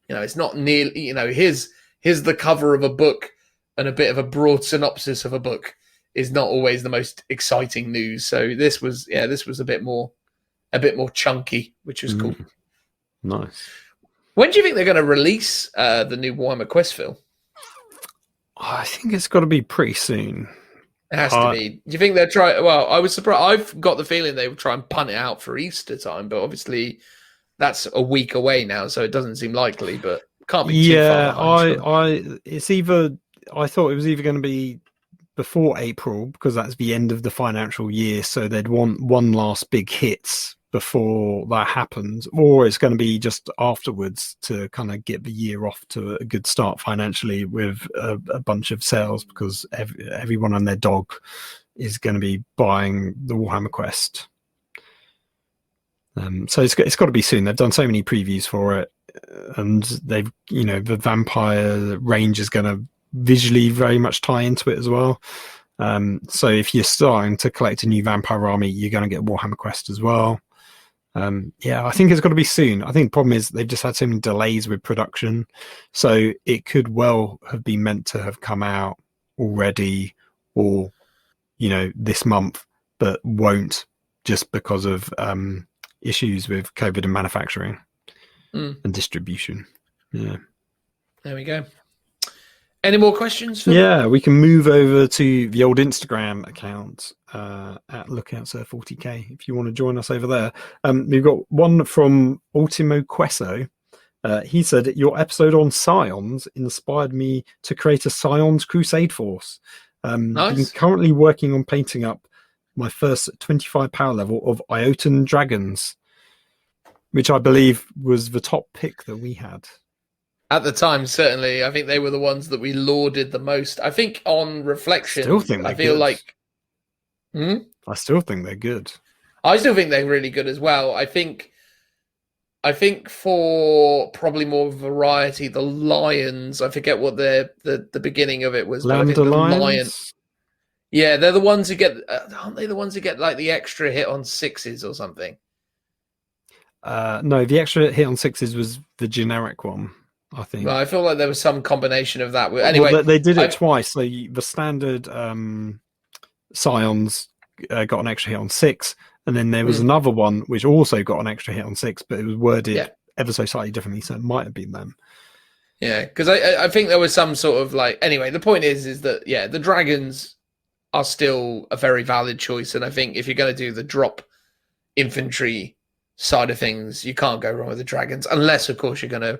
it's not nearly, here's the cover of a book and a bit of a broad synopsis of a book is not always the most exciting news. So this was a bit more chunky, which was cool. Nice. When do you think they're going to release the new Warhammer Quest film? I think it's got to be pretty soon. It has to be. Do you think they'll try? Well, I was surprised. I've got the feeling they will try and punt it out for Easter time, but obviously that's a week away now, so it doesn't seem likely. But can't be too far behind. I thought it was either going to be before April, because that's the end of the financial year, so they'd want one last big hit before that happens, or it's going to be just afterwards to kind of get the year off to a good start financially with a bunch of sales, because everyone and their dog is going to be buying the Warhammer Quest. So it's got to be soon. They've done so many previews for it, and they've the vampire range is going to visually very much tie into it as well. So if you're starting to collect a new vampire army, you're going to get Warhammer Quest as well. I think it's got to be soon. I think the problem is they've just had so many delays with production, so it could well have been meant to have come out already, or this month, but won't, just because of issues with COVID and manufacturing and distribution. Yeah, there we go. Any more questions? Phil? Yeah, we can move over to the old Instagram account at Lookout Sir 40k if you want to join us over there. We've got one from Ultimo Queso. He said, your episode on Scions inspired me to create a Scions Crusade force. Nice. I'm currently working on painting up my first 25 power level of Iotan Dragons, which I believe was the top pick that we had. At the time, certainly. I think they were the ones that we lauded the most. I think on reflection, I feel like... I still think they're good. I still think they're really good as well. I think for probably more variety, the Lions, I forget what the beginning of it was. Land but I think Alliance? Yeah, they're the ones who get. Aren't they the ones who get like the extra hit on 6s or something? No, the extra hit on 6s was the generic one, I think. Well, I feel like there was some combination of that. Well, Anyway, they did it twice. So the standard Scions got an extra hit on 6, and then there was another one which also got an extra hit on 6, but it was worded ever so slightly differently, so it might have been them. Yeah, because I think there was some sort of like. Anyway, the point is that the dragons are still a very valid choice, and I think if you're going to do the drop infantry side of things, you can't go wrong with the dragons, unless of course you're going to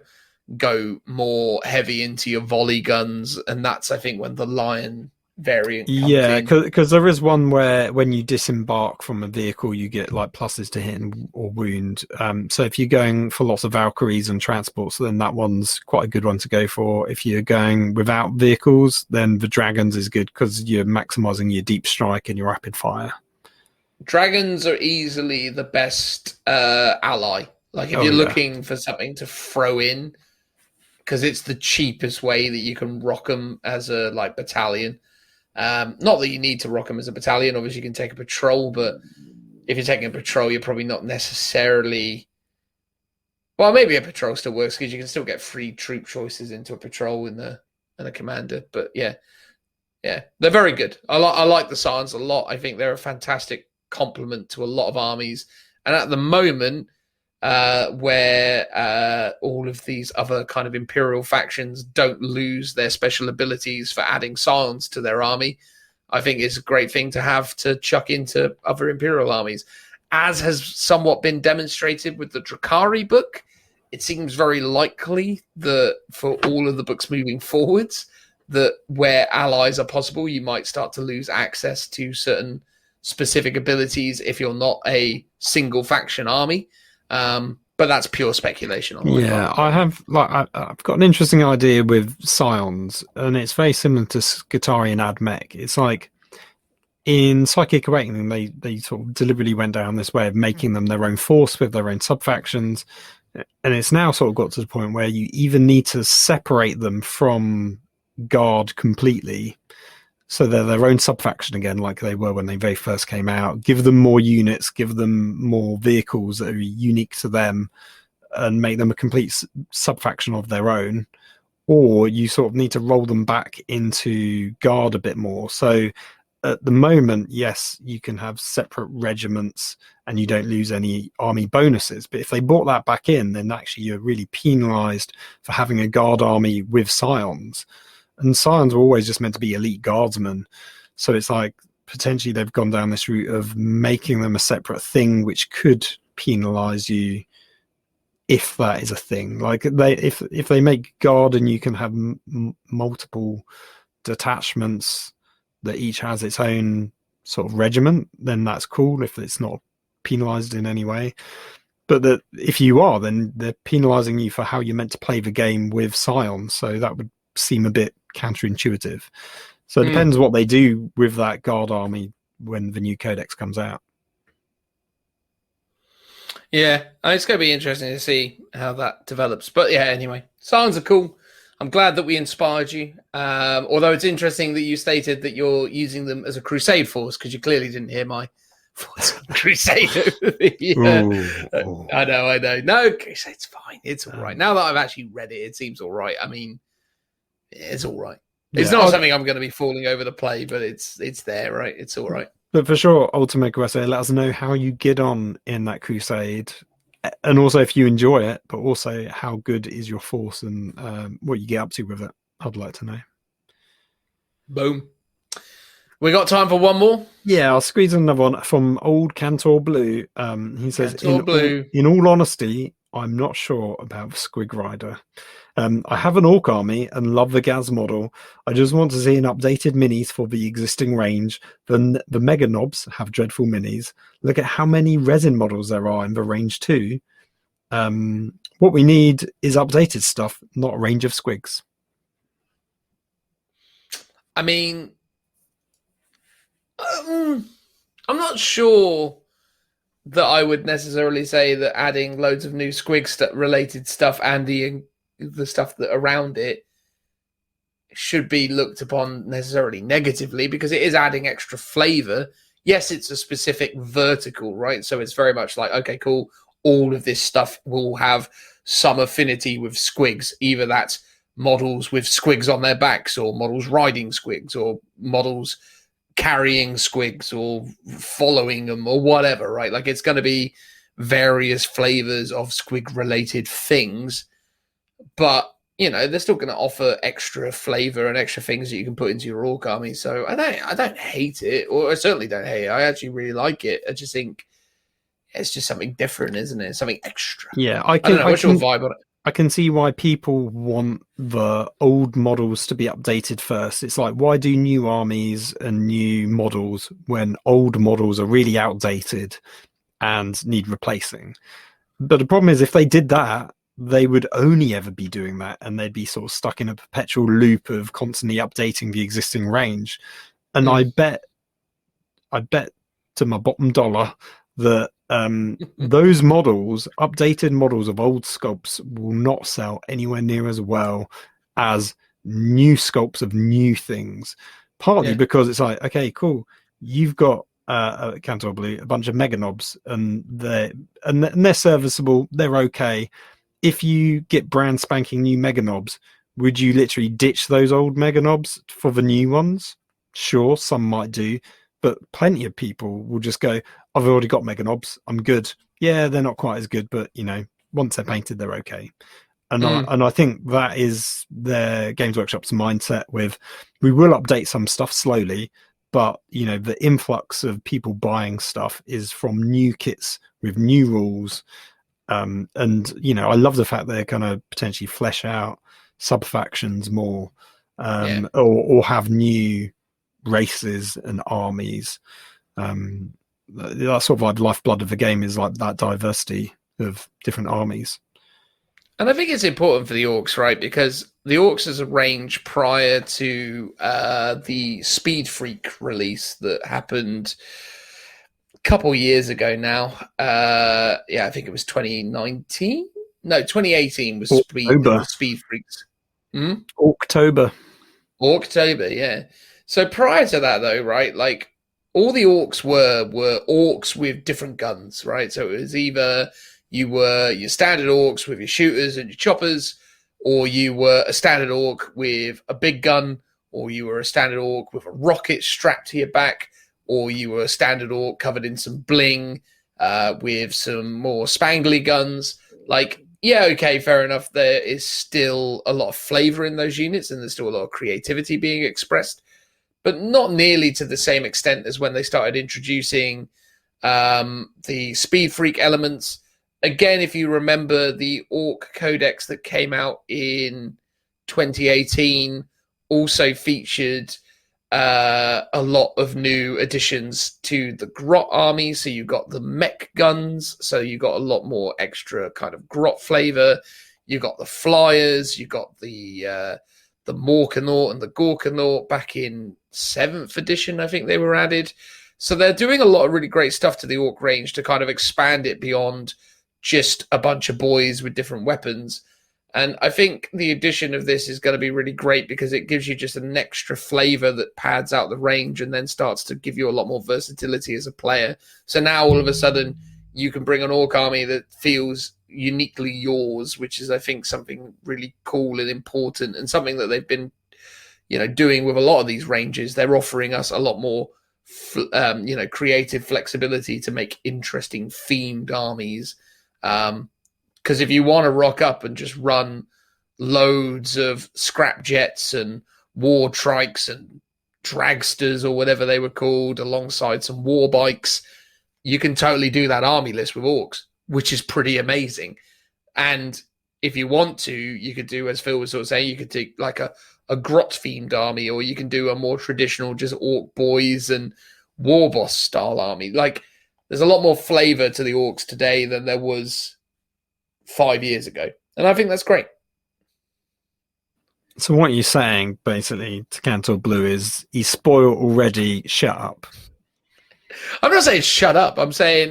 go more heavy into your volley guns, and that's I think when the lion variant comes in. Because there is one where when you disembark from a vehicle you get like pluses to hit or wound, so if you're going for lots of Valkyries and transports, then that one's quite a good one to go for. If you're going without vehicles, then the dragons is good because you're maximizing your deep strike and your rapid fire. Dragons are easily the best ally. Like if you're looking for something to throw in, because it's the cheapest way that you can rock them as a like battalion. Not that you need to rock them as a battalion. Obviously, you can take a patrol, but if you're taking a patrol, you're probably not necessarily. Well, maybe a patrol still works because you can still get free troop choices into a patrol and a commander. But yeah, they're very good. I like the Scions a lot. I think they're a fantastic complement to a lot of armies, and at the moment where all of these other kind of imperial factions don't lose their special abilities for adding Scions to their army, I think it's a great thing to have to chuck into other imperial armies, as has somewhat been demonstrated with the Drakari book. It seems very likely that for all of the books moving forwards, that where allies are possible, you might start to lose access to certain specific abilities if you're not a single faction army. But that's pure speculation. I've got an interesting idea with Scions, and it's very similar to Skitarii and Admech. It's like in Psychic Awakening, they sort of deliberately went down this way of making them their own force with their own sub-factions, and it's now sort of got to the point where you even need to separate them from Guard completely, so they're their own sub-faction again, like they were when they very first came out. Give them more units, give them more vehicles that are unique to them, and make them a complete sub-faction of their own. Or you sort of need to roll them back into Guard a bit more. So at the moment, yes, you can have separate regiments and you don't lose any army bonuses. But if they brought that back in, then actually you're really penalised for having a Guard army with Scions. And Scions were always just meant to be elite guardsmen. So it's like potentially they've gone down this route of making them a separate thing, which could penalise you if that is a thing. Like if they make Guard and you can have multiple detachments that each has its own sort of regiment, then that's cool if it's not penalised in any way. But that if you are, then they're penalising you for how you're meant to play the game with Scions. So that would seem a bit counterintuitive. So it depends what they do with that Guard army when the new codex comes out. Yeah, it's going to be interesting to see how that develops. But yeah, anyway, Scions are cool. I'm glad that we inspired you. Although it's interesting that you stated that you're using them as a crusade force, because you clearly didn't hear my crusade. I know. No, crusade's fine. It's all right. Now that I've actually read it, it seems all right. I mean, it's all right. It's not something I'm going to be falling over to play, but it's there, right? It's all right. But for sure, Ultimate Aggressor, let us know how you get on in that crusade, and also if you enjoy it, but also how good is your force and what you get up to with it. I'd like to know. Boom. We got time for one more? Yeah, I'll squeeze another one from Old Cantor Blue. He says, in all honesty, I'm not sure about Squig Rider. I have an Orc army and love the Gaz model. I just want to see an updated minis for the existing range. The Mega Knobs have dreadful minis. Look at how many resin models there are in the range too. What we need is updated stuff, not a range of squigs. I mean, I'm not sure that I would necessarily say that adding loads of new squig related stuff and the stuff that around it should be looked upon necessarily negatively, because it is adding extra flavor. Yes, it's a specific vertical, right? So it's very much like, okay, cool. All of this stuff will have some affinity with squigs. Either that's models with squigs on their backs, or models riding squigs, or models carrying squigs, or following them, or whatever, right? Like, it's going to be various flavors of squig related things, but they're still going to offer extra flavor and extra things that you can put into your orc army. So I don't hate it, or I certainly don't hate it. I actually really like it. I just think it's just something different, isn't it? Something extra. Yeah, I don't know. What's your vibe on it? I can see why people want the old models to be updated first. It's like, why do new armies and new models when old models are really outdated and need replacing? But the problem is, if they did that, they would only ever be doing that, and they'd be sort of stuck in a perpetual loop of constantly updating the existing range. And I bet to my bottom dollar that those models, updated models of old sculpts, will not sell anywhere near as well as new sculpts of new things. Partly because it's like, okay, cool, you've got Cantor Blue, a bunch of mega knobs, and they're serviceable, they're okay. If you get brand spanking new mega knobs, would you literally ditch those old mega knobs for the new ones? Sure, some might do, but plenty of people will just go, I've already got mega knobs, I'm good. Yeah, they're not quite as good, but once they're painted, they're okay. And I think that is their Games Workshop's mindset with, we will update some stuff slowly, but the influx of people buying stuff is from new kits with new rules. And I love the fact they're going to potentially flesh out sub factions more, or have new races and armies. That's sort of like the lifeblood of the game, is like that diversity of different armies. And I think it's important for the orcs, right? Because the orcs is a range prior to the Speed Freak release that happened couple years ago now. I think it was 2019. No, 2018 was Speed Freaks. October, yeah. So prior to that, though, right, like, all the orcs were orcs with different guns, right? So it was either you were your standard orcs with your shooters and your choppers, or you were a standard orc with a big gun, or you were a standard orc with a rocket strapped to your back, or you were a standard orc covered in some bling with some more spangly guns. Like, yeah, okay, fair enough. There is still a lot of flavor in those units, and there's still a lot of creativity being expressed, but not nearly to the same extent as when they started introducing the Speed Freak elements. Again, if you remember the Orc Codex that came out in 2018, also featured a lot of new additions to the Grot army. So you got the mech guns, so you got a lot more extra kind of Grot flavor. You got the flyers, you got the Morkanaut and the Gorkanaut back in 7th edition, I think they were added. So they're doing a lot of really great stuff to the Orc range to kind of expand it beyond just a bunch of boys with different weapons. And I think the addition of this is going to be really great, because it gives you just an extra flavor that pads out the range and then starts to give you a lot more versatility as a player. So now all of a sudden you can bring an orc army that feels uniquely yours, which is, I think, something really cool and important, and something that they've been, doing with a lot of these ranges. They're offering us a lot more, creative flexibility to make interesting themed armies. Because if you want to rock up and just run loads of scrap jets and war trikes and dragsters or whatever they were called, alongside some war bikes, you can totally do that army list with orcs, which is pretty amazing. And if you want to, you could do, as Phil was sort of saying, you could do like a grot themed army, or you can do a more traditional just orc boys and war boss style army. Like, there's a lot more flavor to the orcs today than there was 5 years ago, and I think that's great. So what you're saying, basically, to Cantor Blue, is he's spoiled already. Shut up. I'm not saying shut up. I'm saying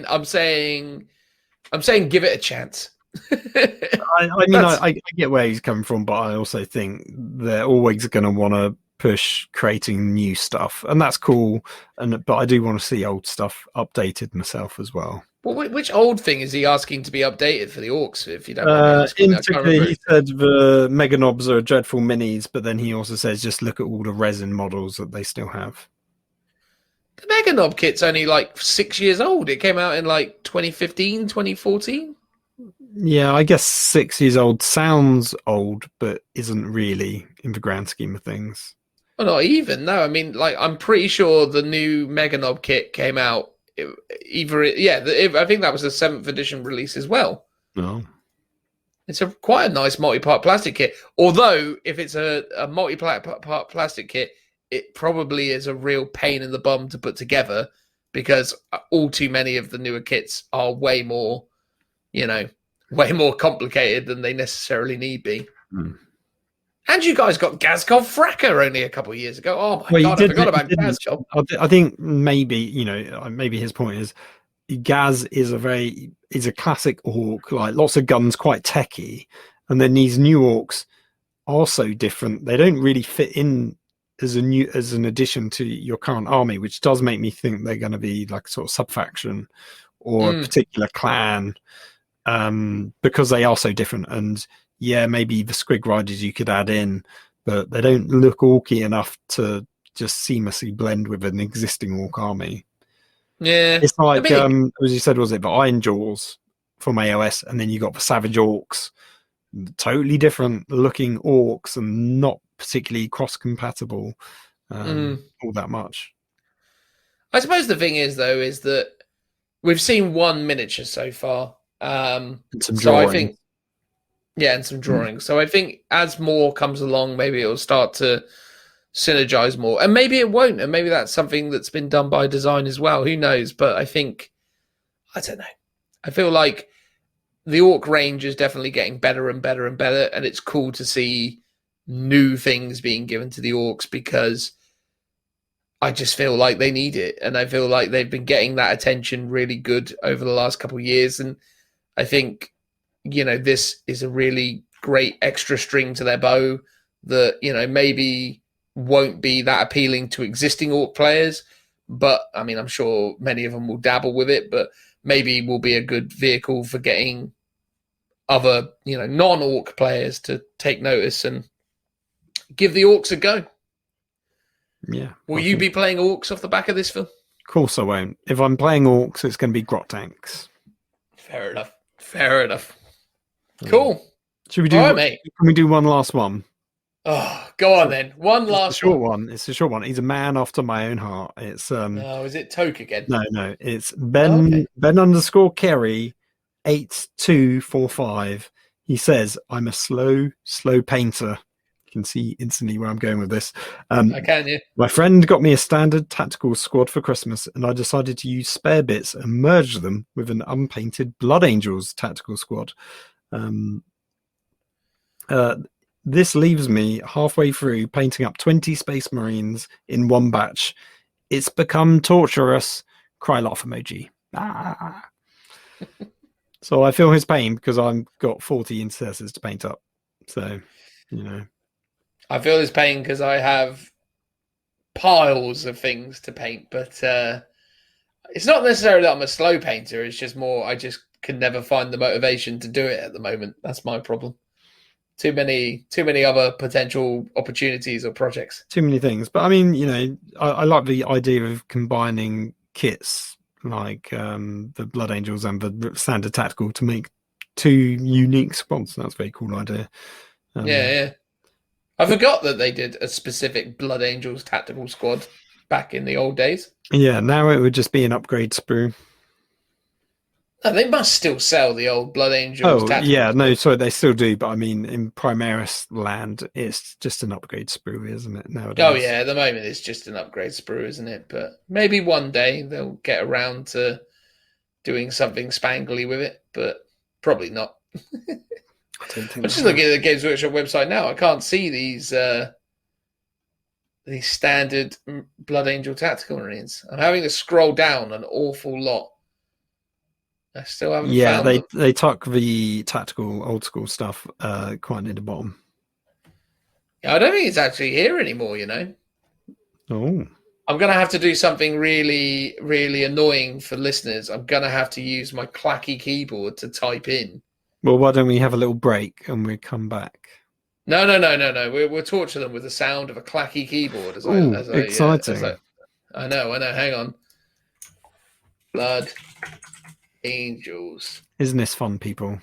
give it a chance. I get where he's coming from, but I also think they're always going to want to push creating new stuff, and that's cool. But I do want to see old stuff updated myself as well. Well, which old thing is he asking to be updated for the orcs? If you don't mind me asking, in particular, he said the Meganobs are dreadful minis, but then he also says just look at all the resin models that they still have. The Meganob kit's only like 6 years old. It came out in like 2015, 2014. Yeah, I guess 6 years old sounds old, but isn't really in the grand scheme of things. Well, not even. No, I mean, like, I'm pretty sure the new Meganob kit came out. I think that was the 7th edition release as well. No. It's quite a nice multi-part plastic kit. Although, if it's a multi-part plastic kit, it probably is a real pain in the bum to put together because all too many of the newer kits are way more complicated than they necessarily need be. Mm. And you guys got Gazkov Fracker only a couple of years ago. Oh my God, I forgot about Gazkov. I think maybe, maybe his point is Gaz is a classic orc, like lots of guns, quite techy. And then these new orcs are so different. They don't really fit in as an addition to your current army, which does make me think they're going to be like a sort of sub-faction or a particular clan, because they are so different. And yeah, maybe the Squig Riders you could add in, but they don't look orky enough to just seamlessly blend with an existing orc army. Yeah, it's like as you said, was it the Iron Jaws from AOS, and then you got the Savage Orcs, totally different looking orcs and not particularly cross-compatible all that much. I suppose the thing is, though, is that we've seen one miniature so far. And some drawing. I think, and some drawing. So I think as more comes along, maybe it'll start to synergize more, and maybe it won't, and maybe that's something that's been done by design as well. Who knows? But I don't know. I feel like the orc range is definitely getting better and better and better, and it's cool to see new things being given to the orcs because I just feel like they need it, and I feel like they've been getting that attention really good over the last couple of years, and I think this is a really great extra string to their bow that maybe won't be that appealing to existing orc players, but I mean I'm sure many of them will dabble with it, but maybe will be a good vehicle for getting other non-orc players to take notice and give the orcs a go. Yeah. Will you be playing orcs off the back of this film? Of course I won't. If I'm playing orcs, it's going to be grot tanks. Fair enough. Cool. Should we do? All right, mate. Can we do one last one? Oh, go on then. One last short one. It's a short one. He's a man after my own heart. It's is it Toke again? No. It's Ben _Kerry 8245. He says, "I'm a slow painter." You can see instantly where I'm going with this. I can, yeah. My friend got me a standard tactical squad for Christmas, and I decided to use spare bits and merge them with an unpainted Blood Angels tactical squad. This leaves me halfway through painting up 20 Space Marines in one batch. It's become torturous. Cry laugh emoji. Ah. So I feel his pain because I've got 40 intercessors to paint up. So, I feel his pain because I have piles of things to paint, but it's not necessarily that I'm a slow painter. It's just more I just can never find the motivation to do it at the moment. That's my problem. Too many other potential opportunities or projects. Too many things. But I mean, I like the idea of combining kits like the Blood Angels and the standard tactical to make two unique squads. That's a very cool idea. Yeah. I forgot that they did a specific Blood Angels tactical squad back in the old days. Yeah, now it would just be an upgrade sprue. No, they must still sell the old Blood Angels. Oh, yeah, no, sorry, they still do. But I mean, in Primaris land, it's just an upgrade sprue, isn't it, nowadays? Oh, yeah, at the moment, it's just an upgrade sprue, isn't it? But maybe one day they'll get around to doing something spangly with it, but probably not. I'm just looking at the Games Workshop website now. I can't see these standard Blood Angel tactical marines. I'm having to scroll down an awful lot. I still haven't Yeah, found them. they tuck the tactical old school stuff quite near the bottom. I don't think it's actually here anymore, you know. Oh. I'm going to have to do something really, really annoying for listeners. I'm going to have to use my clacky keyboard to type in. Well, why don't we have a little break and we come back? No. We'll torture them with the sound of a clacky keyboard. Exciting. I know. Hang on. Blood Angels. Isn't this fun, people?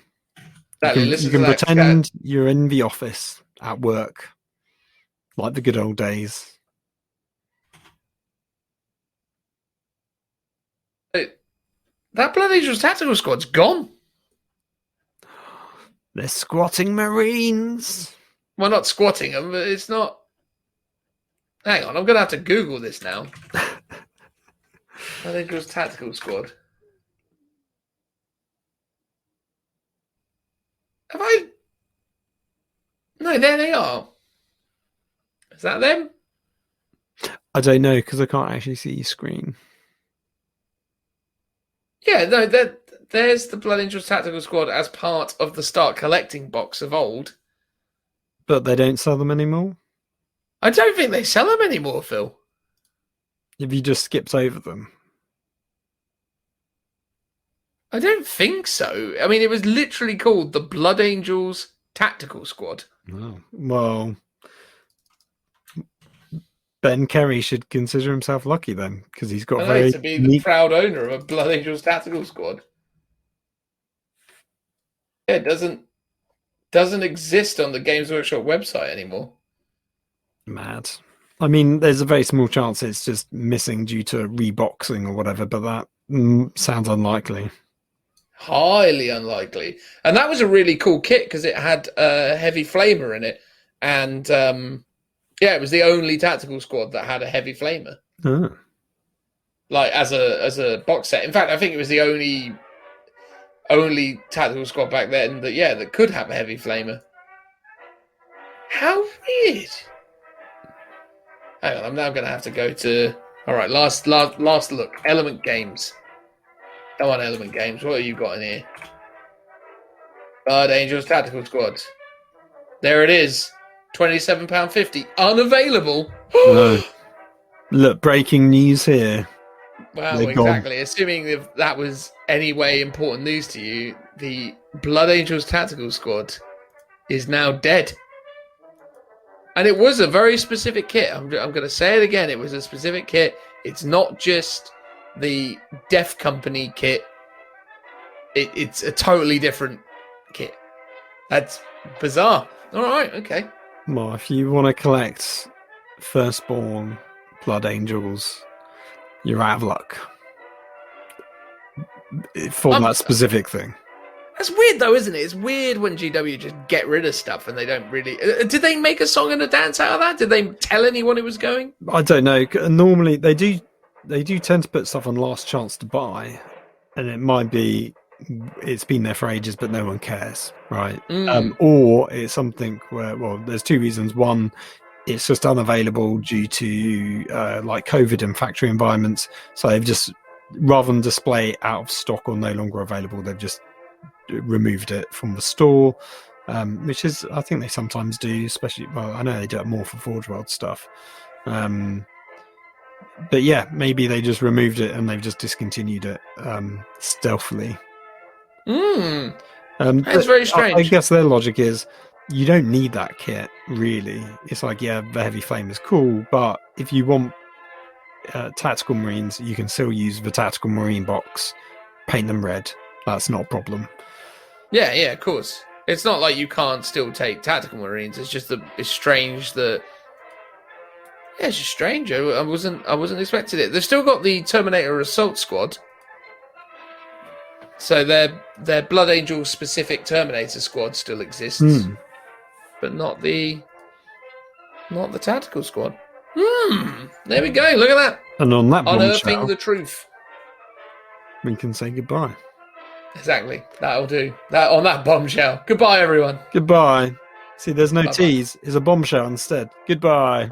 Exactly. You can pretend you're in the office at work, like the good old days. That Blood Angels Tactical Squad's gone. They're squatting Marines. Well, not squatting them, but it's not. Hang on, I'm going to have to Google this now. Blood Angels Tactical Squad. Have I? No, there they are. Is that them? I don't know because I can't actually see your screen. Yeah, no, there's the Blood Angels Tactical Squad as part of the Start Collecting box of old. But they don't sell them anymore? I don't think they sell them anymore, Phil. Have you just skipped over them? I don't think so. I mean, it was literally called the Blood Angels Tactical Squad. Oh, well, Ben Kerry should consider himself lucky then, because he's got very to be the proud owner of a Blood Angels Tactical Squad. Yeah, it doesn't exist on the Games Workshop website anymore. Mad. I mean, there's a very small chance it's just missing due to reboxing or whatever, but that sounds unlikely. Highly unlikely. And that was a really cool kit because it had a heavy flamer in it. And yeah, it was the only tactical squad that had a heavy flamer. Oh. Like as a box set. In fact, I think it was the only tactical squad back then that could have a heavy flamer. How weird. Hang on, I'm now going to have to go to... All right, last look. Element Games. Come on, Element Games. What have you got in here? Blood Angels Tactical Squad. There it is. £27.50. Unavailable. No. Look, breaking news here. Well, They're exactly. Gone. Assuming if that was any way important news to you, the Blood Angels Tactical Squad is now dead. And it was a very specific kit. I'm going to say it again. It was a specific kit. It's not just the Def Company kit. It's a totally different kit. That's bizarre. All right, okay. Well, if you want to collect Firstborn Blood Angels, you're out of luck for that specific thing. That's weird, though, isn't it? It's weird when GW just get rid of stuff and they don't really... Did they make a song and a dance out of that? Did they tell anyone it was going? I don't know. Normally, they do tend to put stuff on last chance to buy, and it might be it's been there for ages, but no one cares, right? Or it's something where, well, there's two reasons. One, it's just unavailable due to like COVID and factory environments. So they've just, rather than display out of stock or no longer available, they've just removed it from the store, which is, I think they sometimes do, especially, well, I know they do it more for Forge World stuff. But yeah, maybe they just removed it and they've just discontinued it stealthily. That's very strange. I guess their logic is you don't need that kit, really. It's like, yeah, the heavy flame is cool, but if you want tactical Marines, you can still use the tactical Marine box, paint them red. That's not a problem. Yeah, of course. It's not like you can't still take tactical Marines. It's just it's strange that... Yeah, it's just strange. I wasn't expecting it. They've still got the Terminator Assault Squad. So their Blood Angel specific Terminator squad still exists. But not the tactical squad. There we go. Look at that. And on that unearthing bombshell, the truth. we can say goodbye. Exactly. That'll do. On that bombshell. Goodbye, everyone. Goodbye. See, there's no Bye-bye. tease. It's a bombshell instead. Goodbye.